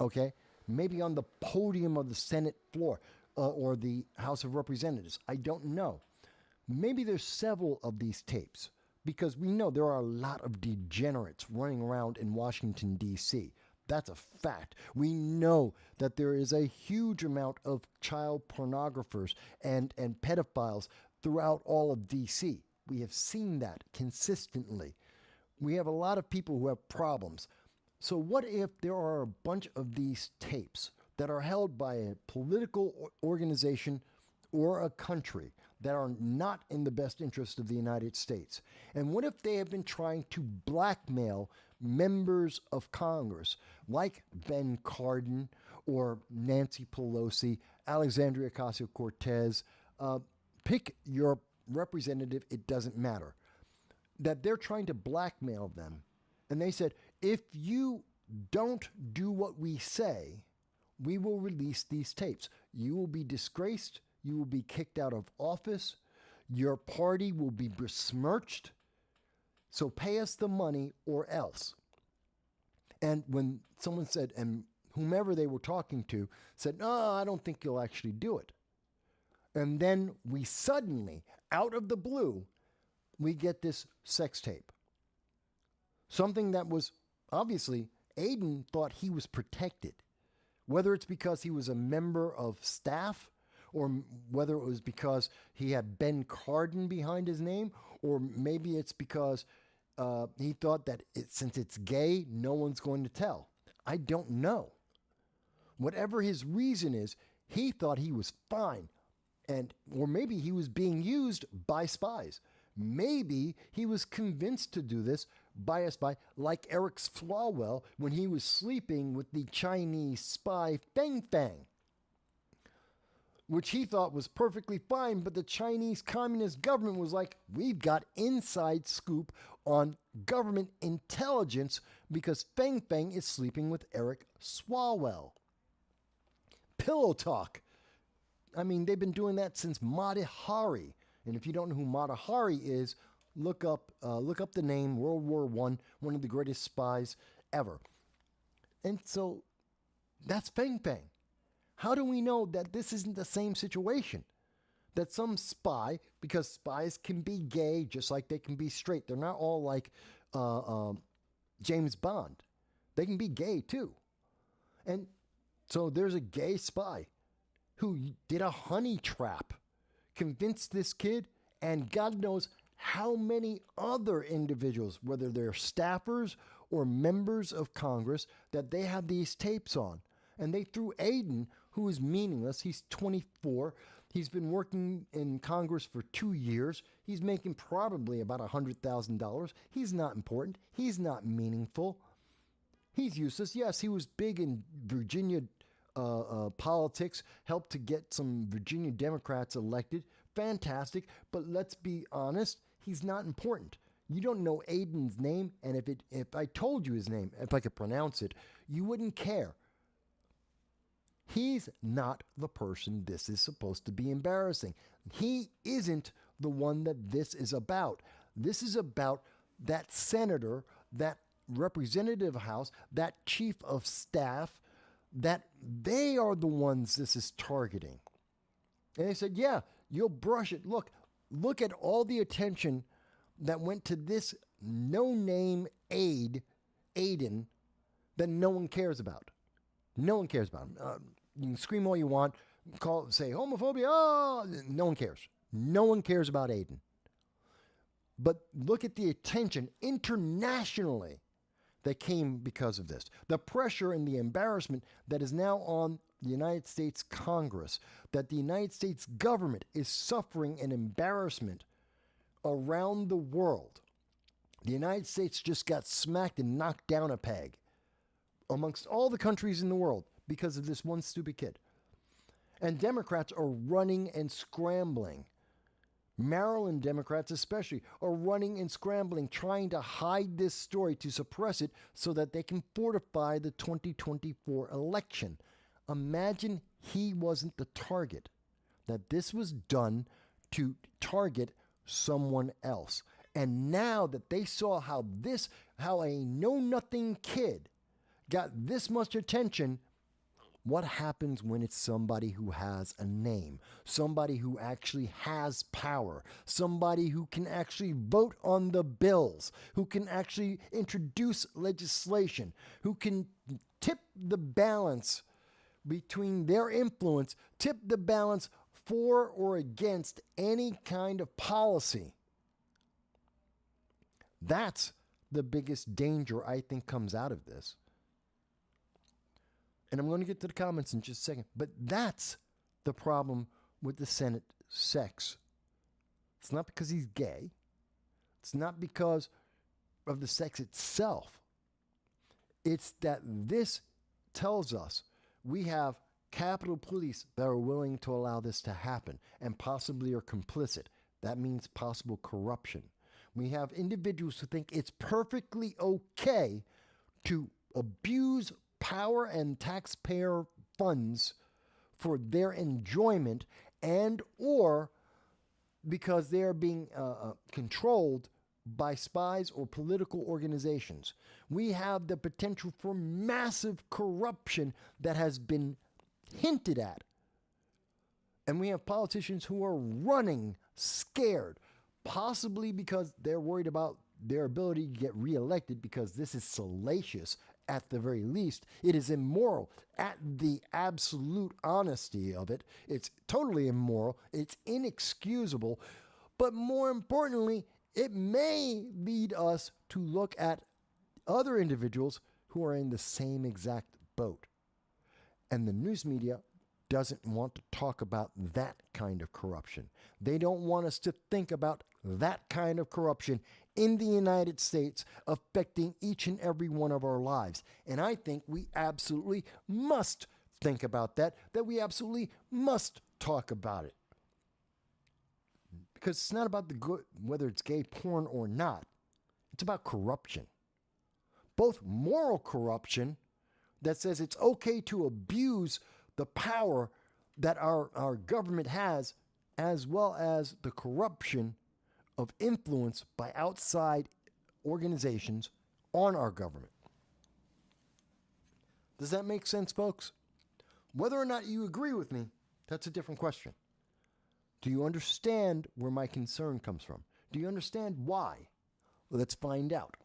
Okay? Maybe on the podium of the Senate floor or the House of Representatives. I don't know. Maybe there's several of these tapes, because we know there are a lot of degenerates running around in Washington, D.C. That's a fact. We know that there is a huge amount of child pornographers and pedophiles throughout all of D.C. We have seen that consistently. We have a lot of people who have problems. So what if there are a bunch of these tapes that are held by a political organization or a country that are not in the best interest of the United States? And what if they have been trying to blackmail members of Congress like Ben Cardin or Nancy Pelosi, Alexandria Ocasio-Cortez, pick your representative, it doesn't matter, that they're trying to blackmail them. And they said, if you don't do what we say, we will release these tapes. You will be disgraced. You will be kicked out of office. Your party will be besmirched. So pay us the money or else. And when someone said, and whomever they were talking to said, no, I don't think you'll actually do it. And then we suddenly, out of the blue, we get this sex tape. Something that was, obviously, Aiden thought he was protected. Whether it's because he was a member of staff, or whether it was because he had Ben Cardin behind his name, or maybe it's because he thought that since it's gay, no one's going to tell. I don't know. Whatever his reason is, he thought he was fine. Or maybe he was being used by spies. Maybe he was convinced to do this by a spy like Eric Swalwell when he was sleeping with the Chinese spy Feng Feng, which he thought was perfectly fine, but the Chinese Communist government was like, we've got inside scoop on government intelligence because Feng Feng is sleeping with Eric Swalwell. Pillow talk. I mean, they've been doing that since Mata Hari. And if you don't know who Mata Hari is, look up the name, World War I, one of the greatest spies ever. And so that's Feng Feng. How do we know that this isn't the same situation? That some spy, because spies can be gay just like they can be straight. They're not all like James Bond. They can be gay too. And so there's a gay spy who did a honey trap, convinced this kid, and God knows how many other individuals, whether they're staffers or members of Congress that they have these tapes on. And they threw Aiden, who is meaningless. He's 24. He's been working in Congress for 2 years. He's making probably about $100,000. He's not important. He's not meaningful. He's useless. Yes, he was big in Virginia politics, helped to get some Virginia Democrats elected. Fantastic. But let's be honest, he's not important. You don't know Aiden's name, and if I told you his name, if I could pronounce it, you wouldn't care. He's not the person this is supposed to be embarrassing. He isn't the one that this is about. This is about that senator, that representative house, that chief of staff, that they are the ones this is targeting. And they said, yeah, you'll brush it. Look at all the attention that went to this no-name Aiden, that no one cares about. No one cares about him. You can scream all you want, say homophobia. Oh, no one cares. No one cares about Aiden. But look at the attention internationally that came because of this. The pressure and the embarrassment that is now on the United States Congress, that the United States government is suffering an embarrassment around the world. The United States just got smacked and knocked down a peg amongst all the countries in the world because of this one stupid kid. And Democrats are running and scrambling. Maryland Democrats especially are running and scrambling, trying to hide this story, to suppress it so that they can fortify the 2024 election. Imagine he wasn't the target, that this was done to target someone else. And now that they saw how a know-nothing kid got this much attention, what happens when it's somebody who has a name, somebody who actually has power, somebody who can actually vote on the bills, who can actually introduce legislation, who can tip the balance between their influence, tip the balance for or against any kind of policy? That's the biggest danger I think comes out of this. And I'm going to get to the comments in just a second. But that's the problem with the Senate sex. It's not because he's gay. It's not because of the sex itself. It's that this tells us we have Capitol Police that are willing to allow this to happen and possibly are complicit. That means possible corruption. We have individuals who think it's perfectly okay to abuse power and taxpayer funds for their enjoyment, and or because they are being controlled by spies or political organizations. We have the potential for massive corruption that has been hinted at. And we have politicians who are running scared, possibly because they're worried about their ability to get reelected, because this is salacious at the very least. It is immoral at the absolute honesty of it. It's totally immoral. It's inexcusable. But more importantly, it may lead us to look at other individuals who are in the same exact boat. And the news media doesn't want to talk about that kind of corruption. They don't want us to think about that kind of corruption in the United States affecting each and every one of our lives. And I think we absolutely must think about that we absolutely must talk about it. Because it's not about the good, whether it's gay porn or not. It's about corruption. Both moral corruption that says it's okay to abuse the power that our government has, as well as the corruption of influence by outside organizations on our government. Does that make sense, folks? Whether or not you agree with me, that's a different question. Do you understand where my concern comes from? Do you understand why? Let's find out.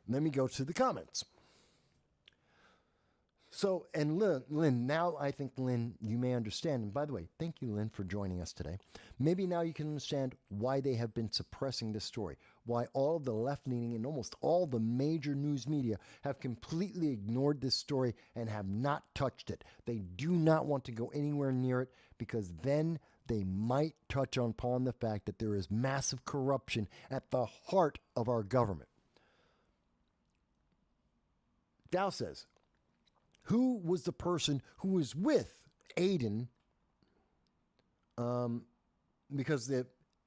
Let me go to the comments. So, and Lynn, now I think, Lynn, you may understand. And by the way, thank you, Lynn, for joining us today. Maybe now you can understand why they have been suppressing this story, why all of the left-leaning and almost all the major news media have completely ignored this story and have not touched it. They do not want to go anywhere near it because then they might touch upon the fact that there is massive corruption at the heart of our government. Dow says, who was the person who was with Aiden? Because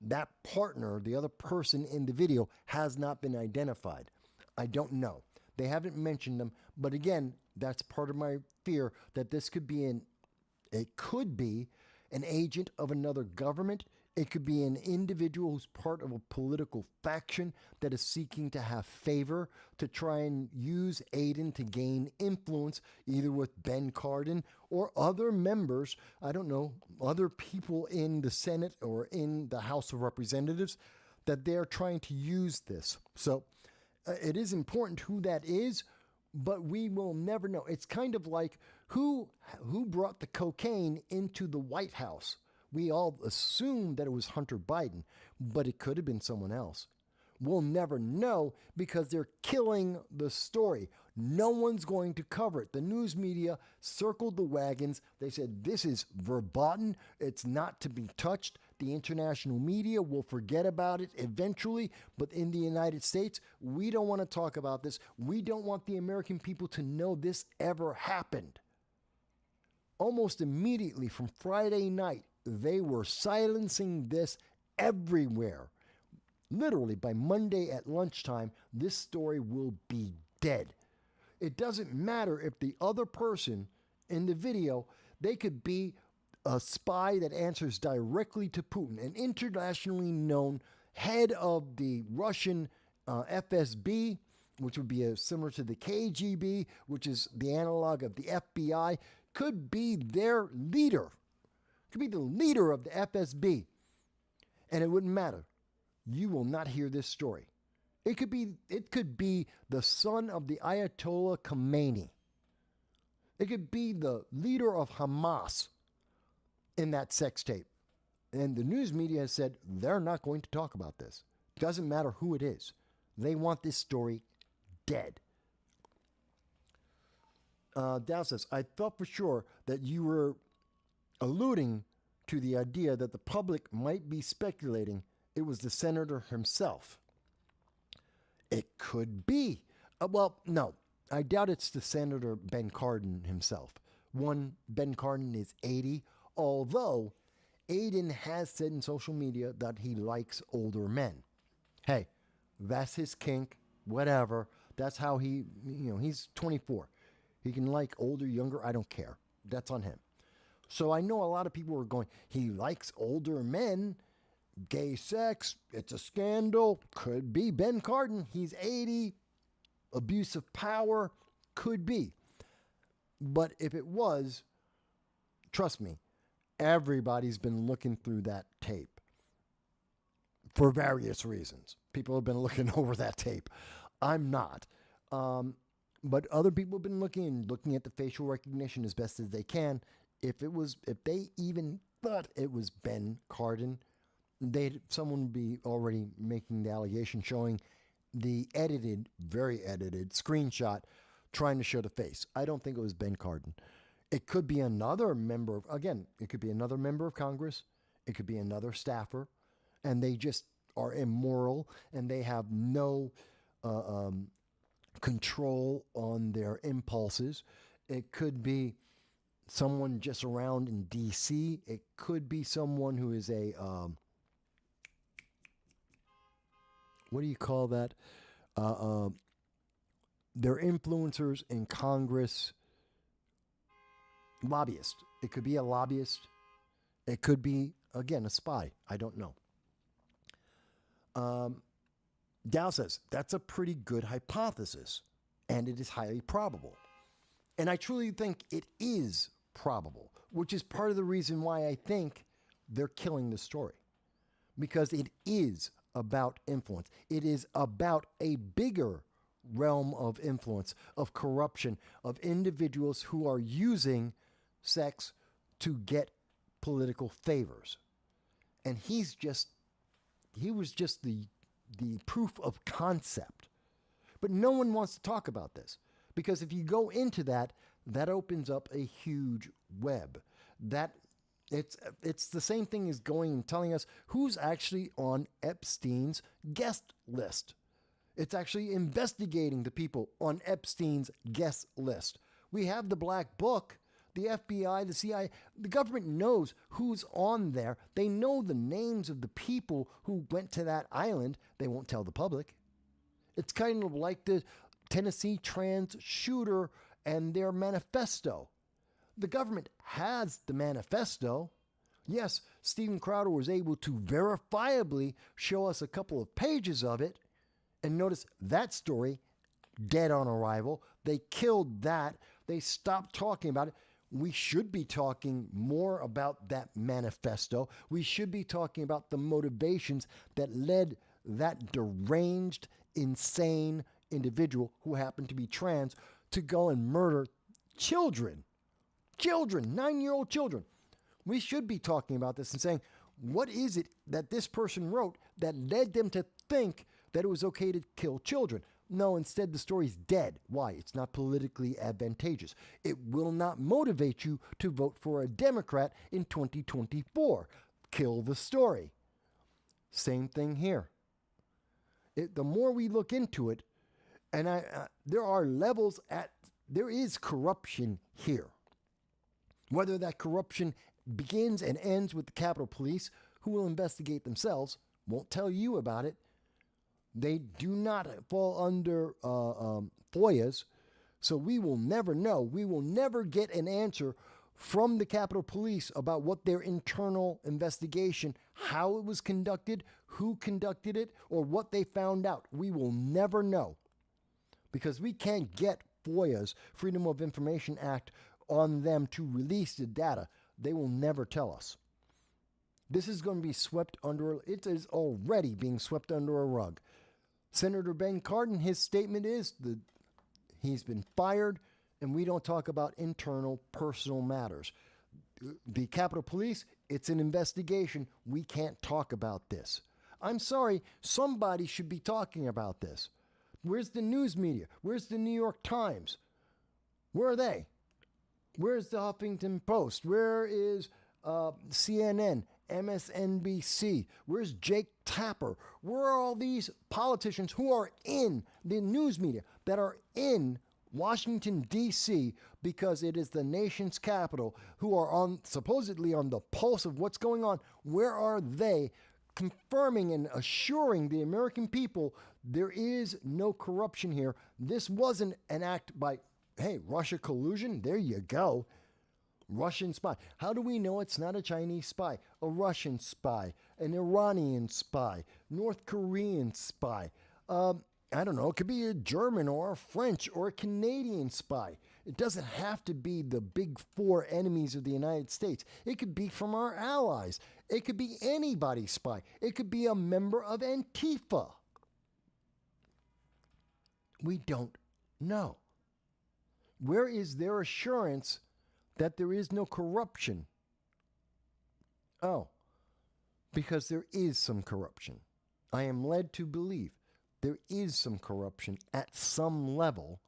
that partner, the other person in the video, has not been identified. I don't know. They haven't mentioned them. But again, that's part of my fear that this could be it could be an agent of another government. It could be an individual who's part of a political faction that is seeking to have favor to try and use Aiden to gain influence, either with Ben Cardin or other members, I don't know, other people in the Senate or in the House of Representatives, that they're trying to use this. So it is important who that is, but we will never know. It's kind of like who brought the cocaine into the White House. We all assumed that it was Hunter Biden, but it could have been someone else. We'll never know because they're killing the story. No one's going to cover it. The news media circled the wagons. They said, this is verboten. It's not to be touched. The international media will forget about it eventually. But in the United States, we don't want to talk about this. We don't want the American people to know this ever happened. Almost immediately from Friday night, they were silencing this everywhere. Literally, by Monday at lunchtime, this story will be dead. It doesn't matter if the other person in the video, they could be a spy that answers directly to Putin, an internationally known head of the Russian FSB, which would be similar to the KGB, which is the analog of the FBI, could be their leader. Could be the leader of the FSB. And it wouldn't matter. You will not hear this story. It could be the son of the Ayatollah Khomeini. It could be the leader of Hamas in that sex tape. And the news media has said they're not going to talk about this. Doesn't matter who it is. They want this story dead. Dow says, I thought for sure that you were alluding to the idea that the public might be speculating it was the senator himself. It could be. Well, no, I doubt it's the Senator Ben Cardin himself. One, Ben Cardin is 80, although Aiden has said in social media that he likes older men. Hey, that's his kink, whatever. That's how he's 24. He can like older, younger, I don't care. That's on him. So I know a lot of people are going, he likes older men, gay sex, it's a scandal. Could be Ben Cardin. He's 80, abuse of power, could be. But if it was, trust me, everybody's been looking through that tape for various reasons. People have been looking over that tape. I'm not. But other people have been looking at the facial recognition as best as they can. If they even thought it was Ben Cardin, someone would be already making the allegation showing the very edited screenshot trying to show the face. I don't think it was Ben Cardin. It could be another member of Congress. It could be another staffer, and they just are immoral and they have no control on their impulses. It could be someone just around in D.C. It could be someone who is a what do you call that? They're influencers in Congress. Lobbyist. It could be a lobbyist. It could be, again, a spy. I don't know. Dow says, that's a pretty good hypothesis, and it is highly probable. And I truly think it is probable, which is part of the reason why I think they're killing the story. Because it is about influence. It is about a bigger realm of influence, of corruption, of individuals who are using sex to get political favors. And he was just the proof of concept. But no one wants to talk about this, because if you go into that, that opens up a huge web. That it's the same thing as going and telling us who's actually on Epstein's guest list. It's actually investigating the people on Epstein's guest list. We have the black book. The FBI, the CIA, the government knows who's on there. They know the names of the people who went to that island. They won't tell the public. It's kind of like the Tennessee trans shooter and their manifesto. The government has the manifesto. Yes, Steven Crowder was able to verifiably show us a couple of pages of it. And notice that story, dead on arrival. They killed that. They stopped talking about it. We should be talking more about that manifesto. We should be talking about the motivations that led that deranged, insane individual who happened to be trans to go and murder children. Children, 9-year-old children. We should be talking about this and saying, what is it that this person wrote that led them to think that it was okay to kill children? No, instead the story's dead. Why? It's not politically advantageous. It will not motivate you to vote for a Democrat in 2024. Kill the story. Same thing here. The more we look into it, and there are levels there is corruption here. Whether that corruption begins and ends with the Capitol Police, who will investigate themselves, won't tell you about it. They do not fall under FOIAs, so we will never know. We will never get an answer from the Capitol Police about what their internal investigation, how it was conducted, who conducted it, or what they found out. We will never know, because we can't get FOIA's, Freedom of Information Act, on them to release the data. They will never tell us. This is going to be swept under, it is already being swept under a rug. Senator Ben Cardin, his statement is that he's been fired and we don't talk about internal personal matters. The Capitol Police, it's an investigation. We can't talk about this. I'm sorry, somebody should be talking about this. Where's the news media? Where's the New York Times? Where are they? Where's the Huffington Post? Where is CNN, MSNBC? Where's Jake Tapper? Where are all these politicians who are in the news media, that are in Washington, D.C., because it is the nation's capital, who are supposedly on the pulse of what's going on? Where are they confirming and assuring the American people there is no corruption here? This wasn't an act by, hey, Russia collusion? There you go. Russian spy. How do we know it's not a Chinese spy? A Russian spy, an Iranian spy, North Korean spy. I don't know, it could be a German or a French or a Canadian spy. It doesn't have to be the big four enemies of the United States. It could be from our allies. It could be anybody's spy. It could be a member of Antifa. We don't know. Where is their assurance that there is no corruption? Oh, because there is some corruption. I am led to believe there is some corruption at some level,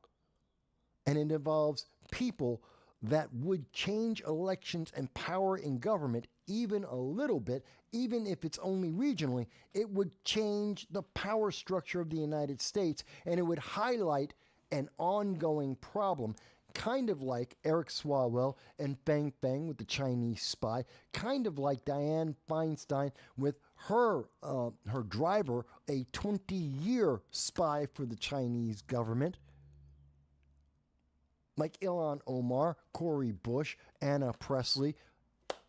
and it involves people that would change elections and power in government even a little bit, even if it's only regionally. It would change the power structure of the United States, and it would highlight an ongoing problem, kind of like Eric Swalwell and Fang Fang with the Chinese spy, kind of like Dianne Feinstein with her driver, a 20-year spy for the Chinese government, like Ilhan Omar, Cori Bush, Anna Presley,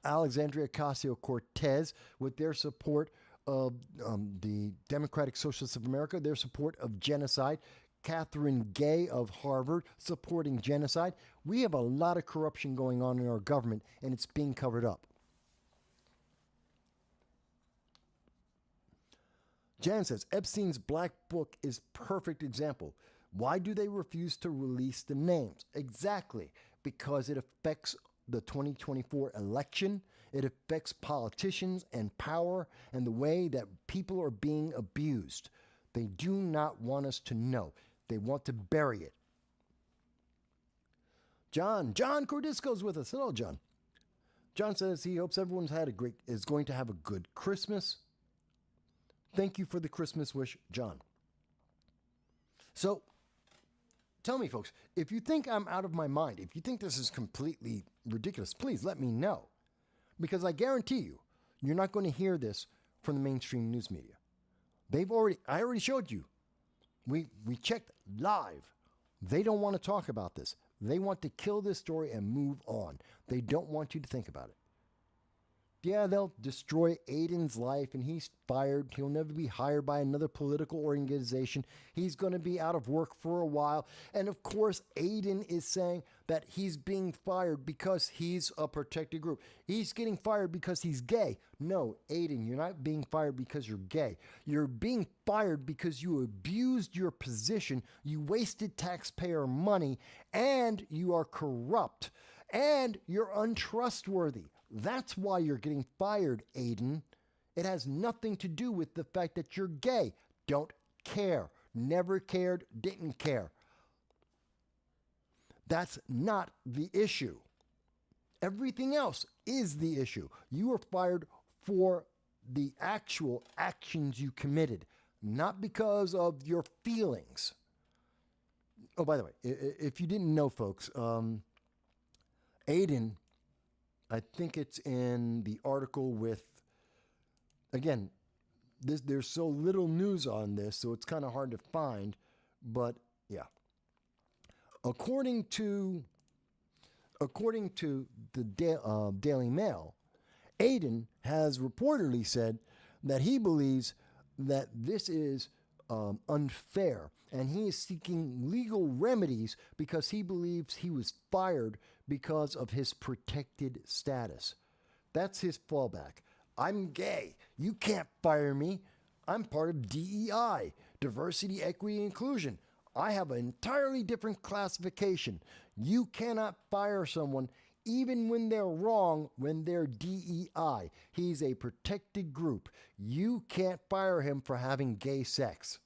Alexandria Ocasio-Cortez, with their support of the Democratic Socialists of America, their support of genocide, Catherine Gay of Harvard supporting genocide. We have a lot of corruption going on in our government, and it's being covered up. Jan says, Epstein's black book is perfect example. Why do they refuse to release the names? Exactly, because it affects the 2024 election. It affects politicians and power and the way that people are being abused. They do not want us to know. They want to bury it. John Cordisco's with us. Hello, John. John says he hopes everyone's is going to have a good Christmas. Thank you for the Christmas wish, John. So, tell me, folks, if you think I'm out of my mind, if you think this is completely ridiculous, please let me know. Because I guarantee you, you're not going to hear this from the mainstream news media. I already showed you. We checked live. They don't want to talk about this. They want to kill this story and move on. They don't want you to think about it. Yeah, they'll destroy Aiden's life and he's fired. He'll never be hired by another political organization. He's going to be out of work for a while. And of course, Aiden is saying that he's being fired because he's a protected group. He's getting fired because he's gay. No, Aiden, you're not being fired because you're gay. You're being fired because you abused your position, you wasted taxpayer money, and you are corrupt, and you're untrustworthy. That's why you're getting fired, Aiden. It has nothing to do with the fact that you're gay. Don't care. Never cared, didn't care. That's not the issue. Everything else is the issue. You are fired for the actual actions you committed, not because of your feelings. Oh, by the way, if you didn't know, folks, Aiden, I think it's in the article with, again, there's so little news on this, so it's kind of hard to find, but yeah. According to the Daily Mail, Aiden has reportedly said that he believes that this is unfair, and he is seeking legal remedies because he believes he was fired because of his protected status. That's his fallback. I'm gay. You can't fire me. I'm part of DEI, diversity, equity, inclusion. I have an entirely different classification. You cannot fire someone even when they're wrong, when they're DEI. He's a protected group. You can't fire him for having gay sex.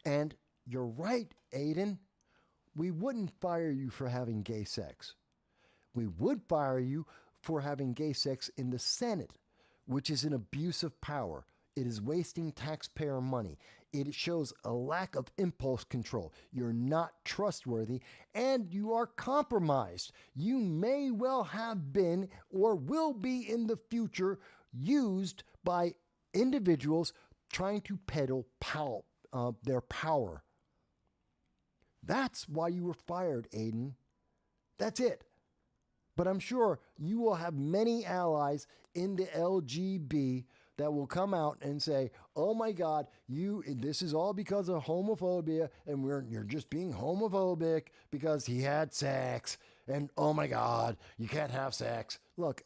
And you're right, Aiden. We wouldn't fire you for having gay sex. We would fire you for having gay sex in the Senate, which is an abuse of power. It is wasting taxpayer money. It shows a lack of impulse control. You're not trustworthy and you are compromised. You may well have been or will be in the future used by individuals trying to peddle their power. That's why you were fired, Aiden. That's it. But I'm sure you will have many allies in the LGB that will come out and say, "Oh my God, this is all because of homophobia, and you're just being homophobic because he had sex, and oh my God, you can't have sex." Look,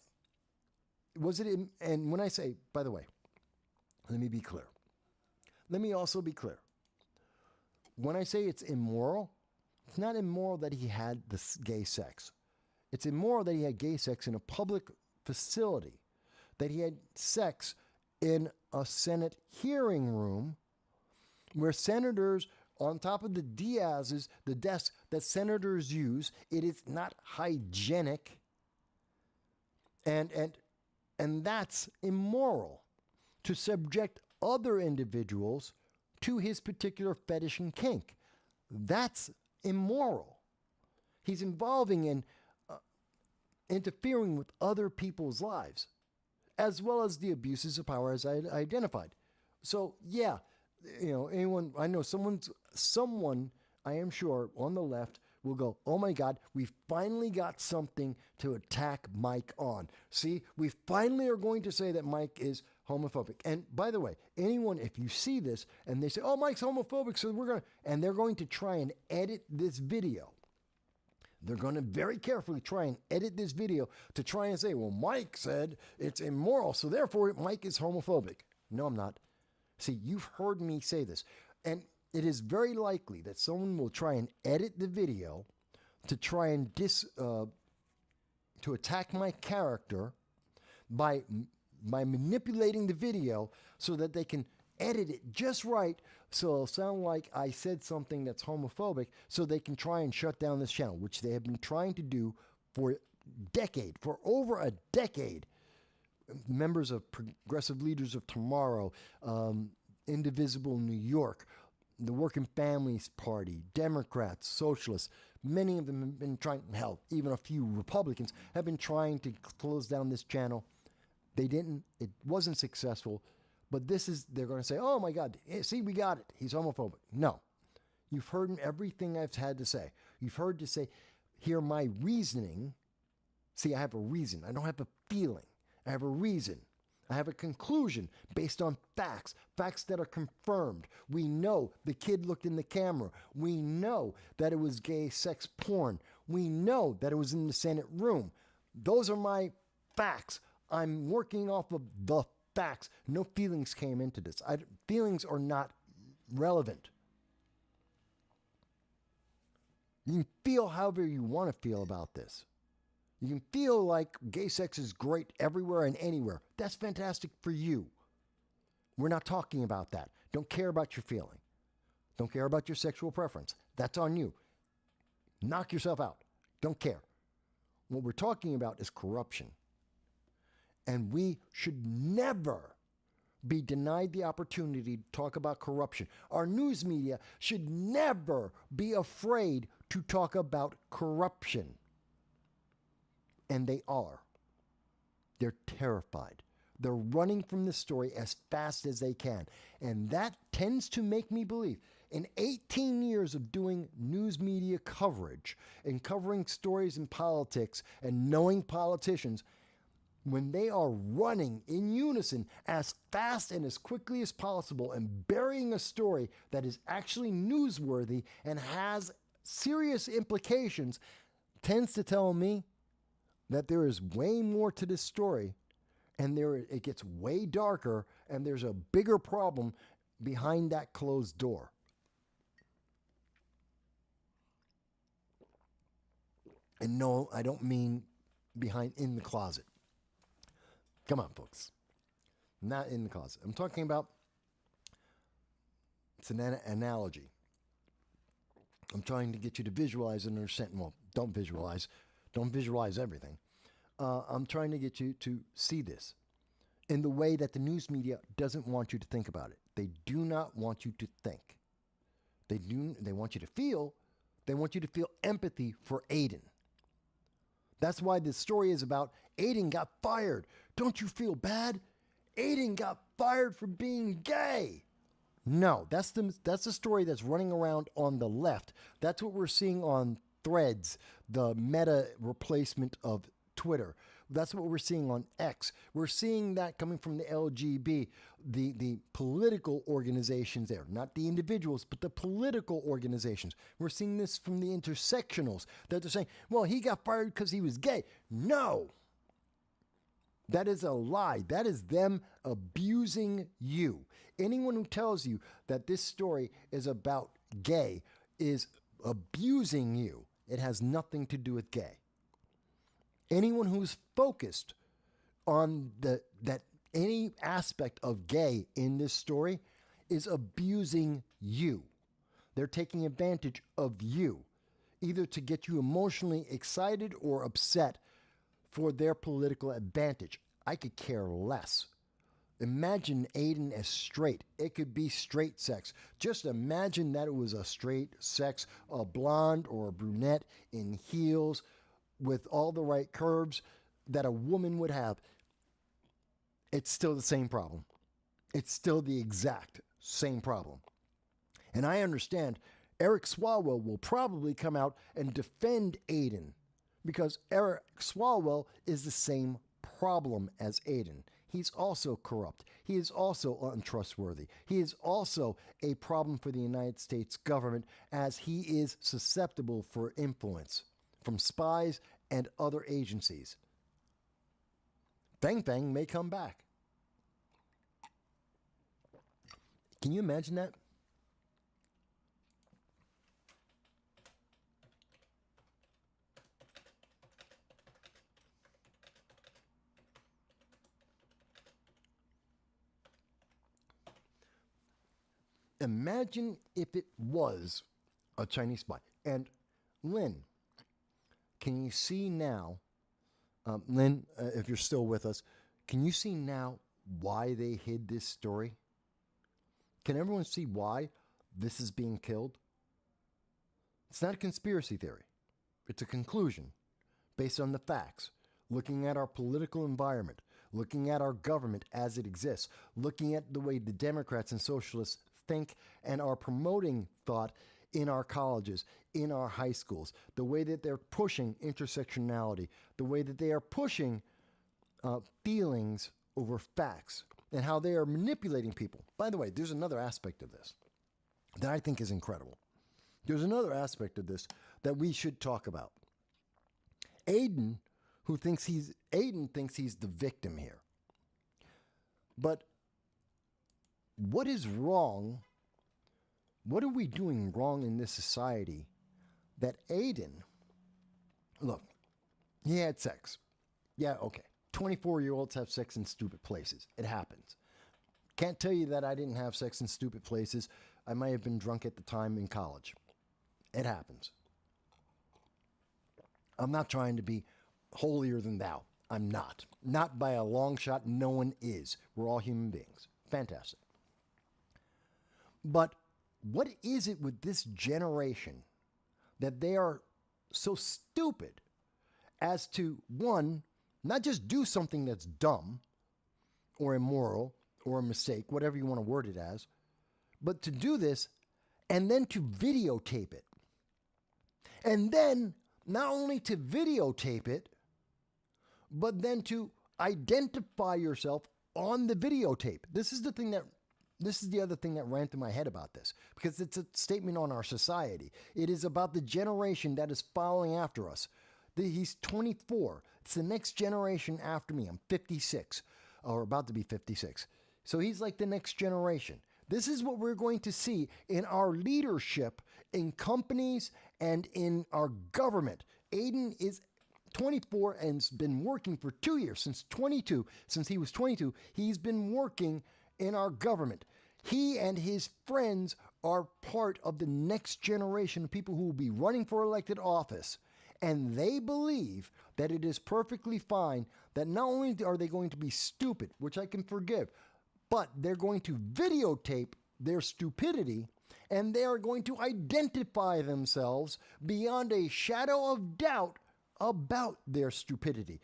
and when I say, by the way, let me be clear. Let me also be clear. When I say it's immoral, it's not immoral that he had this gay sex. It's immoral that he had gay sex in a public facility, that he had sex in a Senate hearing room where senators, on top of the Diaz's, the desks that senators use, it is not hygienic. And that's immoral, to subject other individuals to his particular fetish and kink. That's immoral. He's interfering with other people's lives, as well as the abuses of power as I identified. So yeah, someone, I am sure, on the left will go, "Oh my God, we finally got something to attack Mike on. See, we finally are going to say that Mike is homophobic." And by the way, anyone, if you see this and they say, "Oh, Mike's homophobic," so they're going to try and edit this video. They're going to very carefully try and edit this video to try and say, "Well, Mike said it's immoral, so therefore Mike is homophobic." No, I'm not. See, you've heard me say this. And it is very likely that someone will try and edit the video to try and to attack my character by manipulating the video so that they can edit it just right so it'll sound like I said something that's homophobic, so they can try and shut down this channel, which they have been trying to do for over a decade. Members of Progressive Leaders of Tomorrow, Indivisible New York, the Working Families Party, Democrats, Socialists, many of them have been trying, hell, even a few Republicans have been trying to close down this channel. They didn't. It wasn't successful. But they're going to say, oh my God, see, we got it. He's homophobic. No. You've heard everything I've had to say. You've heard hear my reasoning. See, I have a reason. I don't have a feeling. I have a reason. I have a conclusion based on facts that are confirmed. We know the kid looked in the camera. We know that it was gay sex porn. We know that it was in the Senate room. Those are my facts. I'm working off of the facts. No feelings came into this. Feelings are not relevant. You can feel however you want to feel about this. You can feel like gay sex is great everywhere and anywhere. That's fantastic for you. We're not talking about that. Don't care about your feeling. Don't care about your sexual preference. That's on you. Knock yourself out. Don't care. What we're talking about is corruption. And we should never be denied the opportunity to talk about corruption. Our news media should never be afraid to talk about corruption. And they are. They're terrified. They're running from the story as fast as they can. And that tends to make me believe, in 18 years of doing news media coverage and covering stories in politics and knowing politicians, when they are running in unison as fast and as quickly as possible and burying a story that is actually newsworthy and has serious implications, tends to tell me that there is way more to this story, and it gets way darker, and there's a bigger problem behind that closed door. And no, I don't mean in the closet. Come on, folks. Not in the closet. I'm talking about, it's an analogy. I'm trying to get you to visualize and understand. Well, don't visualize. Don't visualize everything. I'm trying to get you to see this in the way that the news media doesn't want you to think about it. They do not want you to think. They want you to feel. They want you to feel empathy for Aiden. That's why this story is about Aiden got fired. Don't you feel bad? Aiden got fired for being gay. No, that's the story that's running around on the left. That's what we're seeing on Threads, the meta replacement of Twitter. That's what we're seeing on X. We're seeing that coming from the LGB, the political organizations there, not the individuals, but the political organizations. We're seeing this from the intersectionals, that they're saying, well, he got fired because he was gay. No. That is a lie. That is them abusing you. Anyone who tells you that this story is about gay is abusing you. It has nothing to do with gay. Anyone who's focused on that any aspect of gay in this story is abusing you. They're taking advantage of you, either to get you emotionally excited or upset for their political advantage. I could care less. Imagine Aiden as straight. It could be straight sex. Just imagine that it was a straight sex, a blonde or a brunette in heels with all the right curves that a woman would have. It's still the same problem. It's still the exact same problem. And I understand Eric Swalwell will probably come out and defend Aiden because Eric Swalwell is the same problem as Aiden. He's also corrupt. He is also untrustworthy. He is also a problem for the United States government as he is susceptible for influence from spies and other agencies. Fang Fang may come back. Can you imagine that? Imagine if it was a Chinese spy. And Lynn, can you see now, Lynn, if you're still with us, can you see now why they hid this story? Can everyone see why this is being killed? It's not a conspiracy theory. It's a conclusion based on the facts, looking at our political environment, looking at our government as it exists, looking at the way the Democrats and socialists think and are promoting thought in our colleges, in our high schools, the way that they're pushing intersectionality, the way that they are pushing feelings over facts, and how they are manipulating people. By the way, there's another aspect of this that I think is incredible. There's another aspect of this that we should talk about. Aiden thinks he's the victim here. But what is wrong? What are we doing wrong in this society that Aiden, look, he had sex. Yeah, okay. 24-year-olds have sex in stupid places. It happens. Can't tell you that I didn't have sex in stupid places. I might have been drunk at the time in college. It happens. I'm not trying to be holier than thou. I'm not. Not by a long shot. No one is. We're all human beings. Fantastic. But what is it with this generation that they are so stupid as to, one, not just do something that's dumb or immoral or a mistake, whatever you want to word it as, but to do this and then to videotape it. And then not only to videotape it, but then to identify yourself on the videotape. This is the other thing that ran through my head about this, because it's a statement on our society. It is about the generation that is following after us. He's 24. It's the next generation after me. I'm 56, or about to be 56. So he's like the next generation. This is what we're going to see in our leadership, in companies, and in our government. Aiden is 24 and has been working for 2 years, since he was 22, he's been working in our government. He and his friends are part of the next generation of people who will be running for elected office. And they believe that it is perfectly fine that not only are they going to be stupid, which I can forgive, but they're going to videotape their stupidity, and they are going to identify themselves beyond a shadow of doubt about their stupidity.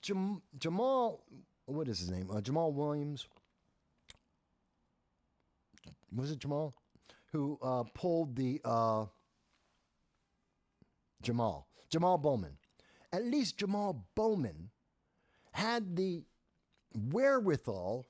Jamal, what is his name? Jamal Williams. Was it Jamal? Who pulled the Jamal Bowman. At least Jamal Bowman had the wherewithal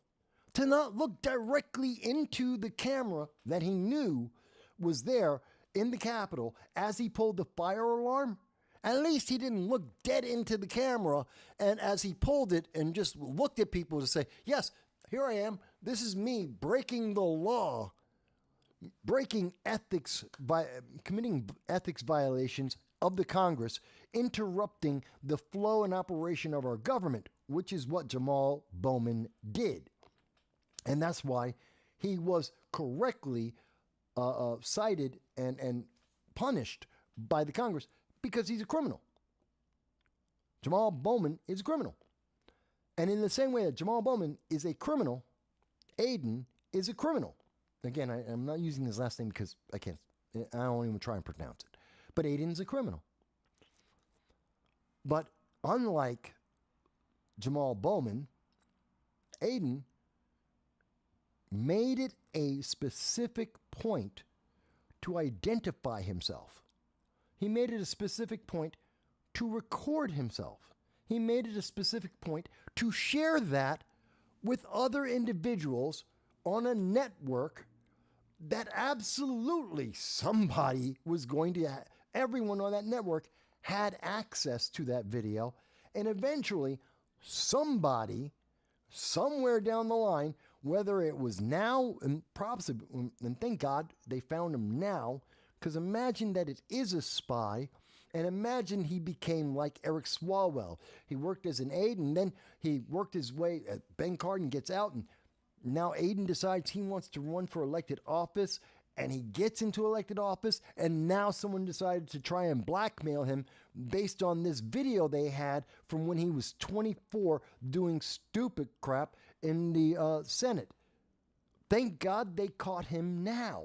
to not look directly into the camera that he knew was there in the Capitol as he pulled the fire alarm. At least he didn't look dead into the camera, and as he pulled it and just looked at people to say, yes, here I am. This is me breaking the law, breaking ethics, by committing ethics violations of the Congress, interrupting the flow and operation of our government, which is what Jamal Bowman did. And that's why he was correctly cited and punished by the Congress, because he's a criminal. Jamal Bowman is a criminal. And in the same way that Jamal Bowman is a criminal, Aiden is a criminal. Again, I'm not using his last name because I don't even try and pronounce it. But Aiden's a criminal. But unlike Jamal Bowman, Aiden made it a specific point to identify himself. He made it a specific point to record himself. He made it a specific point to share that with other individuals on a network that absolutely somebody was going to, everyone on that network had access to that video. And eventually somebody, somewhere down the line, whether it was now, and thank God they found him now, because imagine that it is a spy, and imagine he became like Eric Swalwell. He worked as an aide, and then he worked his way at Ben Cardin, gets out, and Now Aiden decides he wants to run for elected office, and he gets into elected office, and now someone decided to try and blackmail him based on this video they had from when he was 24 doing stupid crap in the Senate. Thank God they caught him now.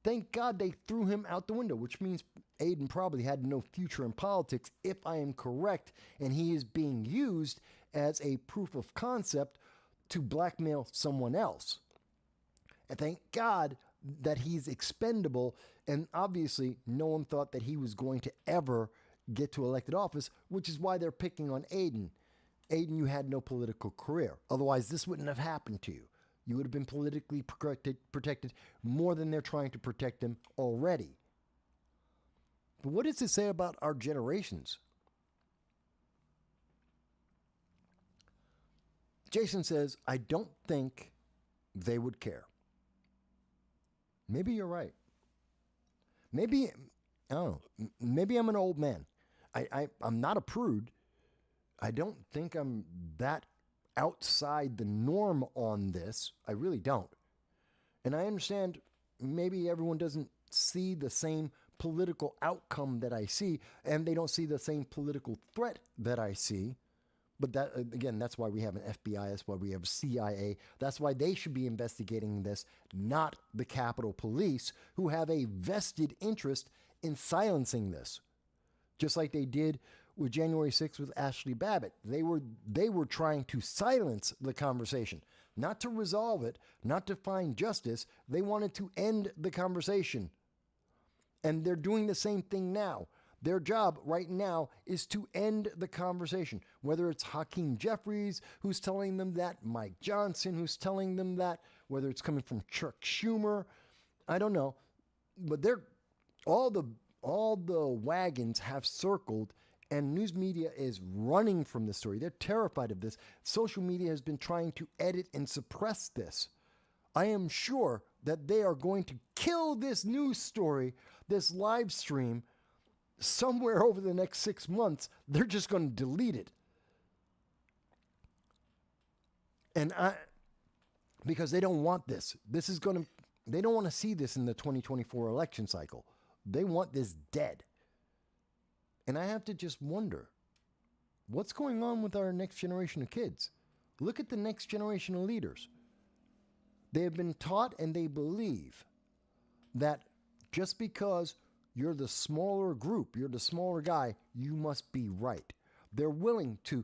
Thank God they threw him out the window, which means Aiden probably had no future in politics, if I am correct, and he is being used as a proof of concept to blackmail someone else. And thank God that he's expendable, and obviously no one thought that he was going to ever get to elected office, which is why they're picking on Aiden. Aiden, you had no political career. Otherwise, this wouldn't have happened to you. You would have been politically protected more than they're trying to protect him already. But what does it say about our generations? Jason says, I don't think they would care. Maybe you're right. Maybe, I don't know, maybe I'm an old man. I'm not a prude. I don't think I'm that outside the norm on this. I really don't. And I understand maybe everyone doesn't see the same political outcome that I see, and they don't see the same political threat that I see. But that, again, that's why we have an FBI, that's why we have CIA, that's why they should be investigating this, not the Capitol Police, who have a vested interest in silencing this. Just like they did with January 6th with Ashley Babbitt. They were trying to silence the conversation, not to resolve it, not to find justice. They wanted to end the conversation. And they're doing the same thing now. Their job right now is to end the conversation, whether it's Hakeem Jeffries who's telling them that, Mike Johnson who's telling them that, whether it's coming from Chuck Schumer, I don't know. But they're all the wagons have circled, and news media is running from the story. They're terrified of this. Social media has been trying to edit and suppress this. I am sure that they are going to kill this news story, this live stream, somewhere over the next 6 months. They're just going to delete it. And because they don't want this. They don't want to see this in the 2024 election cycle. They want this dead. And I have to just wonder, what's going on with our next generation of kids? Look at the next generation of leaders. They have been taught and they believe that just because you're the smaller group, you're the smaller guy, you must be right. They're willing to,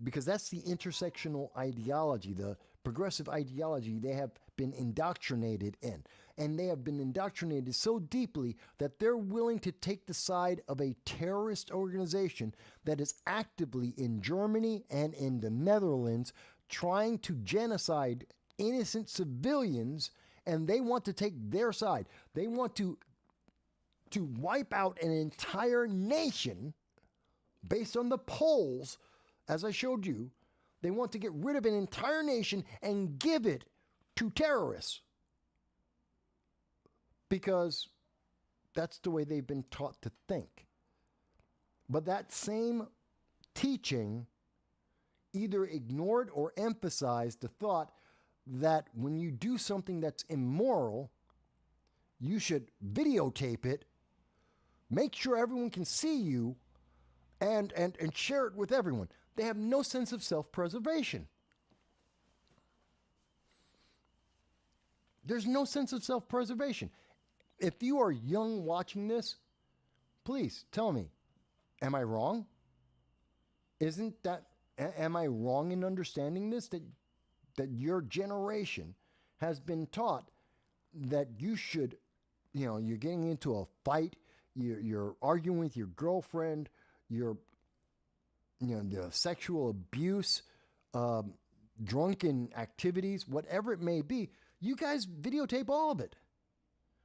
because that's the intersectional ideology, the progressive ideology they have been indoctrinated in. And they have been indoctrinated so deeply that they're willing to take the side of a terrorist organization that is actively in Germany and in the Netherlands trying to genocide innocent civilians, and they want to take their side. They want to wipe out an entire nation based on the polls, as I showed you. They want to get rid of an entire nation and give it to terrorists because that's the way they've been taught to think. But that same teaching either ignored or emphasized the thought that when you do something that's immoral, you should videotape it, make sure everyone can see you, and share it with everyone. They have no sense of self-preservation. There's no sense of self-preservation. If you are young watching this, please tell me, am I wrong? Am I wrong in understanding this? That your generation has been taught that you should, you're getting into a fight, you're arguing with your girlfriend, the sexual abuse, drunken activities, whatever it may be, you guys videotape all of it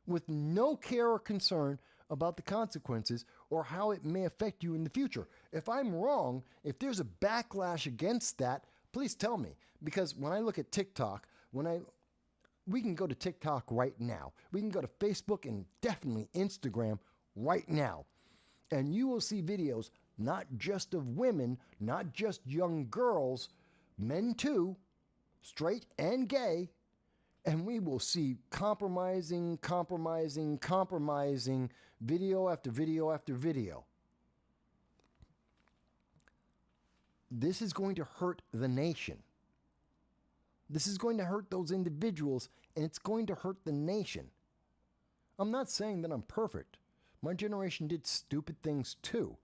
with no care or concern about the consequences or how it may affect you in the future. If I'm wrong, if there's a backlash against that, please tell me. Because when I look at TikTok, we can go to TikTok right now. We can go to Facebook and definitely Instagram right now. And you will see videos not just of women, not just young girls, men too, straight and gay, and we will see compromising video after video after video. This is going to hurt the nation. This is going to hurt those individuals, and it's going to hurt the nation. I'm not saying that I'm perfect. My generation did stupid things too.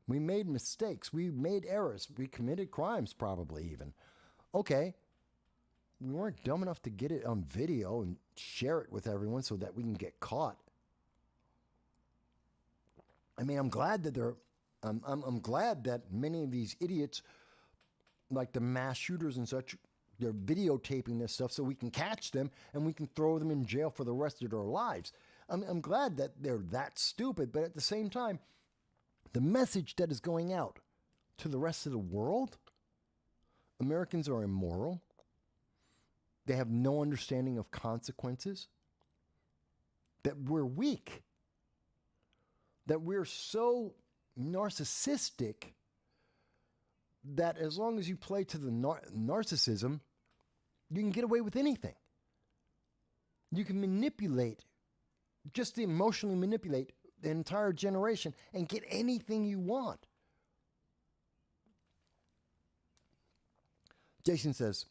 We made mistakes. We made errors. We committed crimes, probably even. Okay. We weren't dumb enough to get it on video and share it with everyone so that we can get caught. I mean, I'm glad that I'm glad that many of these idiots, like the mass shooters and such, they're videotaping this stuff so we can catch them and we can throw them in jail for the rest of their lives. I'm glad that they're that stupid, but at the same time, the message that is going out to the rest of the world, Americans are immoral. They have no understanding of consequences, that we're weak, that we're so narcissistic that as long as you play to the narcissism, you can get away with anything. You can manipulate, just emotionally manipulate the entire generation and get anything you want. Jason says,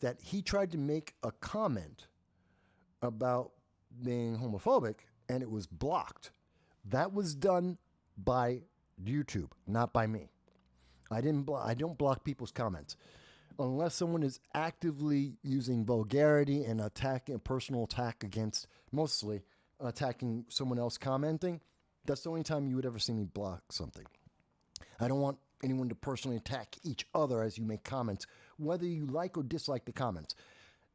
that he tried to make a comment about being homophobic and it was blocked. That was done by YouTube, not by me. I don't block people's comments unless someone is actively using vulgarity and attacking a personal attack against, mostly attacking someone else commenting. That's the only time you would ever see me block something. I don't want anyone to personally attack each other as you make comments, whether you like or dislike the comments.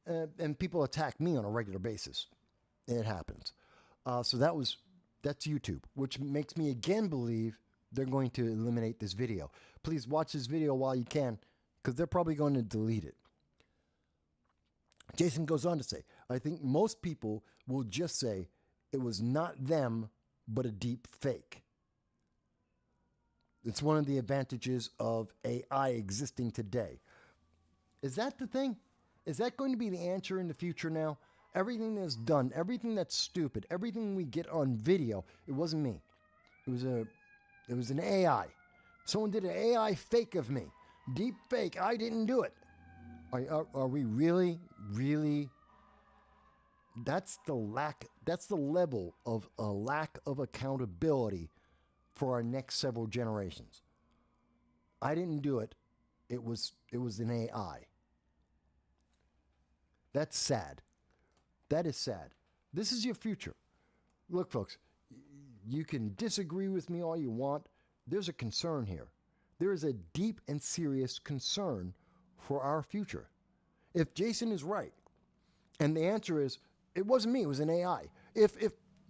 And people attack me on a regular basis. It happens. So that's YouTube, which makes me again believe they're going to eliminate this video. Please watch this video while you can, because they're probably going to delete it. Jason goes on to say, I think most people will just say it was not them, but a deep fake. It's one of the advantages of AI existing today. Is that the thing? Is that going to be the answer in the future now? Everything that's done, everything that's stupid, everything we get on video, it wasn't me. It was an AI. Someone did an AI fake of me. Deep fake. I didn't do it. Are we really? That's the level of a lack of accountability for our next several generations. I didn't do it. It was an AI. That's sad. That is sad. This is your future. Look, folks, you can disagree with me all you want. There's a concern here. There is a deep and serious concern for our future. If Jason is right, and the answer is, it wasn't me, it was an AI. If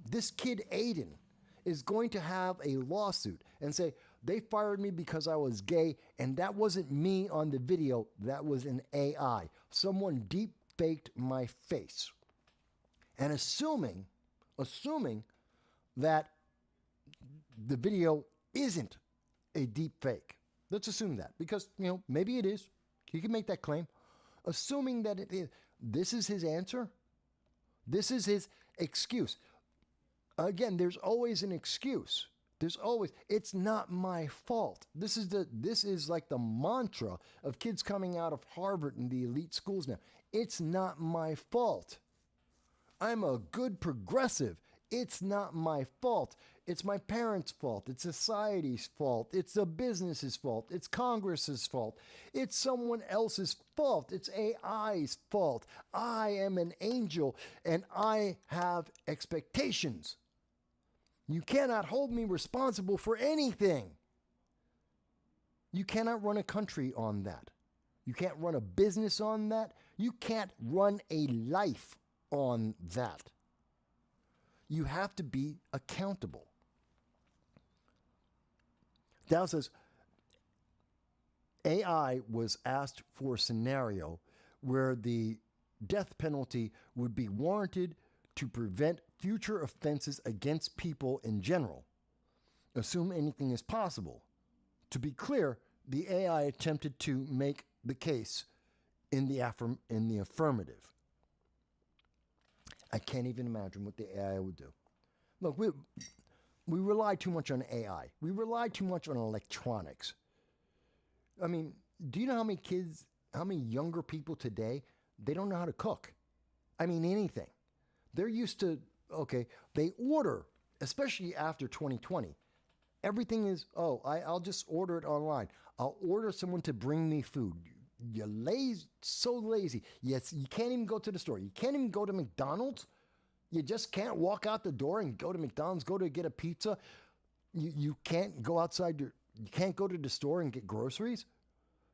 this kid Aiden is going to have a lawsuit and say, they fired me because I was gay, and that wasn't me on the video, that was an AI. Someone deep faked my face. And assuming that the video isn't a deep fake. Let's assume that, because, maybe it is. He can make that claim. Assuming that it is, this is his answer. This is his excuse. Again, there's always an excuse. There's always, it's not my fault. This is like the mantra of kids coming out of Harvard and the elite schools now. It's not my fault. I'm a good progressive. It's not my fault. It's my parents' fault. It's society's fault. It's the business's fault. It's Congress's fault. It's someone else's fault. It's AI's fault. I am an angel and I have expectations. You cannot hold me responsible for anything. You cannot run a country on that. You can't run a business on that. You can't run a life on that. You have to be accountable. Dow says, AI was asked for a scenario where the death penalty would be warranted to prevent future offenses against people in general. assume anything is possible. To be clear, the AI attempted to make the case in the affirmative. I can't even imagine what the AI would do. Look, we rely too much on AI. We rely too much on electronics. I mean, do you know how many younger people today, they don't know how to cook? I mean, anything. They're used to, okay, they order, especially after 2020. Everything is, I'll just order it online. I'll order someone to bring me food. You're lazy, so lazy. Yes, you can't even go to the store. You can't even go to McDonald's. You just can't walk out the door and go to McDonald's, go to get a pizza. You can't go outside you can't go to the store and get groceries.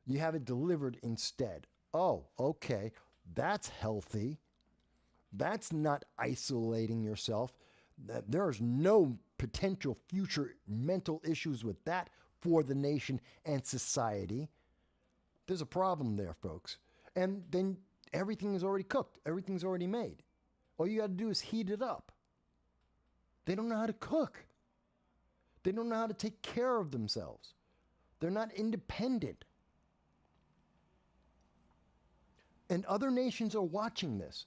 You have it delivered instead. Oh, okay. That's healthy. That's not isolating yourself. There's no potential future mental issues with that for the nation and society. There's a problem there, folks. And then everything is already cooked. Everything's already made. All you got to do is heat it up. They don't know how to cook. They don't know how to take care of themselves. They're not independent. And other nations are watching this.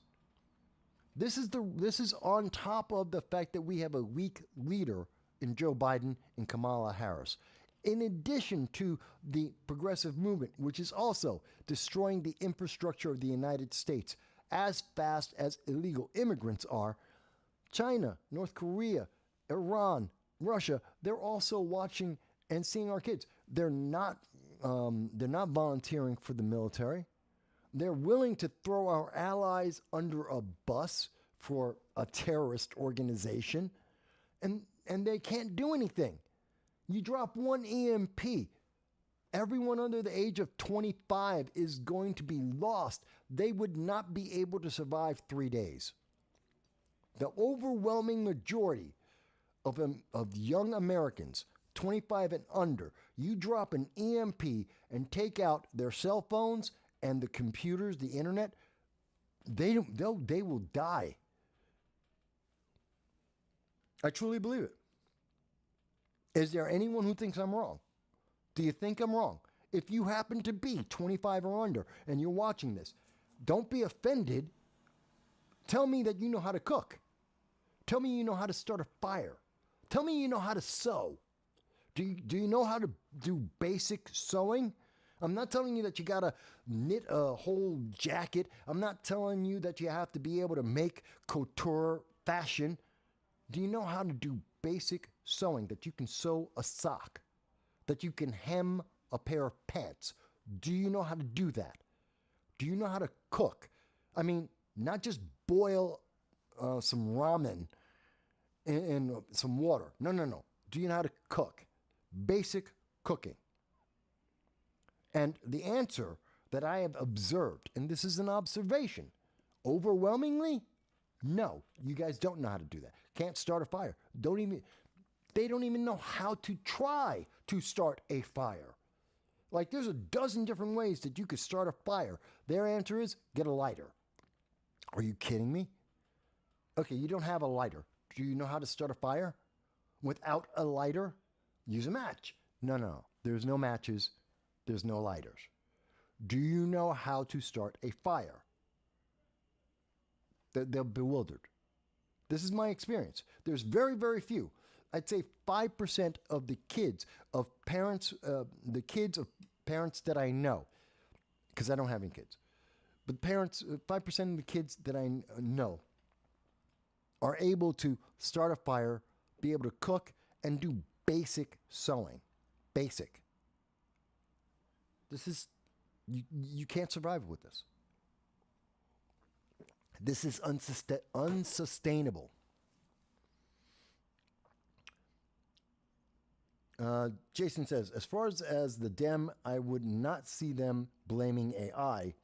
This is on top of the fact that we have a weak leader in Joe Biden and Kamala Harris. In addition to the progressive movement, which is also destroying the infrastructure of the United States as fast as illegal immigrants are, China, North Korea, Iran, Russia, they're also watching and seeing our kids. They're not volunteering for the military. They're willing to throw our allies under a bus for a terrorist organization, and they can't do anything. You drop one EMP, everyone under the age of 25 is going to be lost. They would not be able to survive 3 days. The overwhelming majority of young Americans, 25 and under, you drop an EMP and take out their cell phones and the computers, the internet, they will die. I truly believe it. Is there anyone who thinks I'm wrong? Do you think I'm wrong? If you happen to be 25 or under and you're watching this, don't be offended. Tell me that you know how to cook. Tell me you know how to start a fire. Tell me you know how to sew. Do you know how to do basic sewing? I'm not telling you that you got to knit a whole jacket. I'm not telling you that you have to be able to make couture fashion. Do you know how to do basic sewing, that you can sew a sock, that you can hem a pair of pants? Do you know how to do that? Do you know how to cook? I mean, not just boil some ramen in some water. No. Do you know how to cook? Basic cooking. And the answer that I have observed, and this is an observation, overwhelmingly, no, you guys don't know how to do that. Can't start a fire. They don't even know how to try to start a fire. Like, there's a dozen different ways that you could start a fire. Their answer is get a lighter. Are you kidding me? Okay, you don't have a lighter. Do you know how to start a fire? Without a lighter, use a match. No. There's no matches. There's no lighters. Do you know how to start a fire? They're bewildered. This is my experience. There's very, very few. I'd say 5% of the kids of parents, parents that I know, because I don't have any kids, but 5% of the kids that I know are able to start a fire, be able to cook, and do basic sewing. Basic. This is, you can't survive with this. This is unsustainable. Jason says, as far as the Dem, I would not see them blaming AI,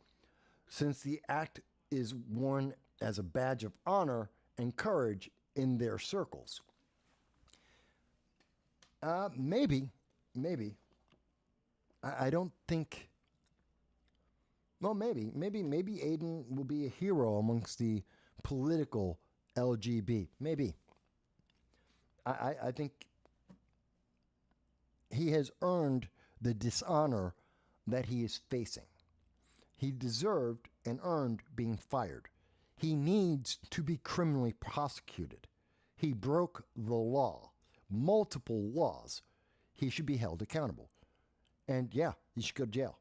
since the act is worn as a badge of honor and courage in their circles. Maybe. I don't think. Well, maybe Aiden will be a hero amongst the political LGB. Maybe. I think he has earned the dishonor that he is facing. He deserved and earned being fired. He needs to be criminally prosecuted. He broke the law, multiple laws. He should be held accountable. And yeah, he should go to jail.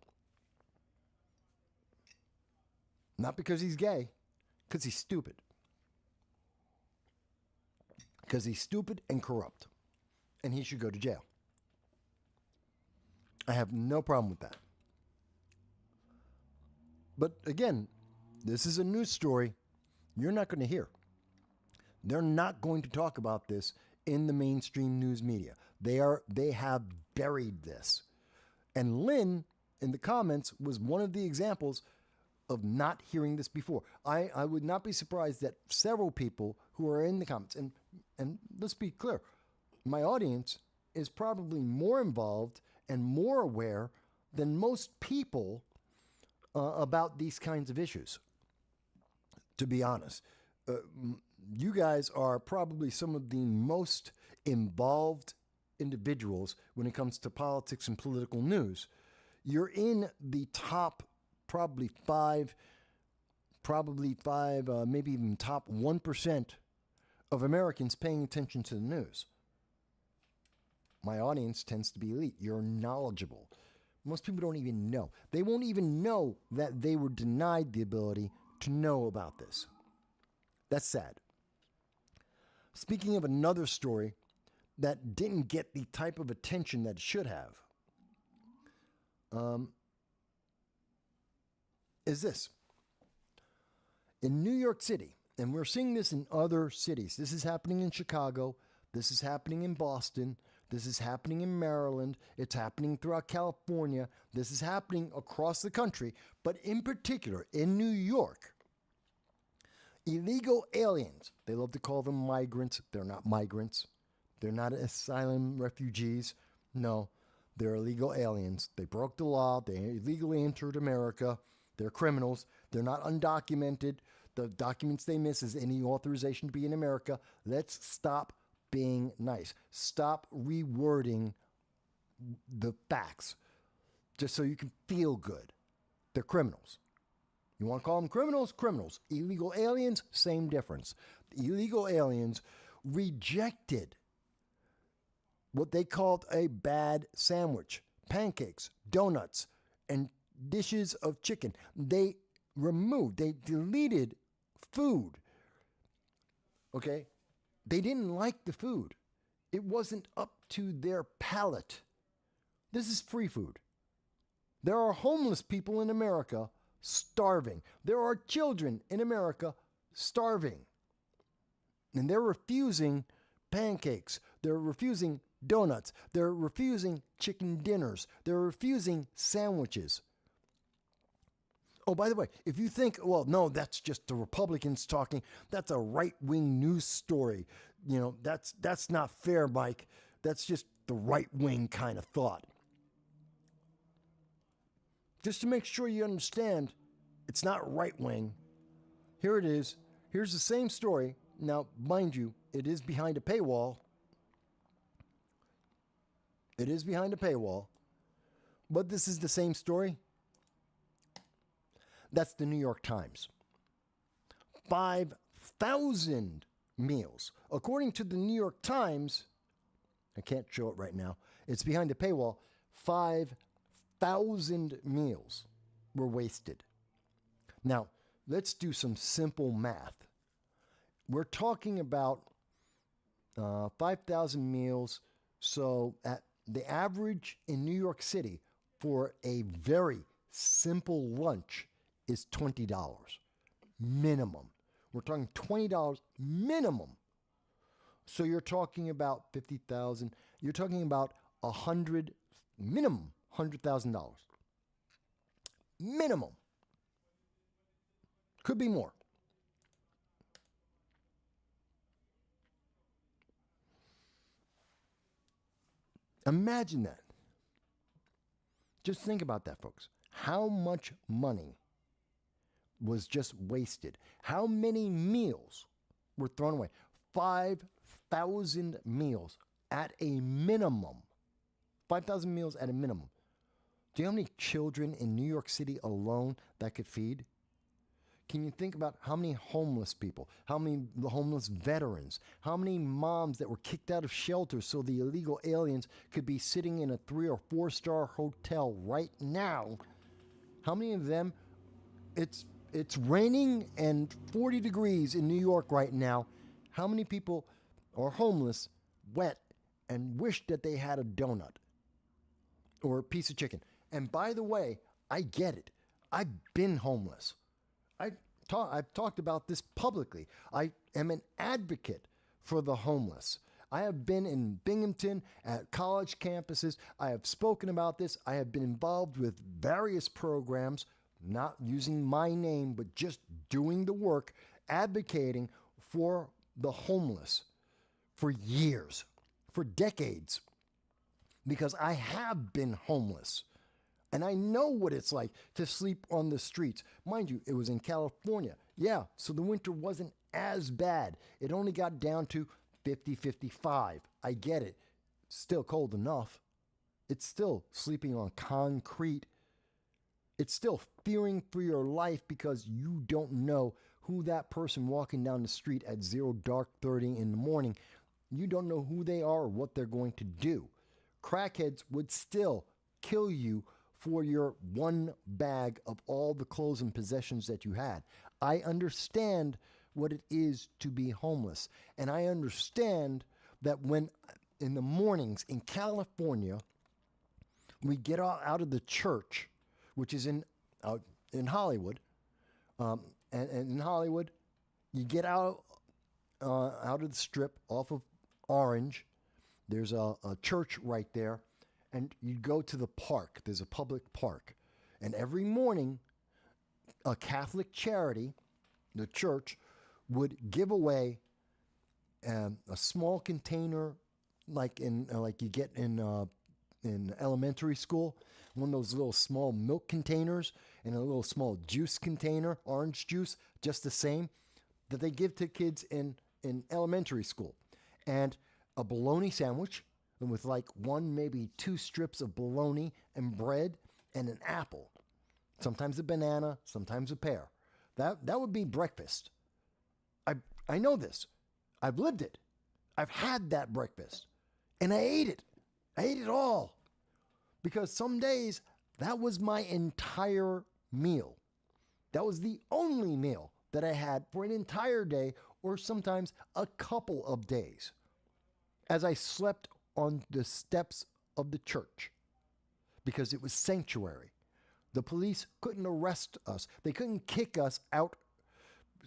Not because he's gay, because he's stupid. Because he's stupid and corrupt. And he should go to jail. I have no problem with that. But again, this is a news story you're not going to hear. They're not going to talk about this in the mainstream news media. They have buried this. And Lynn, in the comments, was one of the examples of not hearing this before. I would not be surprised that several people who are in the comments, and let's be clear, my audience is probably more involved and more aware than most people about these kinds of issues, to be honest. You guys are probably some of the most involved individuals when it comes to politics and political news. You're in the top probably five, maybe even top 1% of Americans paying attention to the news. My audience tends to be elite. You're knowledgeable. Most people don't even know. They won't even know that they were denied the ability to know about this. That's sad. Speaking of another story that didn't get the type of attention that it should have, is this. In New York City, and we're seeing this in other cities. This is happening in Chicago. This is happening in Boston. This is happening in Maryland. It's happening throughout California. This is happening across the country. But in particular, in New York, illegal aliens, they love to call them migrants. They're not migrants. They're not asylum refugees. No, they're illegal aliens. They broke the law. They illegally entered America. They're criminals. They're not undocumented. The documents they miss is any authorization to be in America. Let's stop being nice. Stop rewording the facts just so you can feel good. They're criminals. You want to call them criminals? Criminals. Illegal aliens? Same difference. The illegal aliens rejected what they called a bad sandwich, pancakes, donuts, and dishes of chicken. They deleted food. Okay? They didn't like the food. It wasn't up to their palate. This is free food. There are homeless people in America starving. There are children in America starving. And they're refusing pancakes. They're refusing donuts. They're refusing chicken dinners. They're refusing sandwiches. Oh, by the way, if you think, well, no, that's just the Republicans talking, that's a right-wing news story. You know, that's not fair, Mike. That's just the right-wing kind of thought. Just to make sure you understand, it's not right-wing. Here it is. Here's the same story. Now, mind you, it is behind a paywall. It is behind a paywall. But this is the same story. That's the New York Times. 5,000 meals. According to the New York Times, I can't show it right now. It's behind a paywall. 5,000 meals were wasted. Now, let's do some simple math. We're talking about 5,000 meals. So at the average in New York City for a very simple lunch is $20 minimum. We're talking $20 minimum. So you're talking about 50,000. You're talking about minimum $100,000. Minimum. Could be more. Imagine that. Just think about that, folks. How much money was just wasted? How many meals were thrown away? 5,000 meals at a minimum. 5,000 meals at a minimum. Do you know how many children in New York City alone that could feed? Can you think about how many homeless people, how many homeless veterans, how many moms that were kicked out of shelters so the illegal aliens could be sitting in a 3 or 4-star hotel right now? How many of them, it's raining and 40 degrees in New York right now. How many people are homeless, wet, and wish that they had a donut or a piece of chicken? And by the way, I get it. I've been homeless. I've talked about this publicly. I am an advocate for the homeless. I have been in Binghamton at college campuses. I have spoken about this. I have been involved with various programs, not using my name, but just doing the work, advocating for the homeless for years, for decades, because I have been homeless. And I know what it's like to sleep on the streets. Mind you, it was in California. Yeah, so the winter wasn't as bad. It only got down to 50, 55. I get it. Still cold enough. It's still sleeping on concrete. It's still fearing for your life because you don't know who that person walking down the street at 0:30 in the morning, you don't know who they are or what they're going to do. Crackheads would still kill you for your one bag of all the clothes and possessions that you had. I understand what it is to be homeless. And I understand that when in the mornings in California, we get out of the church, which is in Hollywood, and in Hollywood, you get out of the strip off of Orange. There's a church right there. And you go to the park. There's a public park. And every morning, a Catholic charity, the church, would give away a small container like you get in elementary school, one of those little small milk containers and a little small juice container, orange juice, just the same, that they give to kids in elementary school. And a bologna sandwich, and with like one, maybe 2 strips of bologna and bread and an apple. Sometimes a banana, sometimes a pear. That would be breakfast. I know this. I've lived it. I've had that breakfast. And I ate it. I ate it all. Because some days, that was my entire meal. That was the only meal that I had for an entire day, or sometimes a couple of days, as I slept on the steps of the church, because it was sanctuary. The police couldn't arrest us. They couldn't kick us out.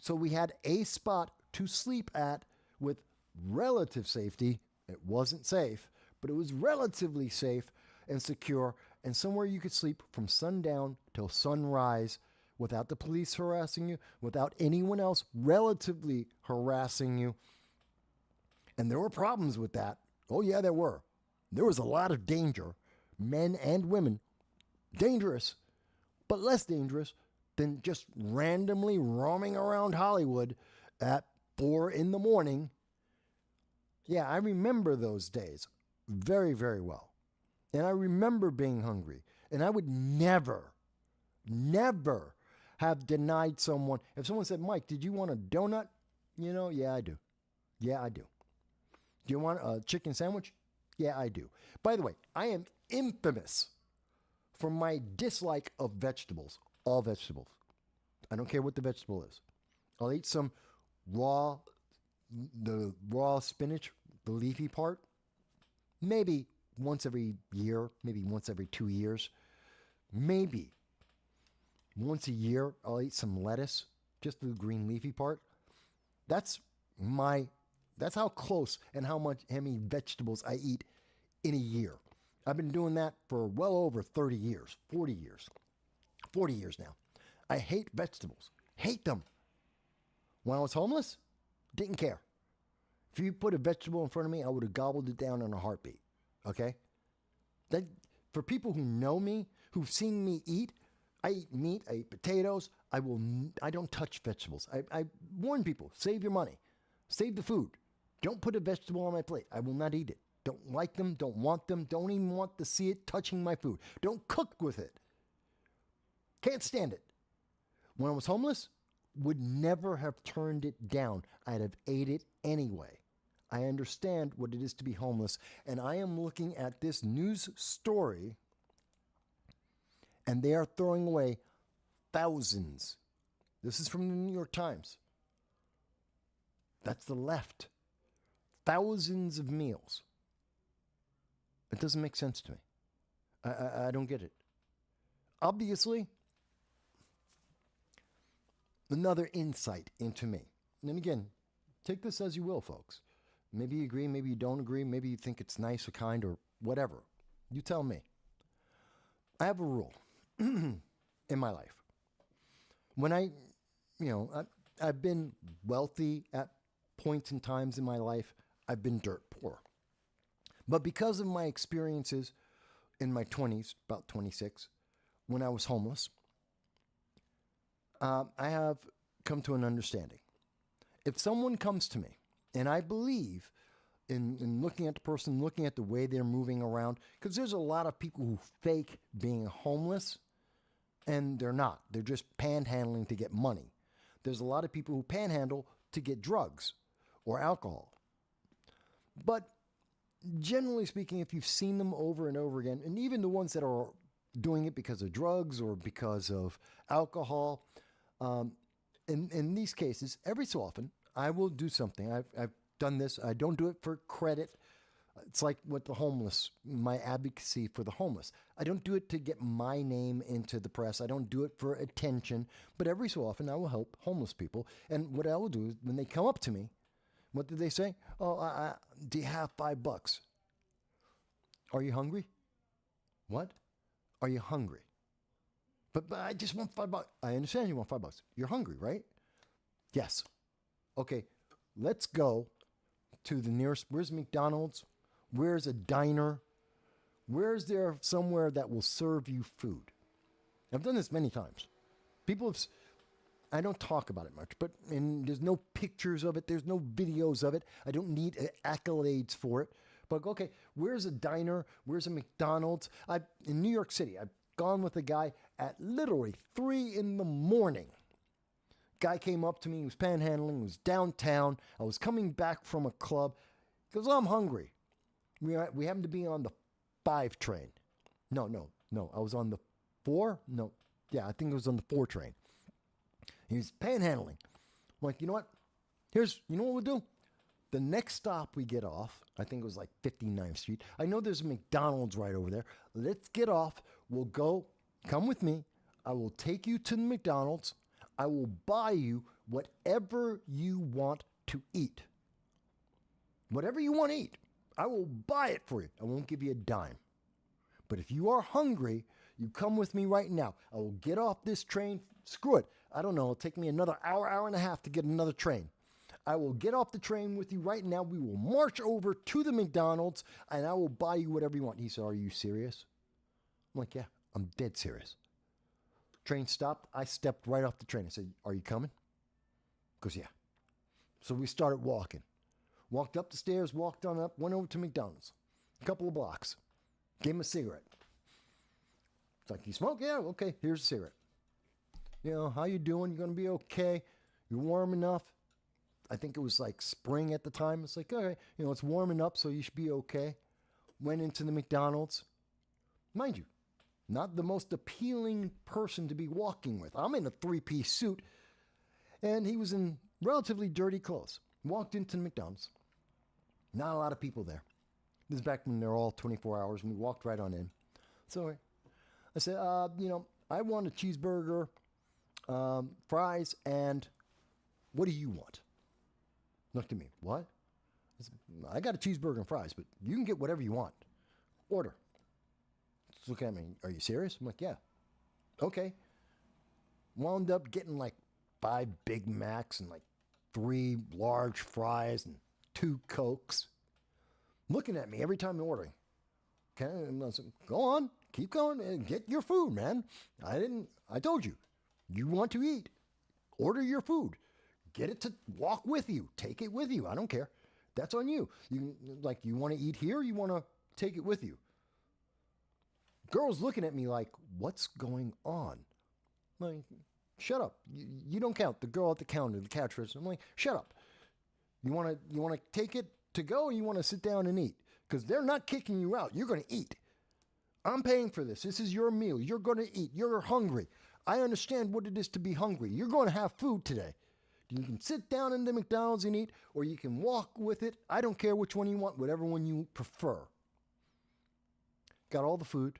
So we had a spot to sleep at with relative safety. It wasn't safe, but it was relatively safe and secure, and somewhere you could sleep from sundown till sunrise without the police harassing you, without anyone else relatively harassing you. And there were problems with that. Oh, yeah, there were. There was a lot of danger, men and women. Dangerous, but less dangerous than just randomly roaming around Hollywood at 4 in the morning. Yeah, I remember those days very, very well. And I remember being hungry. And I would never have denied someone. If someone said, Mike, did you want a donut? Yeah, I do. Yeah, I do. Do you want a chicken sandwich? Yeah, I do. By the way, I am infamous for my dislike of vegetables, all vegetables. I don't care what the vegetable is. I'll eat some the raw spinach, the leafy part, maybe once every year, maybe once every 2 years, maybe once a year I'll eat some lettuce, just the green leafy part. That's how close and how many vegetables I eat in a year. I've been doing that for well over 30 years, 40 years. 40 years now. I hate vegetables. Hate them. When I was homeless, didn't care. If you put a vegetable in front of me, I would have gobbled it down in a heartbeat. Okay? That, for people who know me, who've seen me eat, I eat meat, I eat potatoes. I don't touch vegetables. I warn people, save your money. Save the food. Don't put a vegetable on my plate. I will not eat it. Don't like them, don't want them, don't even want to see it touching my food. Don't cook with it. Can't stand it. When I was homeless, would never have turned it down. I'd have ate it anyway. I understand what it is to be homeless, and I am looking at this news story, and they are throwing away thousands. This is from the New York Times. That's the left. Thousands of meals. It doesn't make sense to me. I don't get it. Obviously, another insight into me. And again, take this as you will, folks. Maybe you agree, maybe you don't agree, maybe you think it's nice or kind or whatever. You tell me. I have a rule in my life. When I've been wealthy at points and times in my life. I've been dirt poor. But because of my experiences in my 20s, about 26, when I was homeless, I have come to an understanding. If someone comes to me, and I believe in looking at the person, looking at the way they're moving around, because there's a lot of people who fake being homeless, and they're not. They're just panhandling to get money. There's a lot of people who panhandle to get drugs or alcohol. But generally speaking, if you've seen them over and over again, and even the ones that are doing it because of drugs or because of alcohol, in these cases, every so often, I will do something. I've done this. I don't do it for credit. It's like with the homeless, my advocacy for the homeless. I don't do it to get my name into the press. I don't do it for attention. But every so often, I will help homeless people. And what I will do is when they come up to me, what do they say? Oh, do you have $5? Are you hungry? What? Are you hungry? But I just want $5. I understand you want $5. You're hungry, right? Yes. Okay, let's go to the nearest. Where's McDonald's? Where's a diner? Where's there somewhere that will serve you food? I've done this many times. People have. I don't talk about it much, but there's no pictures of it. There's no videos of it. I don't need accolades for it. But okay, where's a diner? Where's a McDonald's? In New York City, I've gone with a guy at literally 3 a.m. Guy came up to me. He was panhandling. He was downtown. I was coming back from a club. He goes, I'm hungry. We happened to be on the 5 train. No. I was on the 4? No. Yeah, I think it was on the 4 train. He's panhandling. I'm like, you know what? You know what we'll do? The next stop we get off, I think it was like 59th Street. I know there's a McDonald's right over there. Let's get off. We'll go. Come with me. I will take you to the McDonald's. I will buy you whatever you want to eat. Whatever you want to eat, I will buy it for you. I won't give you a dime. But if you are hungry, you come with me right now. I will get off this train. Screw it. I don't know. It'll take me another hour and a half to get another train. I will get off the train with you right now. We will march over to the McDonald's, and I will buy you whatever you want. He said, are you serious? I'm like, yeah, I'm dead serious. Train stopped. I stepped right off the train. I said, are you coming? He goes, yeah. So we started walking. Walked up the stairs, walked on up, went over to McDonald's. A couple of blocks. Gave him a cigarette. It's like, you smoke? Yeah, okay, here's a cigarette. You know, how you doing? You going to be okay? You're warm enough? I think it was like spring at the time. It's like, all right, you know, it's warming up, so you should be okay. Went into the McDonald's. Mind you, not the most appealing person to be walking with. I'm in a 3-piece suit, and he was in relatively dirty clothes. Walked into the McDonald's. Not a lot of people there. This is back when they're all 24 hours, and we walked right on in. So I said, I want a cheeseburger, fries, and what do you want? Looked at me. What? I said, I got a cheeseburger and fries, but you can get whatever you want. Order. Just look at me. Are you serious? I'm like, yeah. Okay. Wound up getting like 5 Big Macs and like 3 large fries and 2 Cokes. Looking at me every time I'm ordering. Okay, and I said, go on, keep going and get your food, man. I told you, you want to eat. Order your food. Get it to walk with you. Take it with you. I don't care. That's on you. You want to eat here? You want to take it with you? Girl's looking at me like, what's going on? I'm like, shut up. You don't count. The girl at the counter, the cateress. I'm like, shut up. You want to take it to go, or you want to sit down and eat? Because they're not kicking you out. You're going to eat. I'm paying for this. This is your meal. You're going to eat. You're hungry. I understand what it is to be hungry. You're going to have food today. You can sit down in the McDonald's and eat, or you can walk with it. I don't care which one you want, whatever one you prefer. Got all the food,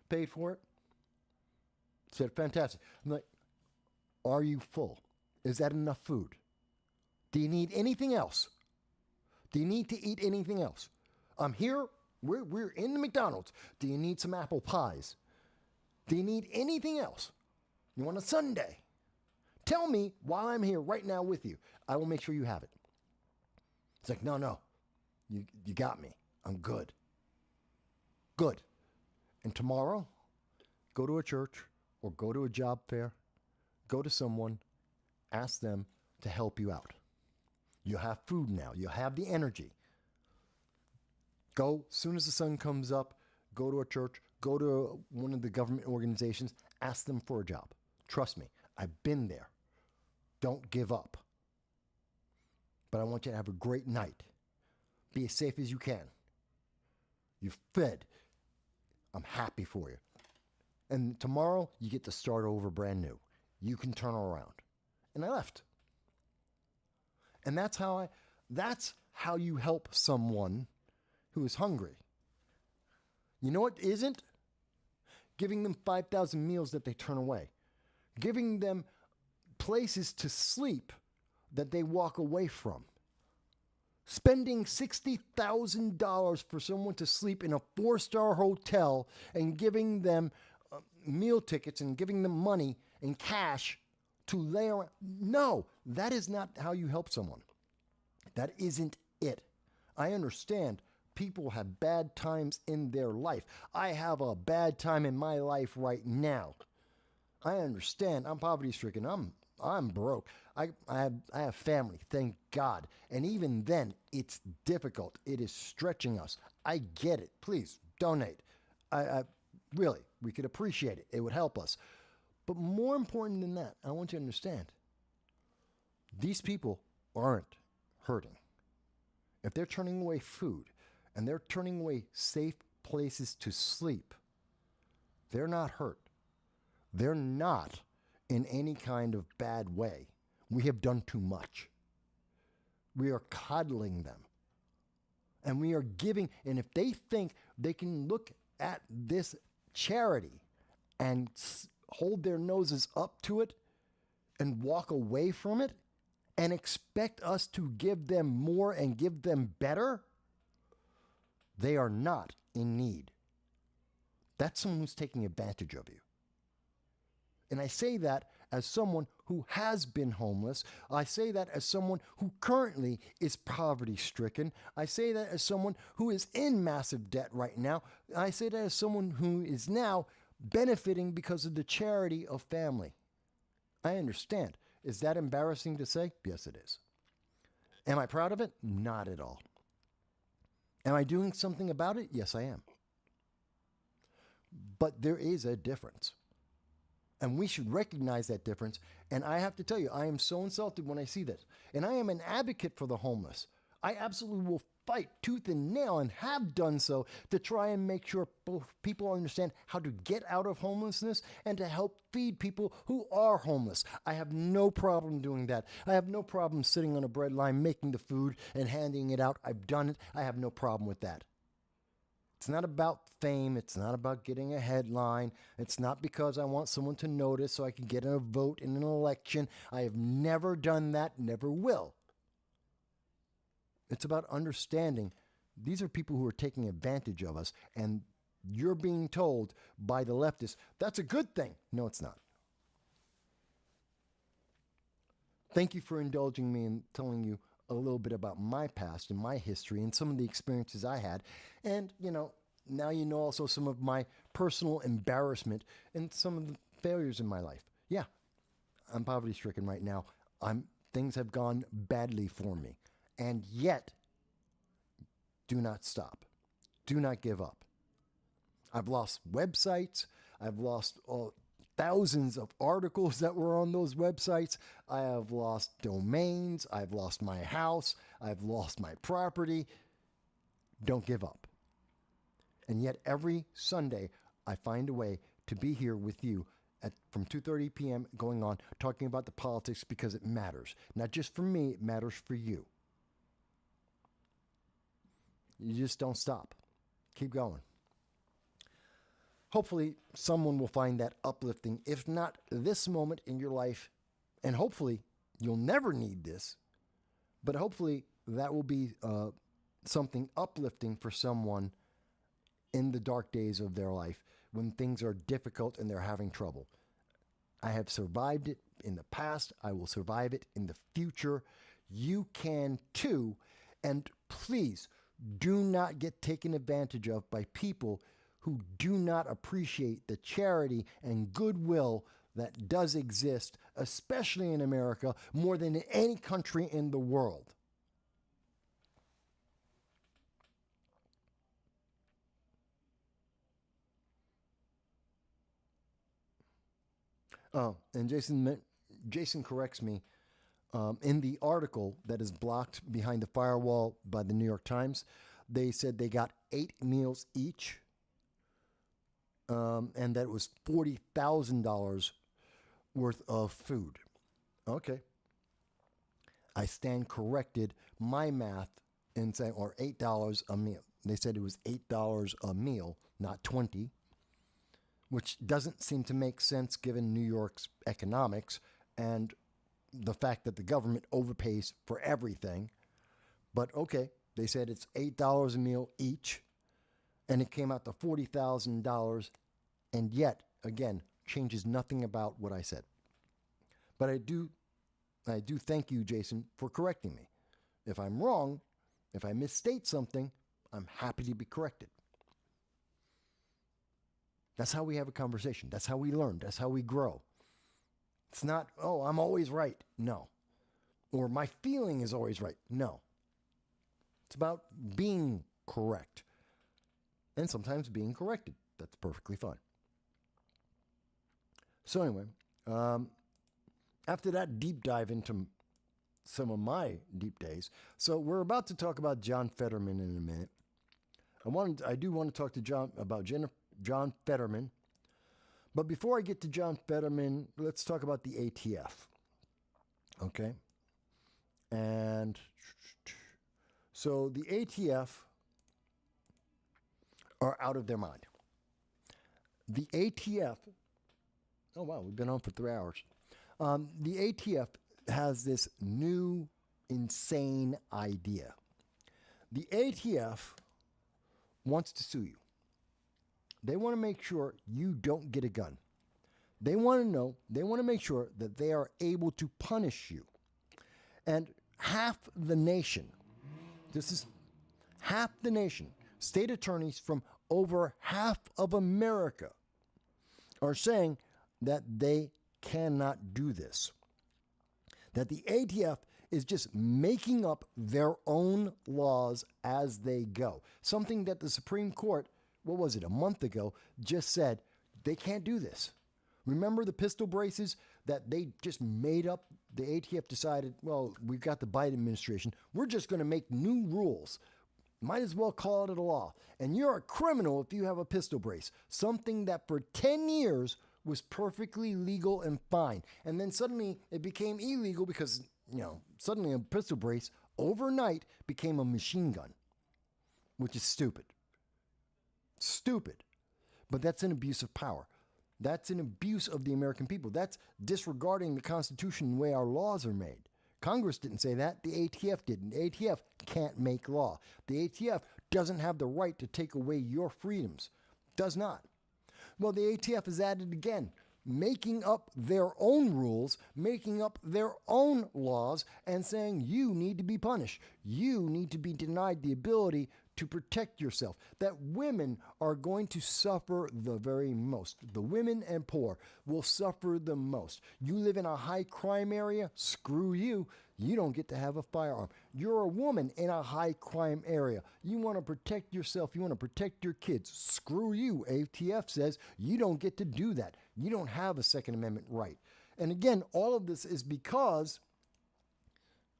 paid for it. Said, fantastic. I'm like, are you full? Is that enough food? Do you need anything else? Do you need to eat anything else? I'm here. We're in the McDonald's. Do you need some apple pies? Do you need anything else? You want a sundae? Tell me while I'm here right now with you. I will make sure you have it. It's like, no. You got me. I'm good. Good. And tomorrow, go to a church or go to a job fair. Go to someone. Ask them to help you out. You'll have food now. You'll have the energy. Go, as soon as the sun comes up, go to a church, go to one of the government organizations, ask them for a job. Trust me, I've been there. Don't give up. But I want you to have a great night. Be as safe as you can. You're fed. I'm happy for you. And tomorrow, you get to start over brand new. You can turn around. And I left. And that's how you help someone who is hungry. You know what isn't? Giving them 5,000 meals that they turn away. Giving them places to sleep that they walk away from. Spending $60,000 for someone to sleep in a 4-star hotel and giving them meal tickets and giving them money and cash to lay around. No, that is not how you help someone. That isn't it. I understand people have bad times in their life. I have a bad time in my life right now. I understand. I'm poverty stricken. I'm broke. I have family, thank God. And even then, it's difficult. It is stretching us. I get it. Please donate. I really, we could appreciate it. It would help us. But more important than that, I want you to understand, these people aren't hurting. If they're turning away food and they're turning away safe places to sleep, they're not hurt. They're not in any kind of bad way. We have done too much. We are coddling them. And we are giving, and if they think they can look at this charity and hold their noses up to it and walk away from it and expect us to give them more and give them better, they are not in need. That's someone who's taking advantage of you. And I say that as someone who has been homeless. I say that as someone who currently is poverty stricken. I say that as someone who is in massive debt right now. I say that as someone who is now benefiting because of the charity of family. I understand. Is that embarrassing to say? Yes, it is. Am I proud of it? Not at all. Am I doing something about it? Yes, I am. But there is a difference. And we should recognize that difference. And I have to tell you, I am so insulted when I see this. And I am an advocate for the homeless. I absolutely will fight tooth and nail and have done so to try and make sure people understand how to get out of homelessness and to help feed people who are homeless. I have no problem doing that. I have no problem sitting on a bread line, making the food and handing it out. I've done it. I have no problem with that. It's not about fame. It's not about getting a headline. It's not because I want someone to notice so I can get a vote in an election. I have never done that, never will. It's about understanding these are people who are taking advantage of us, and you're being told by the leftists, that's a good thing. No, it's not. Thank you for indulging me in telling you a little bit about my past and my history and some of the experiences I had. And, now you know also some of my personal embarrassment and some of the failures in my life. Yeah, I'm poverty stricken right now. Things have gone badly for me. And yet, do not stop. Do not give up. I've lost websites. I've lost thousands of articles that were on those websites. I have lost domains. I've lost my house. I've lost my property. Don't give up. And yet every Sunday, I find a way to be here with you from 2:30 p.m. going on, talking about the politics because it matters. Not just for me, it matters for you. You just don't stop. Keep going. Hopefully, someone will find that uplifting, if not this moment in your life, and hopefully, you'll never need this, but hopefully, that will be something uplifting for someone in the dark days of their life when things are difficult and they're having trouble. I have survived it in the past. I will survive it in the future. You can too. And please do not get taken advantage of by people who do not appreciate the charity and goodwill that does exist, especially in America, more than in any country in the world. Oh, and Jason corrects me. In the article that is blocked behind the firewall by the New York Times, they said they got 8 meals each, and that it was $40,000 worth of food. Okay. I stand corrected. My math in saying, or $8 a meal. They said it was $8 a meal, not 20, which doesn't seem to make sense given New York's economics and the fact that the government overpays for everything. But okay, they said it's $8 a meal each, and it came out to $40,000, and yet, again, changes nothing about what I said. But I do thank you, Jason, for correcting me. If I'm wrong, if I misstate something, I'm happy to be corrected. That's how we have a conversation. That's how we learn. That's how we grow. It's not, oh, I'm always right. No. Or my feeling is always right. No. It's about being correct. And sometimes being corrected. That's perfectly fine. So anyway, after that deep dive into some of my deep days, so we're about to talk about John Fetterman in a minute. I do want to talk to John Fetterman. But before I get to John Fetterman, let's talk about the ATF. Okay? And so the ATF are out of their mind. The ATF, oh wow, we've been on for 3 hours. The ATF has this new insane idea. The ATF wants to sue you. They want to make sure you don't get a gun. They want to make sure that they are able to punish you. And half the nation, state attorneys from over half of America are saying that they cannot do this. That the ATF is just making up their own laws as they go. Something that the Supreme Court, what was it, a month ago, just said they can't do this. Remember the pistol braces that they just made up? The ATF decided, well, we've got the Biden administration. We're just going to make new rules. Might as well call it a law. And you're a criminal if you have a pistol brace. Something that for 10 years was perfectly legal and fine. And then suddenly it became illegal because, suddenly a pistol brace overnight became a machine gun, which is stupid. Stupid. But that's an abuse of power. That's an abuse of the American people. That's disregarding the Constitution and the way our laws are made. Congress didn't say that. The ATF didn't. The ATF can't make law. The ATF doesn't have the right to take away your freedoms. Does not. Well, the ATF is at it again, making up their own rules, making up their own laws, and saying you need to be punished. You need to be denied the ability to protect yourself, that women are going to suffer the very most. The women and poor will suffer the most. You live in a high crime area, screw you. You don't get to have a firearm. You're a woman in a high crime area. You want to protect yourself. You want to protect your kids. Screw you. ATF says you don't get to do that. You don't have a Second Amendment right. And again, all of this is because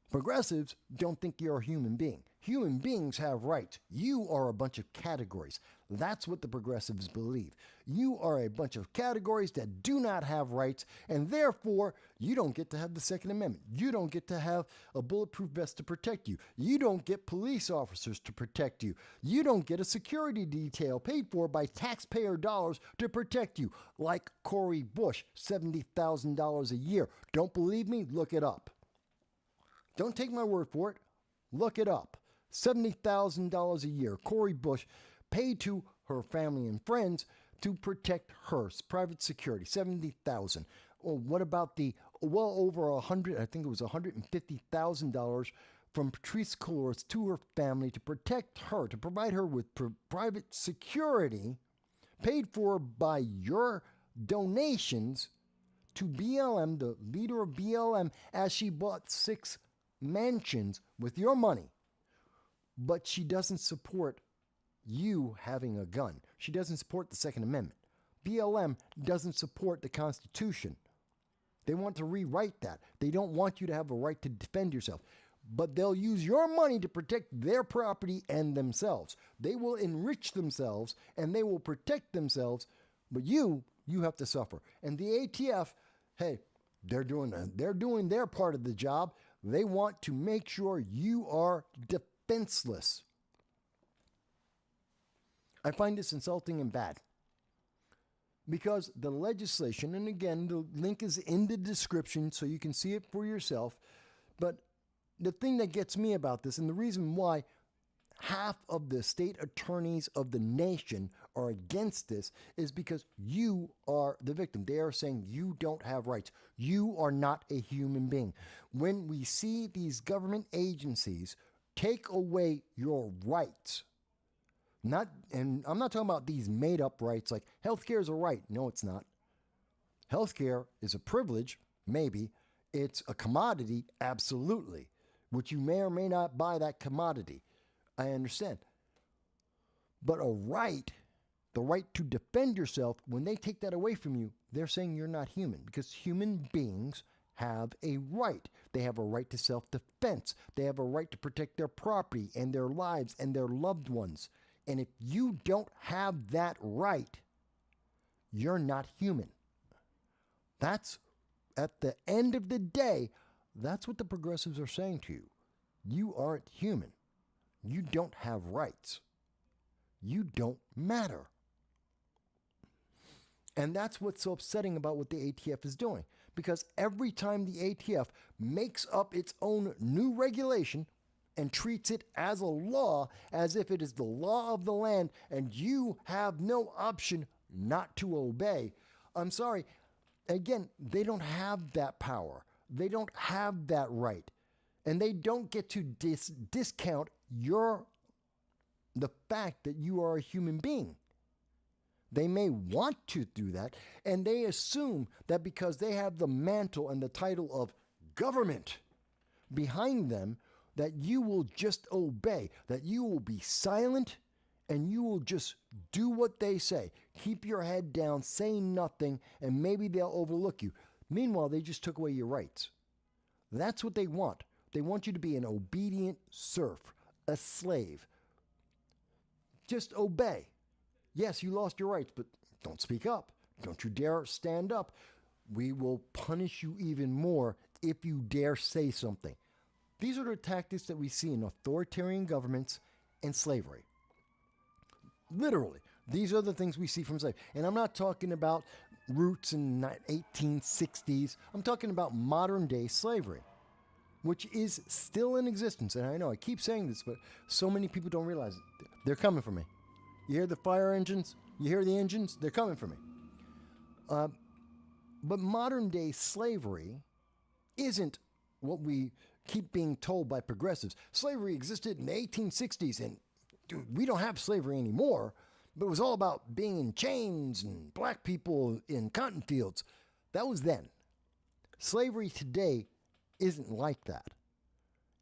progressives don't think you're a human being. Human beings have rights. You are a bunch of categories. That's what the progressives believe. You are a bunch of categories that do not have rights, and therefore, you don't get to have the Second Amendment. You don't get to have a bulletproof vest to protect you. You don't get police officers to protect you. You don't get a security detail paid for by taxpayer dollars to protect you, like Cori Bush, $70,000 a year. Don't believe me? Look it up. Don't take my word for it. Look it up. $70,000 a year. Cori Bush paid to her family and friends to protect her private security. $70,000. Well, what about the well over I think it was $150,000 from Patrisse Cullors to her family to protect her, to provide her with private security paid for by your donations to BLM, the leader of BLM, as she bought 6 mansions with your money. But she doesn't support you having a gun. She doesn't support the Second Amendment. BLM doesn't support the Constitution. They want to rewrite that. They don't want you to have a right to defend yourself. But they'll use your money to protect their property and themselves. They will enrich themselves and they will protect themselves. But you have to suffer. And the ATF, hey, they're doing their part of the job. They want to make sure you are defenseless. I find this insulting and bad because the legislation, and again, the link is in the description so you can see it for yourself. But the thing that gets me about this, and the reason why half of the state attorneys of the nation are against this, is because you are the victim. They are saying you don't have rights. You are not a human being. When we see these government agencies take away your rights, and I'm not talking about these made up rights like healthcare is a right. No, it's not. Healthcare is a privilege, maybe. It's a commodity, absolutely, which you may or may not buy that commodity. I understand. But a right, the right to defend yourself, when they take that away from you, they're saying you're not human, because human beings have a right. They have a right to self-defense. They have a right to protect their property and their lives and their loved ones. And if you don't have that right, you're not human. That's, at the end of the day, that's what the progressives are saying to you. You aren't human. You don't have rights. You don't matter. And that's what's so upsetting about what the ATF is doing. Because every time the ATF makes up its own new regulation and treats it as a law, as if it is the law of the land, and you have no option not to obey, I'm sorry, again, they don't have that power. They don't have that right. And they don't get to discount the fact that you are a human being. They may want to do that, and they assume that because they have the mantle and the title of government behind them, that you will just obey, that you will be silent, and you will just do what they say. Keep your head down, say nothing, and maybe they'll overlook you. Meanwhile, they just took away your rights. That's what they want. They want you to be an obedient serf, a slave. Just obey. Yes, you lost your rights, but don't speak up. Don't you dare stand up. We will punish you even more if you dare say something. These are the tactics that we see in authoritarian governments and slavery. Literally, these are the things we see from slavery. And I'm not talking about roots in the 1860s. I'm talking about modern day slavery, which is still in existence. And I know I keep saying this, but so many people don't realize it. They're coming for me. You hear the fire engines? You hear the engines? They're coming for me. But modern day slavery isn't what we keep being told by progressives. Slavery existed in the 1860s and dude, we don't have slavery anymore, but it was all about being in chains and black people in cotton fields. That was then. Slavery today isn't like that.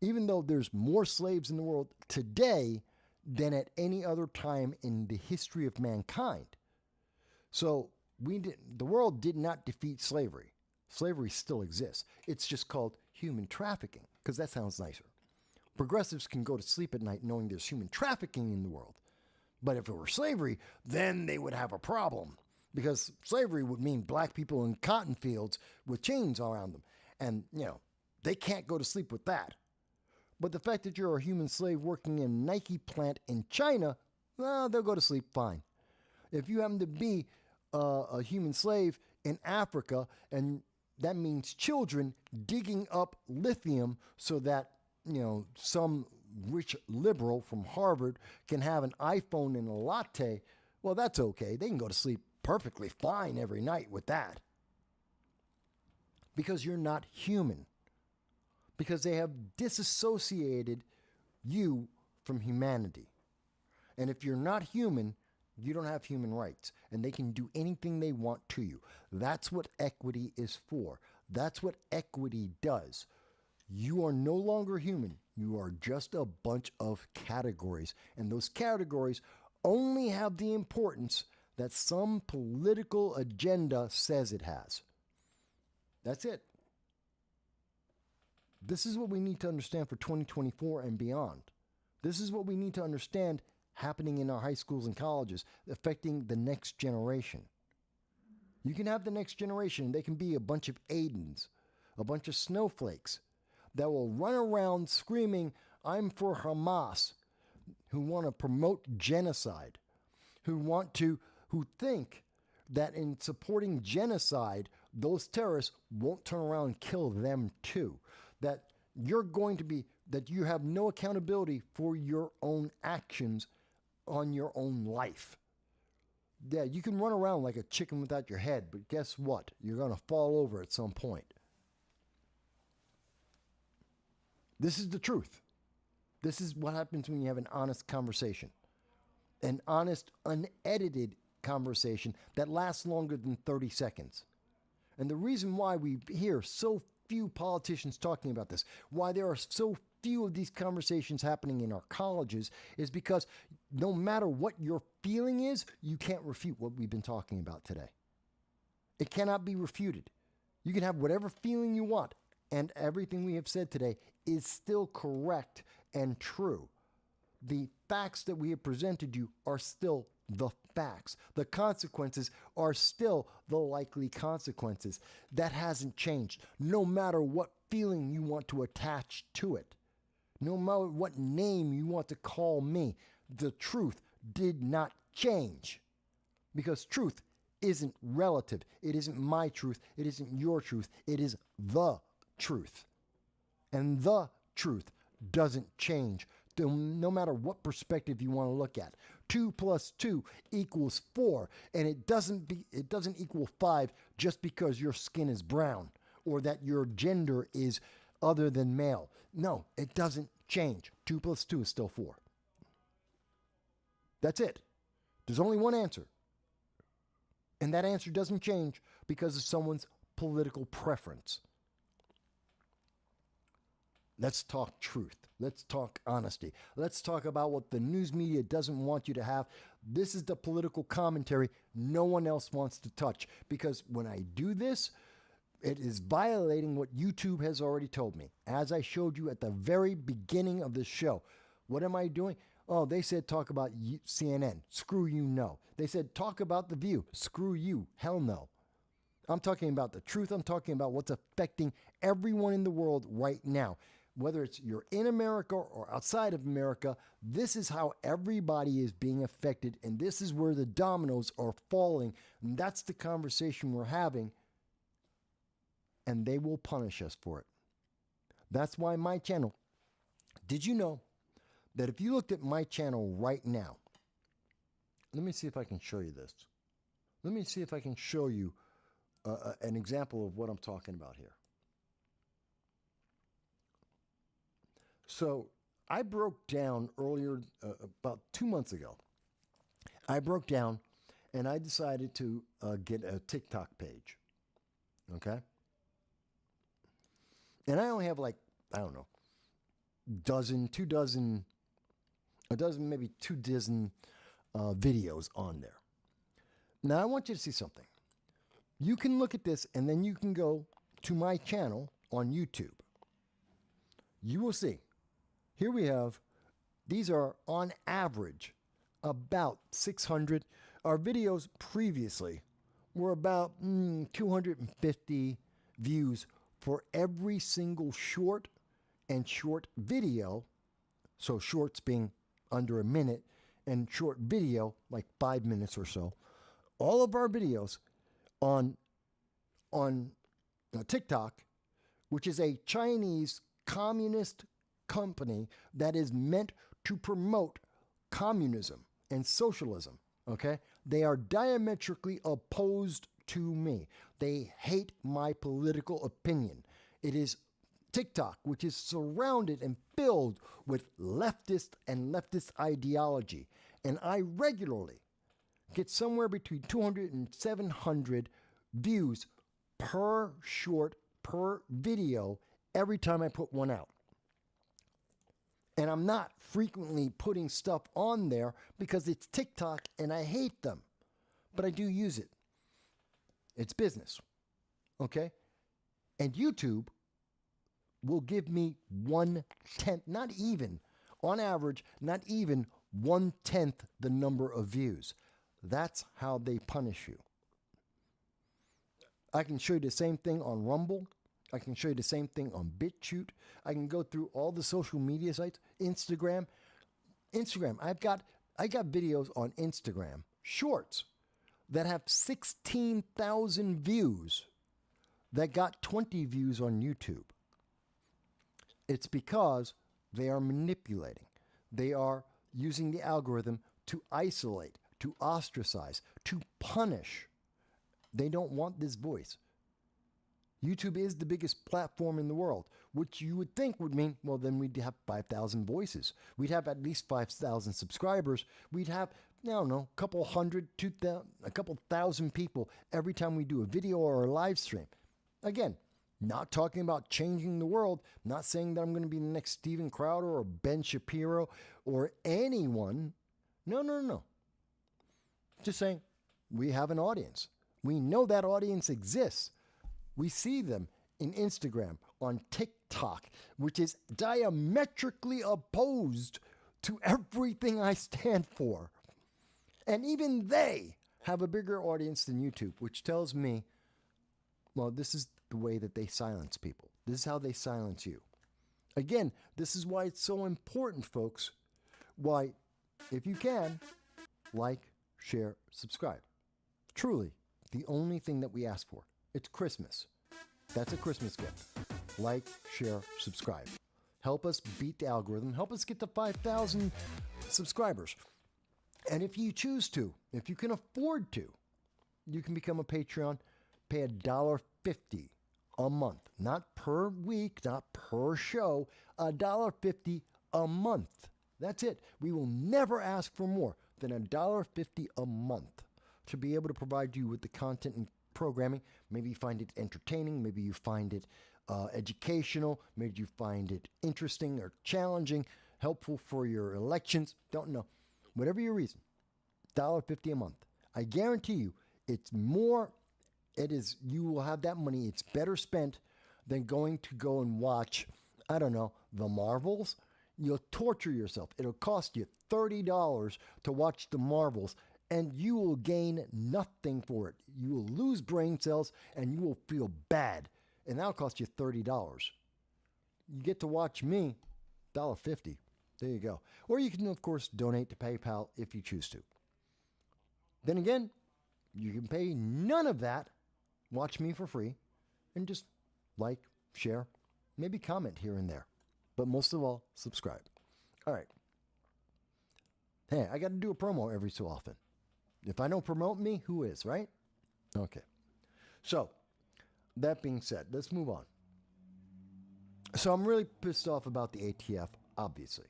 Even though there's more slaves in the world today than at any other time in the history of mankind. So the world did not defeat slavery. Slavery still exists. It's just called human trafficking, because that sounds nicer. Progressives can go to sleep at night knowing there's human trafficking in the world. But if it were slavery, then they would have a problem, because slavery would mean black people in cotton fields with chains around them. And, they can't go to sleep with that. But the fact that you're a human slave working in a Nike plant in China, well, they'll go to sleep fine. If you happen to be a human slave in Africa, and that means children digging up lithium so that, some rich liberal from Harvard can have an iPhone and a latte, well, that's okay. They can go to sleep perfectly fine every night with that. Because you're not human. Because they have disassociated you from humanity. And if you're not human, you don't have human rights. And they can do anything they want to you. That's what equity is for. That's what equity does. You are no longer human. You are just a bunch of categories. And those categories only have the importance that some political agenda says it has. That's it. This is what we need to understand for 2024 and beyond. This is what we need to understand happening in our high schools and colleges, affecting the next generation. You can have the next generation. They can be a bunch of Aidens, a bunch of snowflakes that will run around screaming, "I'm for Hamas," who want to promote genocide, who think that in supporting genocide, those terrorists won't turn around and kill them too. That you have no accountability for your own actions on your own life. Yeah, you can run around like a chicken without your head, but guess what? You're going to fall over at some point. This is the truth. This is what happens when you have an honest conversation. An honest, unedited conversation that lasts longer than 30 seconds. And the reason why we hear so few politicians talking about this, why there are so few of these conversations happening in our colleges, is because no matter what your feeling is, you can't refute what we've been talking about today. It cannot be refuted. You can have whatever feeling you want, and everything we have said today is still correct and true. The facts that we have presented you are still the facts. The consequences are still the likely consequences. That hasn't changed, no matter what feeling you want to attach to it. No matter what name you want to call me, the truth did not change. Because truth isn't relative. It isn't my truth. It isn't your truth. It is the truth. And the truth doesn't change, no matter what perspective you want to look at. 2 + 2 = 4, and it doesn't equal 5 just because your skin is brown or that your gender is other than male. No, it doesn't change. 2 + 2 is still 4. That's it. There's only one answer. And that answer doesn't change because of someone's political preference. Let's talk truth. Let's talk honesty. Let's talk about what the news media doesn't want you to have. This is the political commentary no one else wants to touch. Because when I do this, it is violating what YouTube has already told me. As I showed you at the very beginning of the show. What am I doing? Oh, they said talk about CNN. Screw you, no. They said talk about The View. Screw you, hell no. I'm talking about the truth. I'm talking about what's affecting everyone in the world right now. Whether you're in America or outside of America, this is how everybody is being affected, and this is where the dominoes are falling, and that's the conversation we're having, and they will punish us for it. That's why my channel, did you know that if you looked at my channel right now, let me see if I can show you this. Let me see if I can show you an example of what I'm talking about here. So I broke down earlier, about 2 months ago. I broke down and I decided to get a TikTok page. Okay. And I only have like, I don't know, maybe 2 dozen videos on there. Now, I want you to see something. You can look at this and then you can go to my channel on YouTube. You will see. Here we have, these are on average about 600. Our videos previously were about 250 views for every single short and short video. So shorts being under a minute and short video like 5 minutes or so. All of our videos on TikTok, which is a Chinese communist company that is meant to promote communism and socialism, okay? They are diametrically opposed to me. They hate my political opinion. It is TikTok, which is surrounded and filled with leftist ideology. And I regularly get somewhere between 200 and 700 views per short, per video, every time I put one out. And I'm not frequently putting stuff on there because it's TikTok and I hate them. But I do use it. It's business. Okay? And YouTube will give me 1/10, not even, on average, not even 1/10 the number of views. That's how they punish you. I can show you the same thing on Rumble. I can show you the same thing on BitChute. I can go through all the social media sites. Instagram. I got videos on Instagram, shorts, that have 16,000 views that got 20 views on YouTube. It's because they are manipulating. They are using the algorithm to isolate, to ostracize, to punish. They don't want this voice. YouTube is the biggest platform in the world, which you would think would mean, well, then we'd have 5,000 voices. We'd have at least 5,000 subscribers. We'd have, I don't know, a couple hundred, 2,000, a couple thousand people every time we do a video or a live stream. Again, not talking about changing the world, not saying that I'm going to be the next Steven Crowder or Ben Shapiro or anyone. No. Just saying we have an audience. We know that audience exists. We see them in Instagram, on TikTok, which is diametrically opposed to everything I stand for. And even they have a bigger audience than YouTube, which tells me, well, this is the way that they silence people. This is how they silence you. Again, this is why it's so important, folks. Why, if you can, like, share, subscribe. Truly, the only thing that we ask for. It's Christmas. That's a Christmas gift. Like, share, subscribe. Help us beat the algorithm. Help us get to 5,000 subscribers. And if you choose to, if you can afford to, you can become a Patreon. Pay $1.50 a month. Not per week, not per show. $1.50 a month. That's it. We will never ask for more than $1.50 a month to be able to provide you with the content and programming. Maybe you find it entertaining. Maybe you find it educational. Maybe you find it interesting or challenging, helpful for your elections. Don't know. Whatever your reason, $1.50 a month. I guarantee you it's more, you will have that money. It's better spent than going to go and watch, I don't know, the Marvels. You'll torture yourself. It'll cost you $30 to watch the Marvels, and you will gain nothing for it. You will lose brain cells, and you will feel bad, and that'll cost you $30. You get to watch me, $1.50. There you go. Or you can, of course, donate to PayPal if you choose to. Then again, you can pay none of that, watch me for free, and just like, share, maybe comment here and there. But most of all, subscribe. All right. Hey, I got to do a promo every so often. If I don't promote me, who is, right? Okay. So, that being said, let's move on. So I'm really pissed off about the ATF, obviously.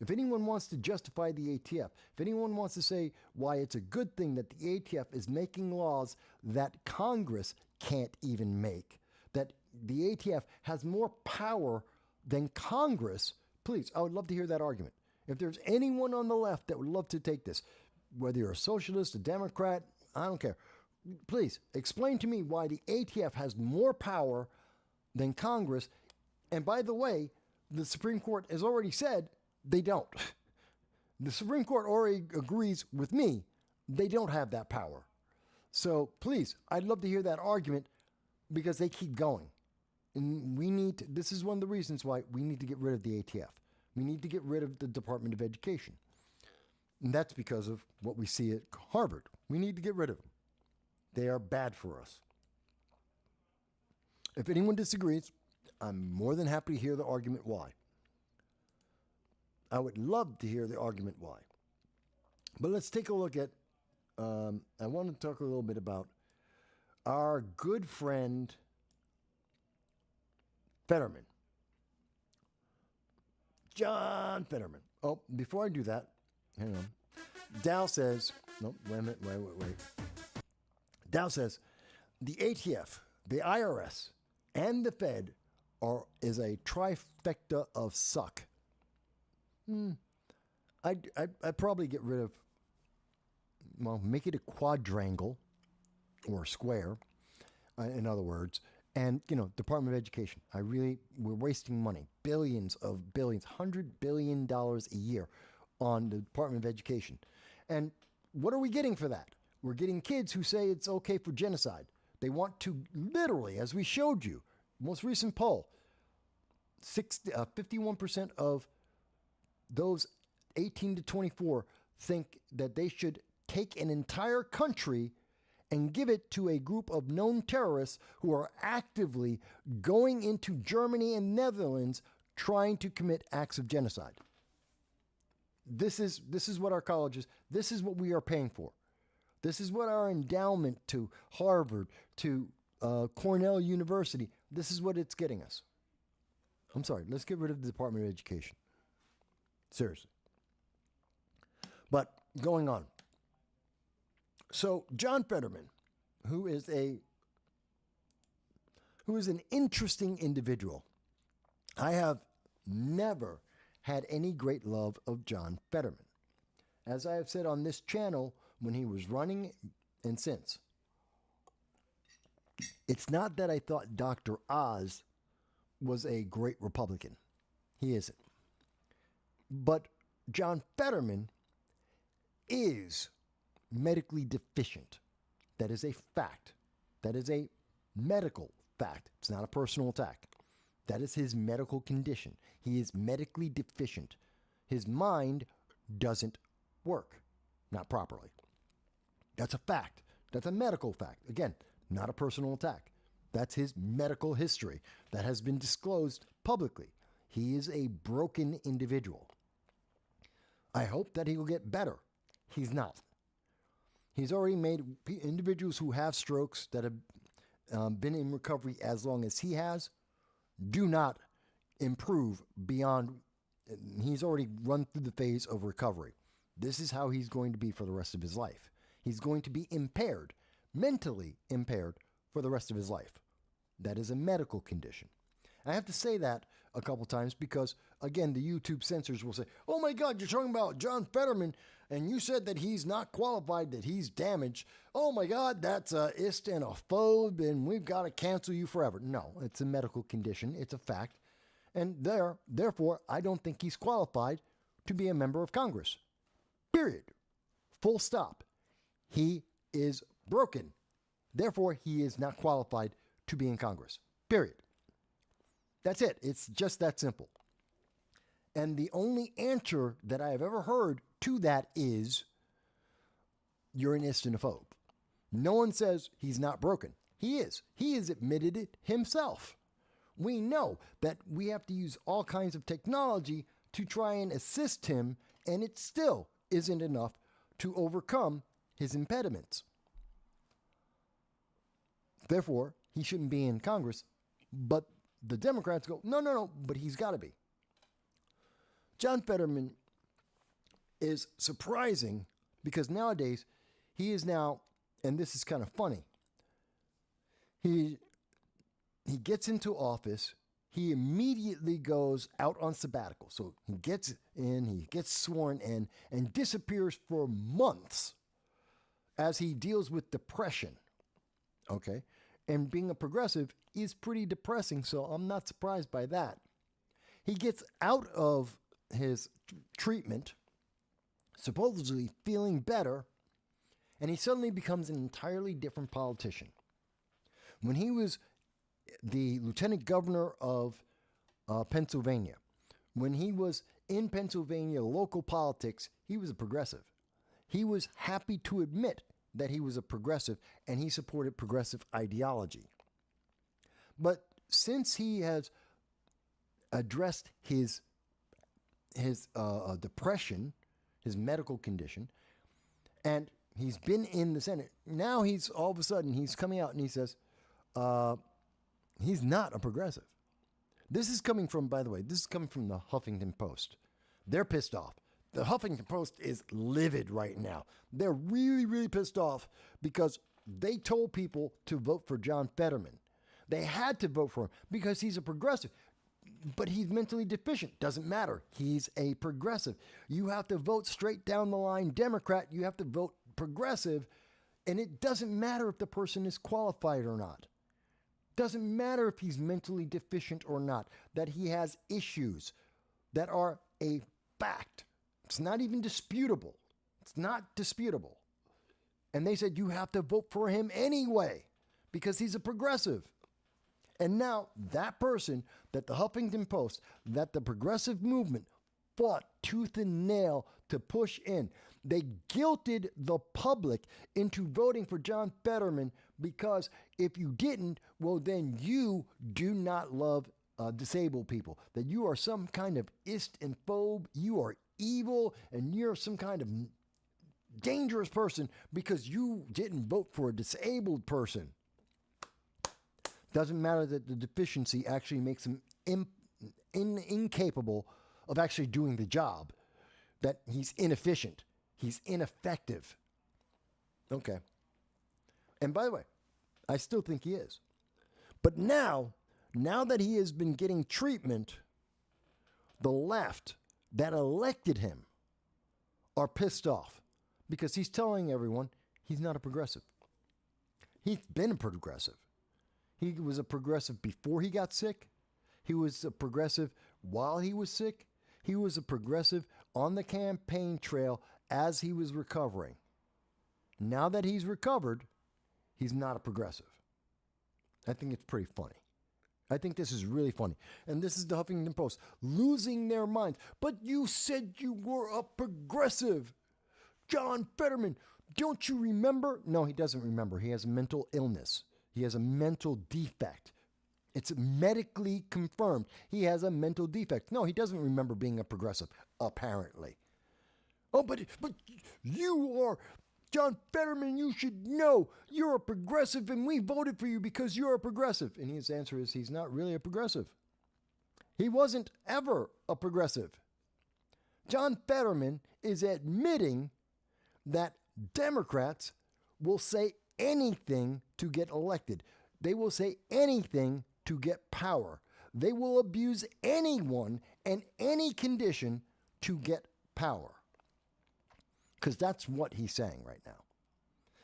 If anyone wants to justify the ATF, if anyone wants to say why it's a good thing that the ATF is making laws that Congress can't even make, that the ATF has more power than Congress, please, I would love to hear that argument. If there's anyone on the left that would love to take this, whether you're a socialist, a Democrat, I don't care. Please explain to me why the ATF has more power than Congress. And by the way, the Supreme Court has already said they don't. The Supreme Court already agrees with me. They don't have that power. So please, I'd love to hear that argument because they keep going. And this is one of the reasons why we need to get rid of the ATF. We need to get rid of the Department of Education. And that's because of what we see at Harvard. We need to get rid of them. They are bad for us. If anyone disagrees, I'm more than happy to hear the argument why. I would love to hear the argument why. But let's take a look at, I want to talk a little bit about our good friend Fetterman. John Fetterman. Oh, before I do that, hang on. Dow says, no, wait a minute, wait. Dow says, the ATF, the IRS, and the Fed is a trifecta of suck. I'd probably get rid of, make it a quadrangle or a square, in other words. And, Department of Education. We're wasting money, billions, $100 billion a year on the Department of Education. And what are we getting for that? We're getting kids who say it's okay for genocide. They want to literally, as we showed you, most recent poll, 51% of those 18 to 24 think that they should take an entire country and give it to a group of known terrorists who are actively going into Germany and Netherlands trying to commit acts of genocide. This is what our colleges, this is what we are paying for. This is what our endowment to Harvard, to Cornell University, this is what it's getting us. I'm sorry, let's get rid of the Department of Education. Seriously. But going on. So John Fetterman, who is an interesting individual. I have never had any great love of John Fetterman. As I have said on this channel when he was running and since. It's not that I thought Dr. Oz was a great Republican. He isn't. But John Fetterman is medically deficient. That is a fact. That is a medical fact. It's not a personal attack. That is his medical condition. He is medically deficient. His mind doesn't work, not properly. That's a fact. That's a medical fact. Again, not a personal attack. That's his medical history that has been disclosed publicly. He is a broken individual. I hope that he will get better. He's not. He's already made individuals who have strokes that have been in recovery as long as he has, do not improve beyond. He's already run through the phase of recovery. This is how he's going to be for the rest of his life. He's going to be impaired, mentally impaired for the rest of his life. That is a medical condition. I have to say that a couple times because, again, the YouTube censors will say, oh my God, you're talking about John Fetterman and you said that he's not qualified, that he's damaged. Oh my God, that's a ist and a phobe and we've got to cancel you forever. No, it's a medical condition. It's a fact. And therefore, I don't think he's qualified to be a member of Congress. Period. Full stop. He is broken. Therefore, he is not qualified to be in Congress. Period. That's it. It's just that simple. And the only answer that I have ever heard to that is, you're an istinophobe. No one says he's not broken. He is. He has admitted it himself. We know that we have to use all kinds of technology to try and assist him, and it still isn't enough to overcome his impediments. Therefore, he shouldn't be in Congress, but the Democrats go, no, but he's got to be. John Fetterman is surprising because nowadays he is now, and this is kind of funny, he gets into office, he immediately goes out on sabbatical. So he gets in, he gets sworn in, and disappears for months as he deals with depression. Okay? And being a progressive is pretty depressing, so I'm not surprised by that. He gets out of his treatment, supposedly feeling better, and he suddenly becomes an entirely different politician. When he was the lieutenant governor of Pennsylvania, when he was in Pennsylvania local politics, he was a progressive. He was happy to admit that he was a progressive, and he supported progressive ideology. But since he has addressed his depression, his medical condition, and he's been in the Senate, now he's all of a sudden he's coming out and he says he's not a progressive. This is coming from, by the way, this is coming from the Huffington Post. They're pissed off. The Huffington Post is livid right now. They're really, really pissed off because they told people to vote for John Fetterman. They had to vote for him because he's a progressive. But he's mentally deficient. Doesn't matter. He's a progressive. You have to vote straight down the line Democrat. You have to vote progressive. And it doesn't matter if the person is qualified or not. Doesn't matter if he's mentally deficient or not. That he has issues that are a fact. It's not even disputable. It's not disputable. And they said you have to vote for him anyway because he's a progressive. And now that person that the Huffington Post, that the progressive movement fought tooth and nail to push in, they guilted the public into voting for John Fetterman because if you didn't, well, then you do not love disabled people, that you are some kind of ist and phobe, you are evil, and you're some kind of dangerous person because you didn't vote for a disabled person. Doesn't matter that the deficiency actually makes him incapable of actually doing the job, that he's inefficient, he's ineffective. Okay. And by the way, I still think he is. But now that he has been getting treatment, the left that elected him are pissed off because he's telling everyone he's not a progressive. He's been a progressive. He was a progressive before he got sick. He was a progressive while he was sick. He was a progressive on the campaign trail as he was recovering. Now that he's recovered, he's not a progressive. I think it's pretty funny. I think this is really funny. And this is the Huffington Post losing their minds. But you said you were a progressive. John Fetterman, don't you remember? No, he doesn't remember. He has a mental illness. He has a mental defect. It's medically confirmed. He has a mental defect. No, he doesn't remember being a progressive, apparently. Oh, but you are John Fetterman. You should know you're a progressive and we voted for you because you're a progressive. And his answer is he's not really a progressive. He wasn't ever a progressive. John Fetterman is admitting that Democrats will say anything to get elected. They will say anything to get power. They will abuse anyone and any condition to get power. Because that's what he's saying right now.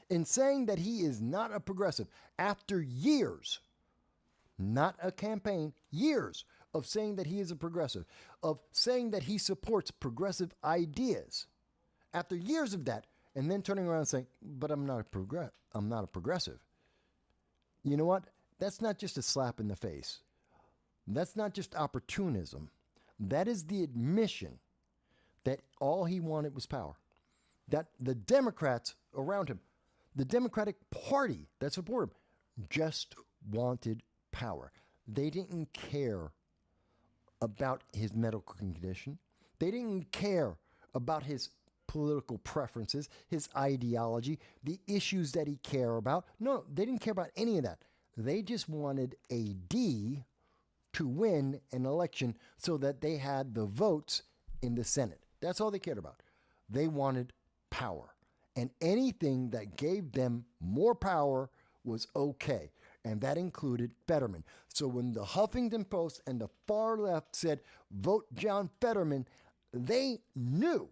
In saying that he is not a progressive, after years, not a campaign, years of saying that he is a progressive, of saying that he supports progressive ideas, after years of that, and then turning around and saying, but I'm not a progressive. You know what? That's not just a slap in the face. That's not just opportunism. That is the admission that all he wanted was power. That the Democrats around him, the Democratic Party that supported him, just wanted power. They didn't care about his medical condition. They didn't care about his political preferences, his ideology, the issues that he cared about. No, they didn't care about any of that. They just wanted AD to win an election so that they had the votes in the Senate. That's all they cared about. They wanted power. And anything that gave them more power was okay. And that included Fetterman. So when the Huffington Post and the far left said, vote John Fetterman, they knew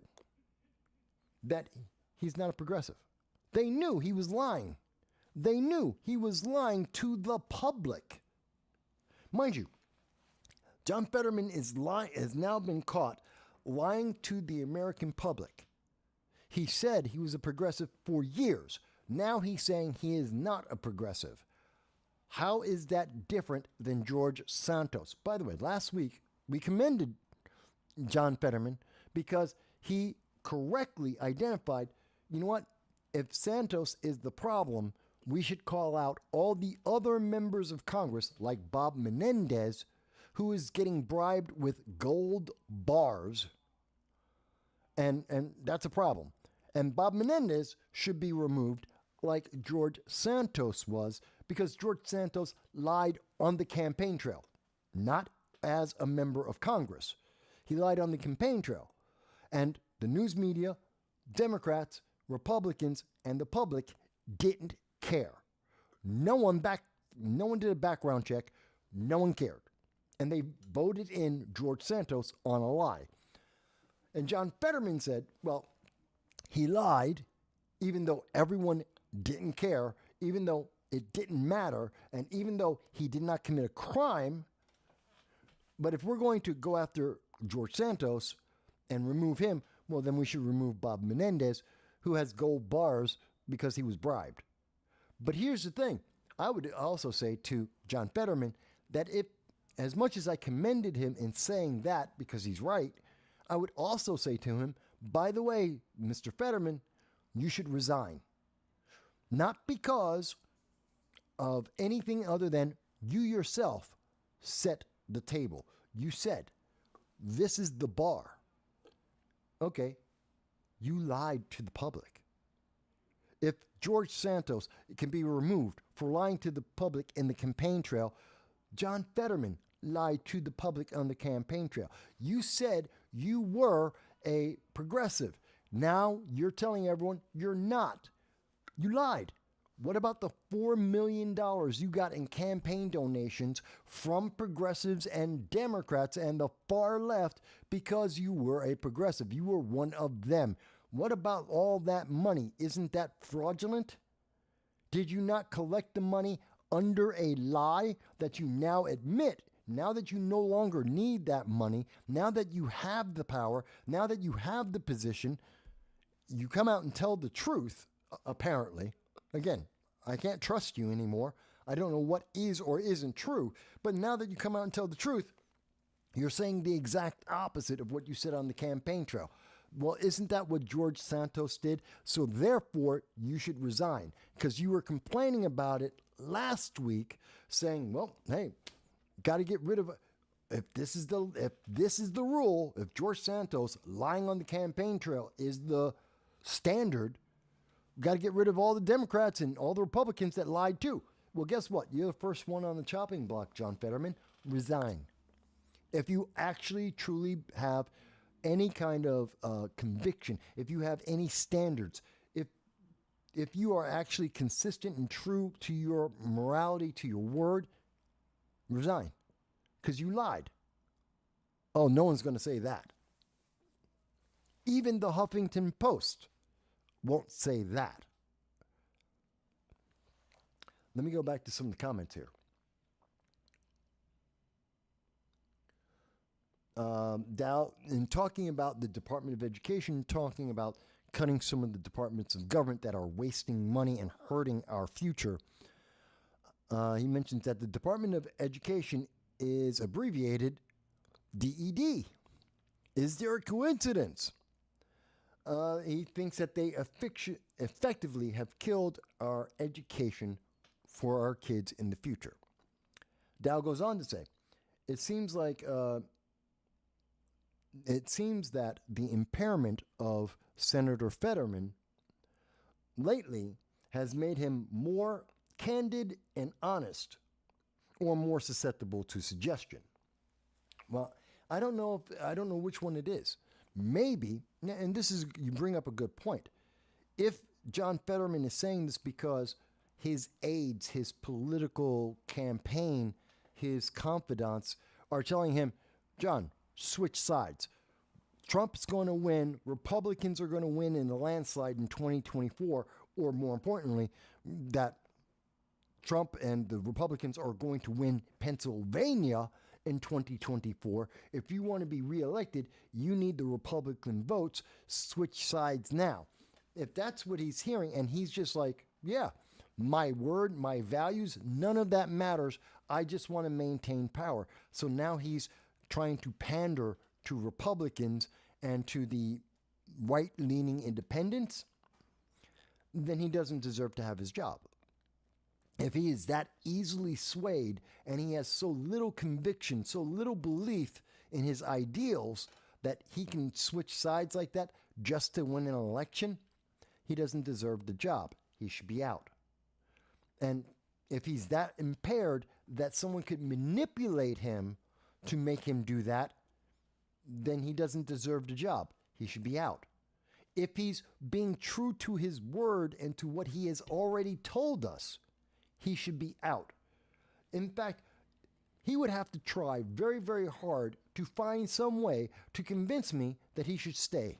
that he's not a progressive. They knew he was lying. They knew he was lying to the public. Mind you, John Fetterman has now been caught lying to the American public. He said he was a progressive for years. Now he's saying he is not a progressive. How is that different than George Santos? By the way, last week we commended John Fetterman because he correctly identified, you know what? If Santos is the problem, we should call out all the other members of Congress, like Bob Menendez, who is getting bribed with gold bars. And that's a problem. And Bob Menendez should be removed like George Santos was, because George Santos lied on the campaign trail, not as a member of Congress. He lied on the campaign trail. And the news media, Democrats, Republicans, and the public didn't care. No one did a background check. No one cared. And they voted in George Santos on a lie. And John Fetterman said, well, he lied, even though everyone didn't care, even though it didn't matter, and even though he did not commit a crime. But if we're going to go after George Santos and remove him, well, then we should remove Bob Menendez, who has gold bars because he was bribed. But here's the thing. I would also say to John Fetterman that if, as much as I commended him in saying that because he's right, I would also say to him, by the way, Mr. Fetterman, you should resign. Not because of anything other than you yourself set the table. You said, this is the bar. Okay, you lied to the public. If George Santos can be removed for lying to the public in the campaign trail, John Fetterman lied to the public on the campaign trail. You said you were a progressive. Now you're telling everyone you're not. You lied. What about the $4 million you got in campaign donations from progressives and Democrats and the far left because you were a progressive? You were one of them. What about all that money? Isn't that fraudulent? Did you not collect the money under a lie that you now admit? Now that you no longer need that money, now that you have the power, now that you have the position, you come out and tell the truth, apparently. Again, I can't trust you anymore. I don't know what is or isn't true. But now that you come out and tell the truth, you're saying the exact opposite of what you said on the campaign trail. Well, isn't that what George Santos did? So therefore, you should resign because you were complaining about it last week saying, well, hey, got to get rid of it. If this is the rule, if George Santos lying on the campaign trail is the standard, got to get rid of all the Democrats and all the Republicans that lied too. Well, guess what? You're the first one on the chopping block, John Fetterman. Resign. If you actually truly have any kind of conviction, if you have any standards, if you are actually consistent and true to your morality, to your word, resign. Because you lied. Oh, no one's going to say that. Even the Huffington Post won't say that. Let me go back to some of the comments here. Dow, in talking about the Department of Education, talking about cutting some of the departments of government that are wasting money and hurting our future, he mentions that the Department of Education is abbreviated DED. Is there a coincidence? He thinks that they effectively have killed our education for our kids in the future. Dow goes on to say, it seems that the impairment of Senator Fetterman lately has made him more candid and honest, or more susceptible to suggestion. Well, I don't know which one it is. maybe, and this is, you bring up a good point. If John Fetterman is saying this because his aides, his political campaign, his confidants are telling him, John, switch sides. Trump's going to win. Republicans are going to win in a landslide in 2024, or more importantly, that Trump and the Republicans are going to win Pennsylvania in 2024. If you want to be reelected, you need the Republican votes. Switch sides now. If that's what he's hearing, and he's just like, yeah, my word, my values, none of that matters. I just want to maintain power. So now he's trying to pander to Republicans and to the right-leaning independents, then he doesn't deserve to have his job. If he is that easily swayed and he has so little conviction, so little belief in his ideals that he can switch sides like that just to win an election, he doesn't deserve the job. He should be out. And if he's that impaired that someone could manipulate him to make him do that, then he doesn't deserve the job. He should be out. If he's being true to his word and to what he has already told us, he should be out. In fact, he would have to try very, very hard to find some way to convince me that he should stay,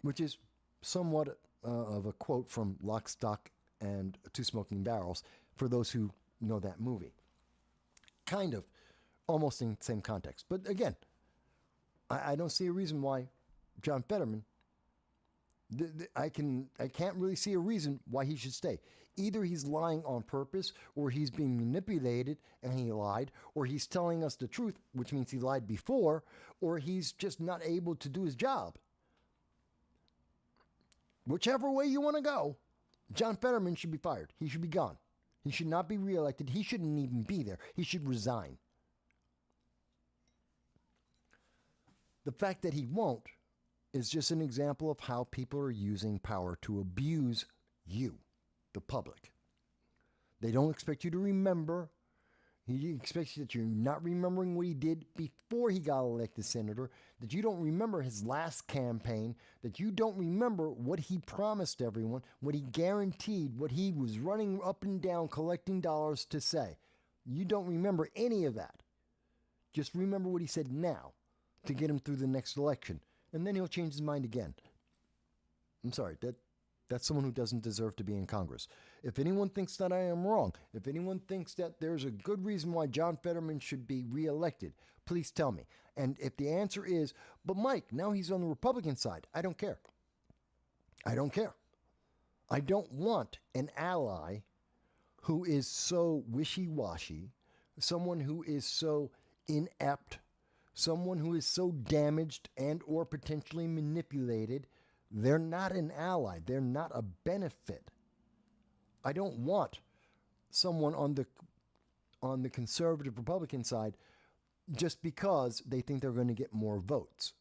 which is somewhat of a quote from Lock, Stock, and Two Smoking Barrels, for those who know that movie. Kind of, almost in the same context. But again, I don't see a reason why John Fetterman, I can't really see a reason why he should stay. Either he's lying on purpose, or he's being manipulated and he lied, or he's telling us the truth, which means he lied before, or he's just not able to do his job. Whichever way you want to go, John Fetterman should be fired. He should be gone. He should not be reelected. He shouldn't even be there. He should resign. The fact that he won't is just an example of how people are using power to abuse you, the public. They don't expect you to remember. He expects that you're not remembering what he did before he got elected senator, that you don't remember his last campaign, that you don't remember what he promised everyone, what he guaranteed, what he was running up and down collecting dollars to say. You don't remember any of that. Just remember what he said now to get him through the next election, and then he'll change his mind again. I'm sorry, that's someone who doesn't deserve to be in Congress. If anyone thinks that I am wrong, if anyone thinks that there's a good reason why John Fetterman should be reelected, please tell me. And if the answer is, but Mike, now he's on the Republican side, I don't care. I don't care. I don't want an ally who is so wishy-washy, someone who is so inept, someone who is so damaged and or potentially manipulated. They're not an ally. They're not a benefit. I don't want someone on the conservative Republican side just because they think they're going to get more votes.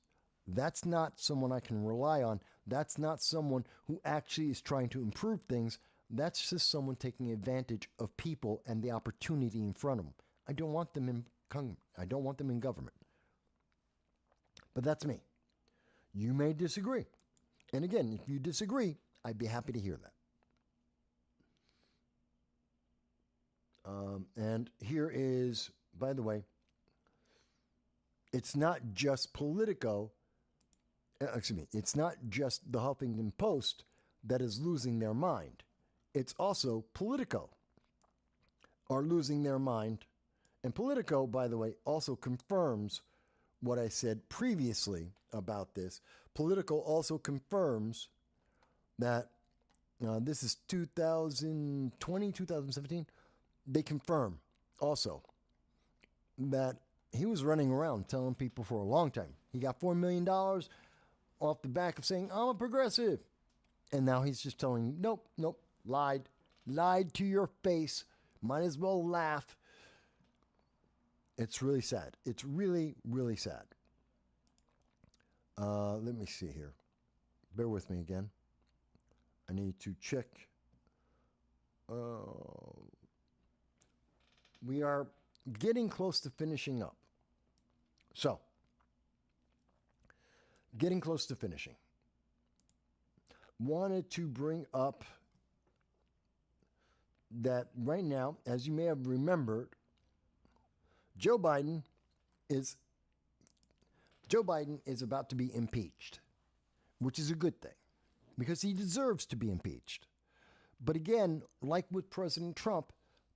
That's not someone I can rely on. That's not someone who actually is trying to improve things. That's just someone taking advantage of people and the opportunity in front of them. I don't want them in government. But that's me. You may disagree. And again, if you disagree, I'd be happy to hear that. And here is, by the way, it's not just Politico, it's not just the Huffington Post that is losing their mind. It's also Politico are losing their mind. And Politico, by the way, also confirms what I said previously about this. Politico also confirms that this is 2020, 2017. They confirm also that he was running around telling people for a long time. He got $4 million off the back of saying, I'm a progressive. And now he's just telling you, nope, lied to your face. Might as well laugh. It's really sad. It's really, really sad. Let me see here. Bear with me again. I need to check. We are getting close to finishing up. So, getting close to finishing. Wanted to bring up that right now, as you may have remembered, Joe Biden is about to be impeached, which is a good thing because he deserves to be impeached. But again, like with President Trump,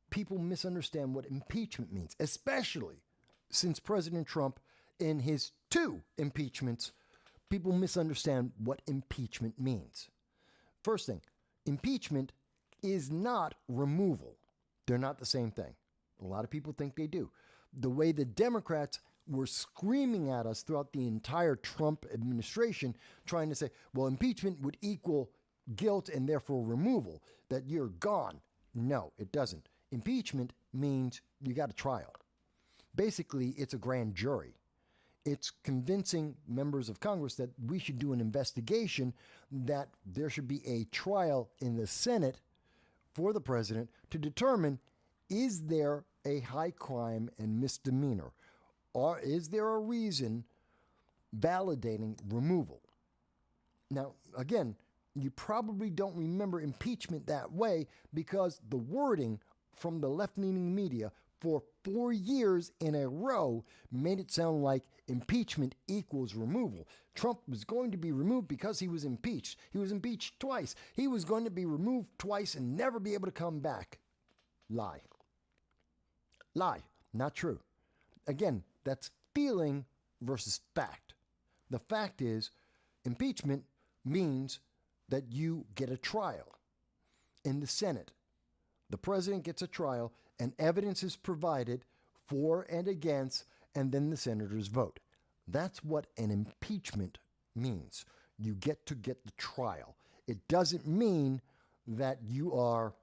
people misunderstand what impeachment means, especially since President Trump, in his 2 impeachments, people misunderstand what impeachment means. First thing, impeachment is not removal. They're not the same thing. A lot of people think they do. The way the Democrats were screaming at us throughout the entire Trump administration, trying to say, well, impeachment would equal guilt and therefore removal, that you're gone. No, it doesn't. Impeachment means you got a trial. Basically, it's a grand jury. It's convincing members of Congress that we should do an investigation, that there should be a trial in the Senate for the president to determine, is there a high crime and misdemeanor, or is there a reason validating removal? Now, again, you probably don't remember impeachment that way because the wording from the left-leaning media for 4 years in a row made it sound like impeachment equals removal. Trump was going to be removed because he was impeached. He was impeached twice. He was going to be removed twice and never be able to come back. Lie. Lie. Not true. Again, that's feeling versus fact. The fact is, impeachment means that you get a trial in the Senate. The president gets a trial and evidence is provided for and against, and then the senators vote. That's what an impeachment means. You get to get the trial. It doesn't mean that you are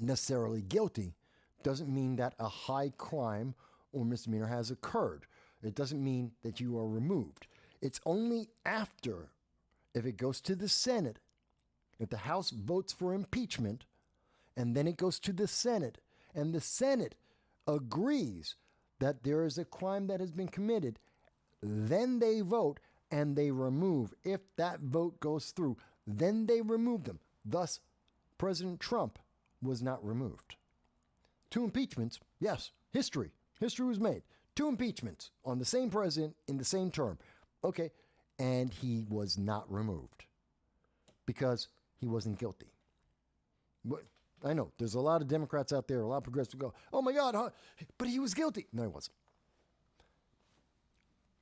necessarily guilty. It doesn't mean that a high crime or misdemeanor has occurred. It doesn't mean that you are removed. It's only after, if it goes to the Senate, if the House votes for impeachment, and then it goes to the Senate, and the Senate agrees that there is a crime that has been committed, then they vote and they remove. If that vote goes through, then they remove them. Thus, President Trump was not removed. 2 impeachments, yes, history. History was made. 2 impeachments on the same president in the same term. Okay, and he was not removed because he wasn't guilty. But I know there's a lot of Democrats out there, a lot of progressives go, oh my God, huh? But he was guilty. No, he wasn't.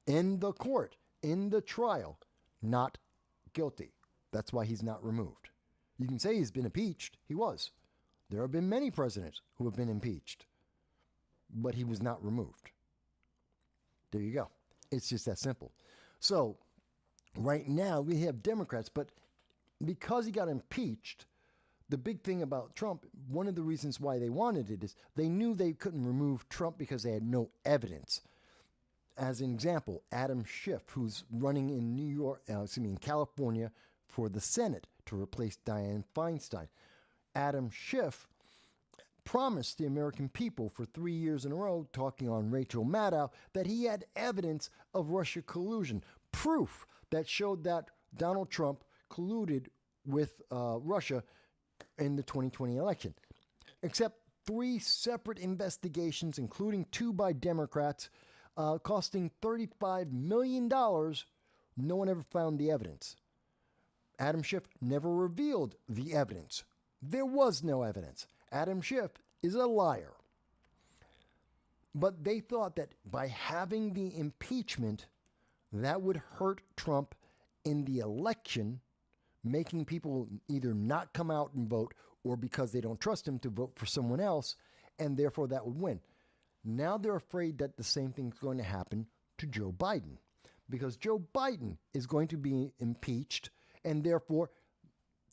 In the court, in the trial, not guilty. That's why he's not removed. You can say he's been impeached. He was. There have been many presidents who have been impeached, but he was not removed. There you go. It's just that simple. So right now we have Democrats, but because he got impeached, the big thing about Trump, one of the reasons why they wanted it is they knew they couldn't remove Trump because they had no evidence. As an example, Adam Schiff, who's running in California for the Senate to replace Dianne Feinstein. Adam Schiff promised the American people for 3 years in a row, talking on Rachel Maddow, that he had evidence of Russia collusion, proof that showed that Donald Trump colluded with Russia in the 2020 election. Except 3 separate investigations, including 2 by Democrats, costing $35 million, no one ever found the evidence. Adam Schiff never revealed the evidence. There was no evidence. Adam Schiff is a liar. But they thought that by having the impeachment, that would hurt Trump in the election, making people either not come out and vote or because they don't trust him to vote for someone else, and therefore that would win. Now they're afraid that the same thing's going to happen to Joe Biden because Joe Biden is going to be impeached, and therefore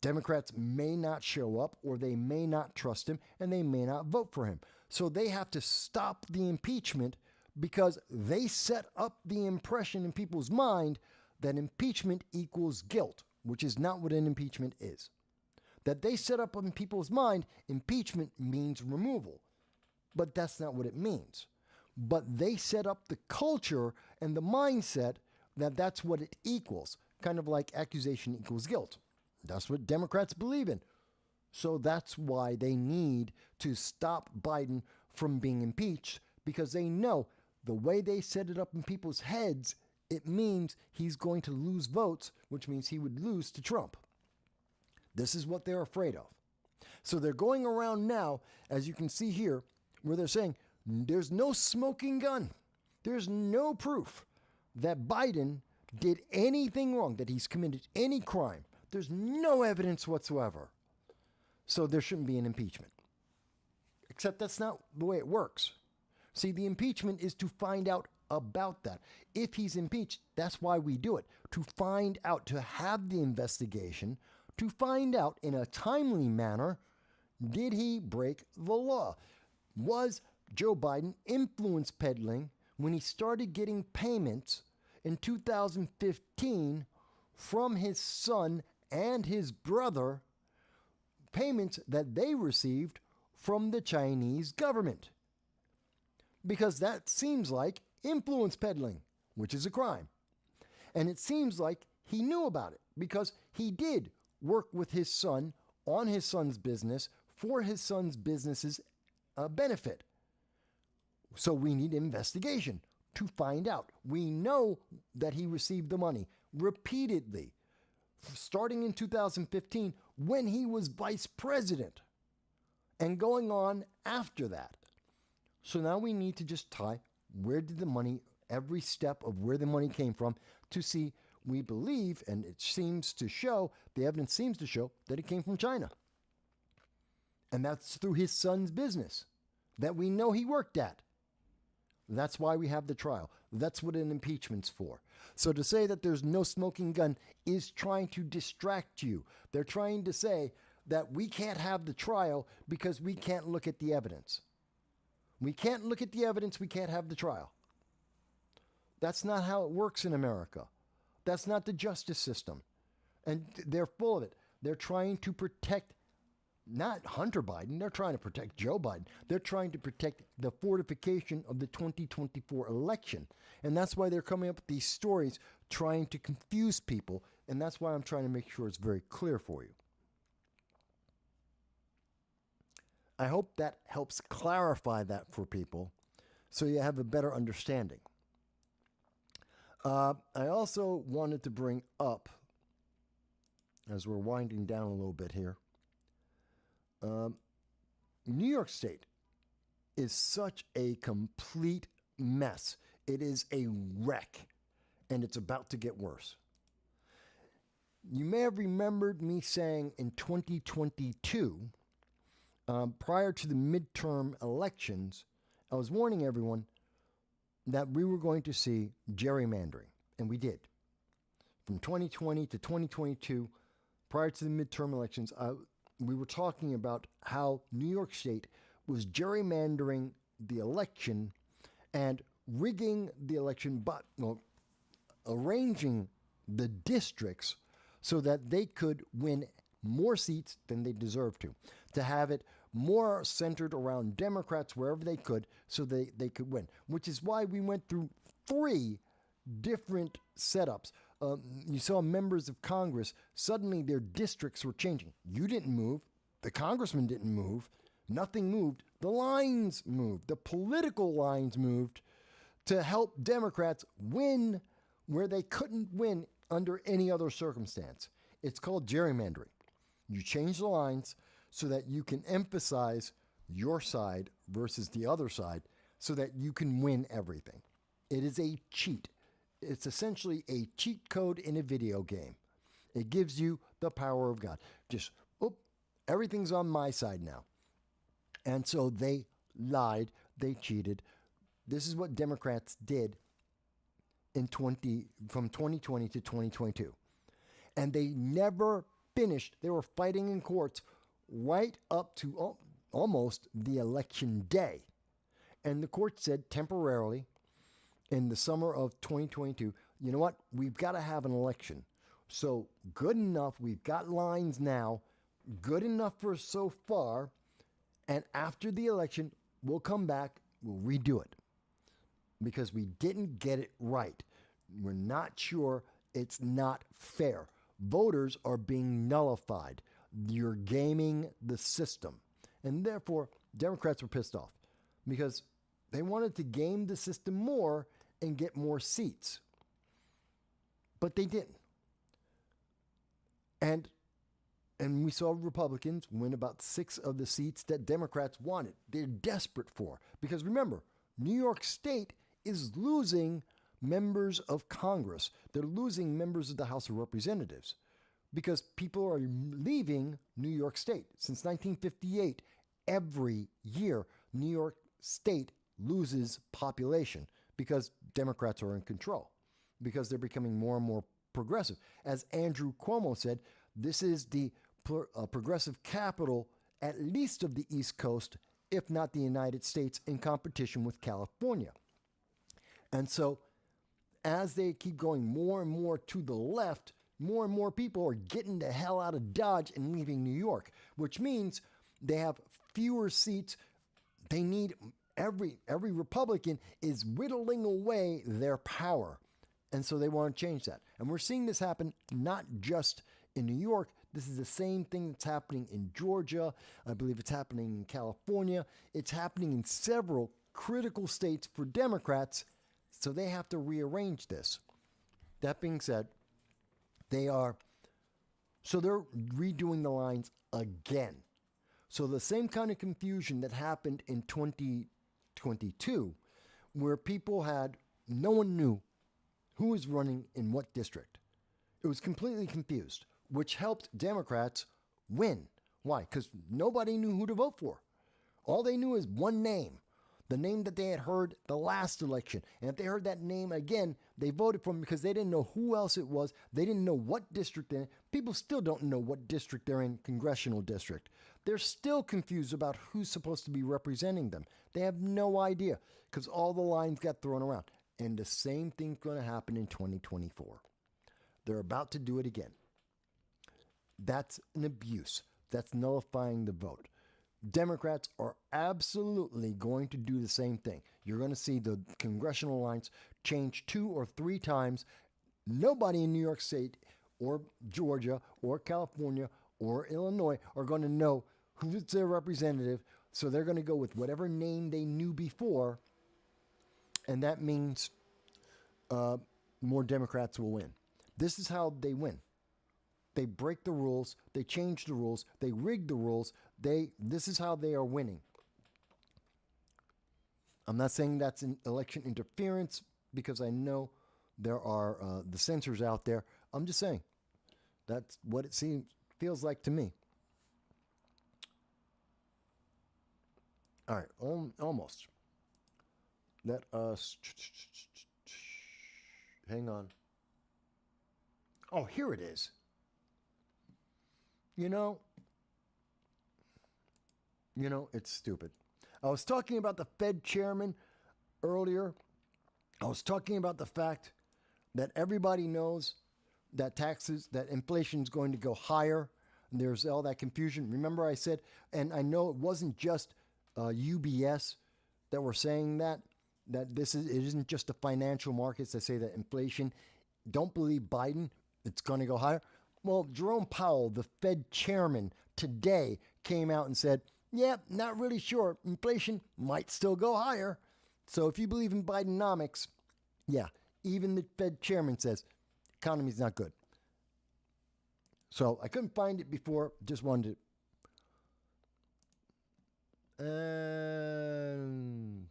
Democrats may not show up or they may not trust him and they may not vote for him. So they have to stop the impeachment because they set up the impression in people's mind that impeachment equals guilt, which is not what an impeachment is. That they set up in people's mind, impeachment means removal. But that's not what it means. But they set up the culture and the mindset that's what it equals, kind of like accusation equals guilt. That's what Democrats believe in. So that's why they need to stop Biden from being impeached, because they know the way they set it up in people's heads, it means he's going to lose votes, which means he would lose to Trump. This is what they're afraid of. So they're going around now, as you can see here, where they're saying there's no smoking gun. There's no proof that Biden did anything wrong, that he's committed any crime. There's no evidence whatsoever. So there shouldn't be an impeachment. Except that's not the way it works. See, the impeachment is to find out about that. If he's impeached, that's why we do it. To find out, to have the investigation, to find out in a timely manner, did he break the law? Was Joe Biden influence peddling when he started getting payments in 2015 from his son and his brother, payments that they received from the Chinese government? Because that seems like influence peddling, which is a crime. And it seems like he knew about it because he did work with his son on his son's business for his son's business's benefit. So we need investigation to find out. We know that he received the money repeatedly, starting in 2015 when he was vice president and going on after that. So now we need to just tie where did the money, every step of where the money came from, to see, we believe, and it seems to show, the evidence seems to show that it came from China. And that's through his son's business that we know he worked at. That's why we have the trial. That's what an impeachment's for. So to say that there's no smoking gun is trying to distract you. They're trying to say that we can't have the trial because we can't look at the evidence. We can't look at the evidence, we can't have the trial. That's not how it works in America. That's not the justice system. And they're full of it. They're trying to protect not Hunter Biden, they're trying to protect Joe Biden. They're trying to protect the fortification of the 2024 election. And that's why they're coming up with these stories, trying to confuse people. And that's why I'm trying to make sure it's very clear for you. I hope that helps clarify that for people so you have a better understanding. I also wanted to bring up, as we're winding down a little bit here, New York State is such a complete mess. It is a wreck, and it's about to get worse. You may have remembered me saying in 2022, prior to the midterm elections, I was warning everyone that we were going to see gerrymandering, and we did. From 2020 to 2022, prior to the midterm elections, we were talking about how New York State was gerrymandering the election and rigging the election, but arranging the districts so that they could win more seats than they deserved to have it more centered around Democrats wherever they could so they could win, which is why we went through 3 different setups. You saw members of Congress, suddenly their districts were changing. You didn't move. The congressman didn't move. Nothing moved. The lines moved. The political lines moved to help Democrats win where they couldn't win under any other circumstance. It's called gerrymandering. You change the lines so that you can emphasize your side versus the other side so that you can win everything. It is a cheat. It's essentially a cheat code in a video game. It gives you the power of God. Just, everything's on my side now. And so they lied, they cheated. This is what Democrats did from 2020 to 2022. And they never finished. They were fighting in courts right up to almost the election day. And the court said temporarily, in the summer of 2022, you know what? We've got to have an election. So good enough. We've got lines now. Good enough for so far. And after the election, we'll come back. We'll redo it. Because we didn't get it right. We're not sure. It's not fair. Voters are being nullified. You're gaming the system. And therefore, Democrats were pissed off because they wanted to game the system more and get more seats. But they didn't. And we saw Republicans win about 6 of the seats that Democrats wanted. They're desperate for. Because remember, New York State is losing members of Congress. They're losing members of the House of Representatives because people are leaving New York State. Since 1958, every year, New York State loses population because Democrats are in control, because they're becoming more and more progressive. As Andrew Cuomo said, this is the progressive capital, at least of the East Coast, if not the United States, in competition with California. And so as they keep going more and more to the left, more and more people are getting the hell out of Dodge and leaving New York, which means they have fewer seats. They need every Republican is whittling away their power. And so they want to change that. And we're seeing this happen not just in New York. This is the same thing that's happening in Georgia. I believe it's happening in California. It's happening in several critical states for Democrats. So they have to rearrange this. That being said, they're redoing the lines again. So the same kind of confusion that happened in 2022, where no one knew who was running in what district. It was completely confused, which helped Democrats win. Why? Because nobody knew who to vote for. All they knew is one name, the name that they had heard the last election. And if they heard that name again, they voted for him because they didn't know who else it was. They didn't know what district they're in. People still don't know what district they're in, congressional district. They're still confused about who's supposed to be representing them. They have no idea because all the lines got thrown around. And the same thing's going to happen in 2024. They're about to do it again. That's an abuse. That's nullifying the vote. Democrats are absolutely going to do the same thing. You're going to see the congressional lines change 2 or 3 times. Nobody in New York State or Georgia or California or Illinois are going to know who's their representative. So they're going to go with whatever name they knew before. And that means more Democrats will win. This is how they win. They break the rules. They change the rules. They rig the rules. This is how they are winning. I'm not saying that's an election interference because I know there are the censors out there. I'm just saying that's what it feels like to me. All right, almost. Let us hang on. Oh, here it is. You know, it's stupid. I was talking about the Fed chairman earlier. I was talking about the fact that everybody knows that that inflation is going to go higher. And there's all that confusion. Remember I said, and I know it wasn't just UBS that were saying that it isn't just the financial markets that say that inflation, don't believe Biden, it's going to go higher. Well, Jerome Powell, the Fed chairman, today came out and said, yeah, not really sure. Inflation might still go higher. So if you believe in Bidenomics, yeah, even the Fed chairman says economy's not good. So I couldn't find it before, just wanted to. And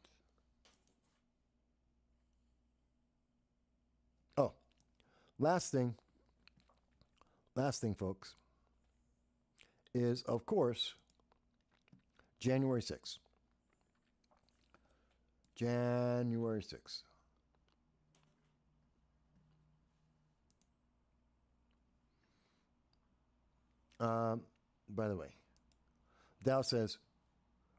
oh, last thing, folks, is, of course, January 6th. January 6th. By the way, Dow says,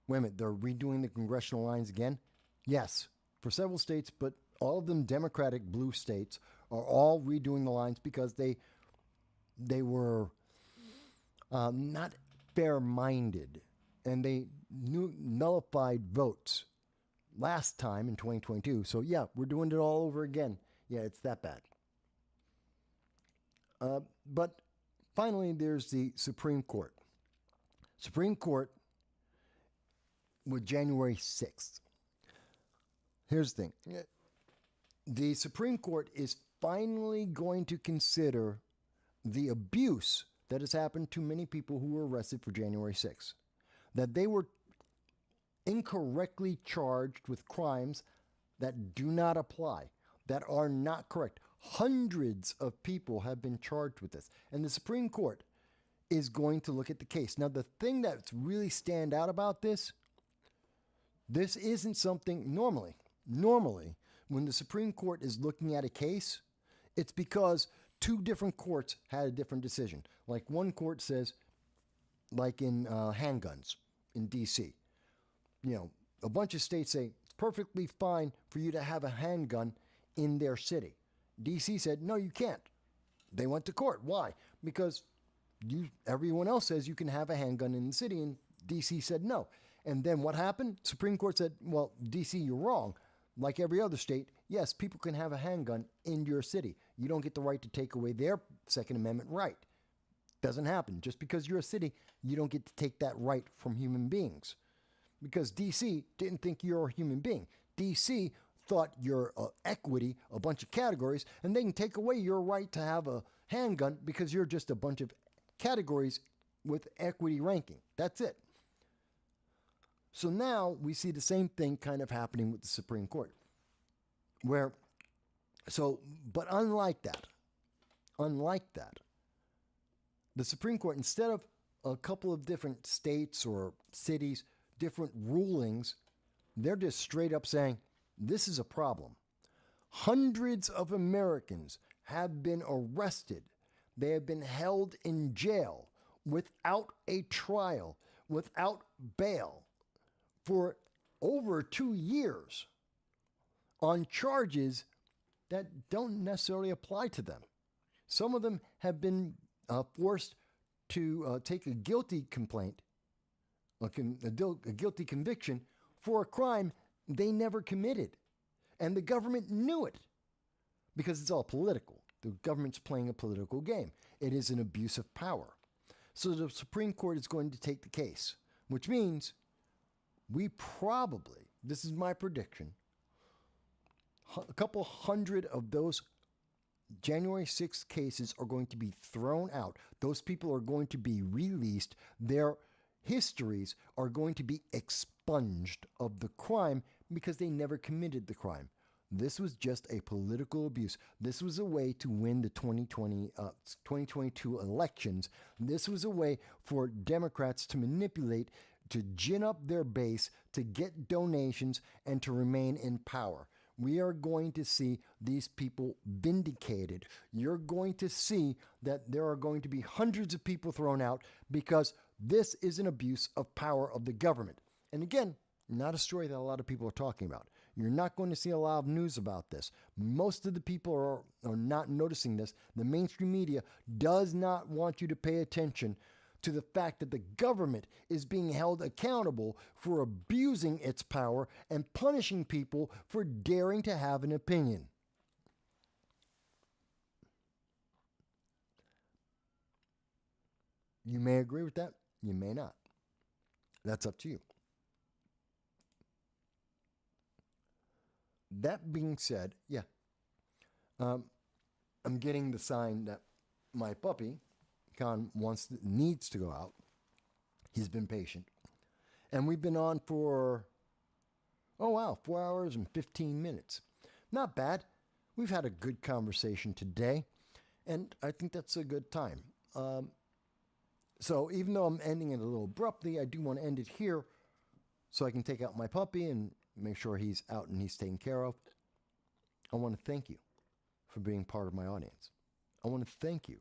wait a minute, they're redoing the congressional lines again? Yes, for several states, but all of them Democratic blue states are all redoing the lines because they were not fair-minded, and they nullified votes last time in 2022. So yeah, we're doing it all over again. Yeah, it's that bad. But finally, there's the Supreme Court. Supreme Court with January 6th. Here's the thing. The Supreme Court is finally going to consider the abuse that has happened to many people who were arrested for January 6th. That they were incorrectly charged with crimes that do not apply, that are not correct. Hundreds of people have been charged with this. And the Supreme Court is going to look at the case. Now, the thing that's really stand out about this isn't something normally, when the Supreme Court is looking at a case, it's because two different courts had a different decision. Like one court says, like in handguns in D.C., a bunch of states say it's perfectly fine for you to have a handgun in their city. D.C. said, no, you can't. They went to court. Why? Because everyone else says you can have a handgun in the city, and D.C. said no. And then what happened? Supreme Court said, well, D.C., you're wrong. Like every other state, yes, people can have a handgun in your city. You don't get the right to take away their Second Amendment right. Doesn't happen. Just because you're a city, you don't get to take that right from human beings. Because D.C. didn't think you're a human being. D.C. thought you're equity, a bunch of categories, and they can take away your right to have a handgun because you're just a bunch of categories with equity ranking. That's it. So now we see the same thing kind of happening with the Supreme Court. But unlike that, the Supreme Court, instead of a couple of different states or cities, different rulings, they're just straight up saying, this is a problem. Hundreds of Americans have been arrested. They have been held in jail without a trial, without bail, for over 2 years on charges that don't necessarily apply to them. Some of them have been forced to take a guilty complaint, a guilty conviction for a crime they never committed. And the government knew it because it's all political. The government's playing a political game. It is an abuse of power. So the Supreme Court is going to take the case, which means we probably, this is my prediction, a couple hundred of those January 6th cases are going to be thrown out. Those people are going to be released. Their histories are going to be expunged of the crime because they never committed the crime. This was just a political abuse. This was a way to win the 2022 elections. This was a way for Democrats to manipulate, to gin up their base, to get donations, and to remain in power. We are going to see these people vindicated. You're going to see that there are going to be hundreds of people thrown out because this is an abuse of power of the government. And again, not a story that a lot of people are talking about. You're not going to see a lot of news about this. Most of the people are not noticing this. The mainstream media does not want you to pay attention to the fact that the government is being held accountable for abusing its power and punishing people for daring to have an opinion. You may agree with that. You may not. That's up to you. That being said, I'm getting the sign that my puppy, Khan, needs to go out. He's been patient. And we've been on for, 4 hours and 15 minutes. Not bad. We've had a good conversation today, and I think that's a good time. So even though I'm ending it a little abruptly, I do want to end it here so I can take out my puppy and make sure he's out and he's taken care of. I want to thank you for being part of my audience. I want to thank you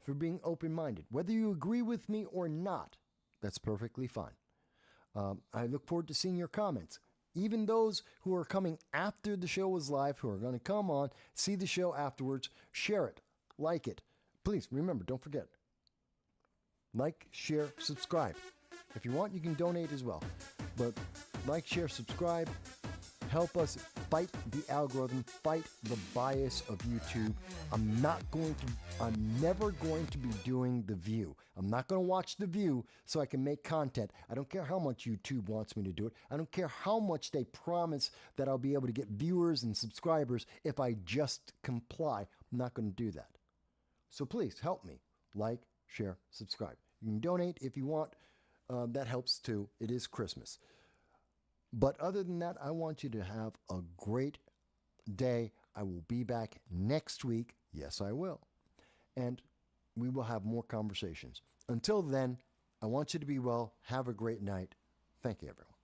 for being open-minded. Whether you agree with me or not, that's perfectly fine. I look forward to seeing your comments. Even those who are coming after the show is live, who are going to come on, see the show afterwards, share it, like it. Please, remember, don't forget. Like, share, subscribe. If you want, you can donate as well. But like, share, subscribe, Help us fight the algorithm, fight the bias of YouTube. I'm never going to be doing The View. I'm not going to watch The View so I can make content. I don't care how much YouTube wants me to do it. I don't care how much they promise that I'll be able to get viewers and subscribers if I just comply. I'm not going to do that. So please help me. Like, share, subscribe. You can donate if you want. That helps too. It is Christmas. But other than that, I want you to have a great day. I will be back next week. Yes, I will. And we will have more conversations. Until then, I want you to be well. Have a great night. Thank you, everyone.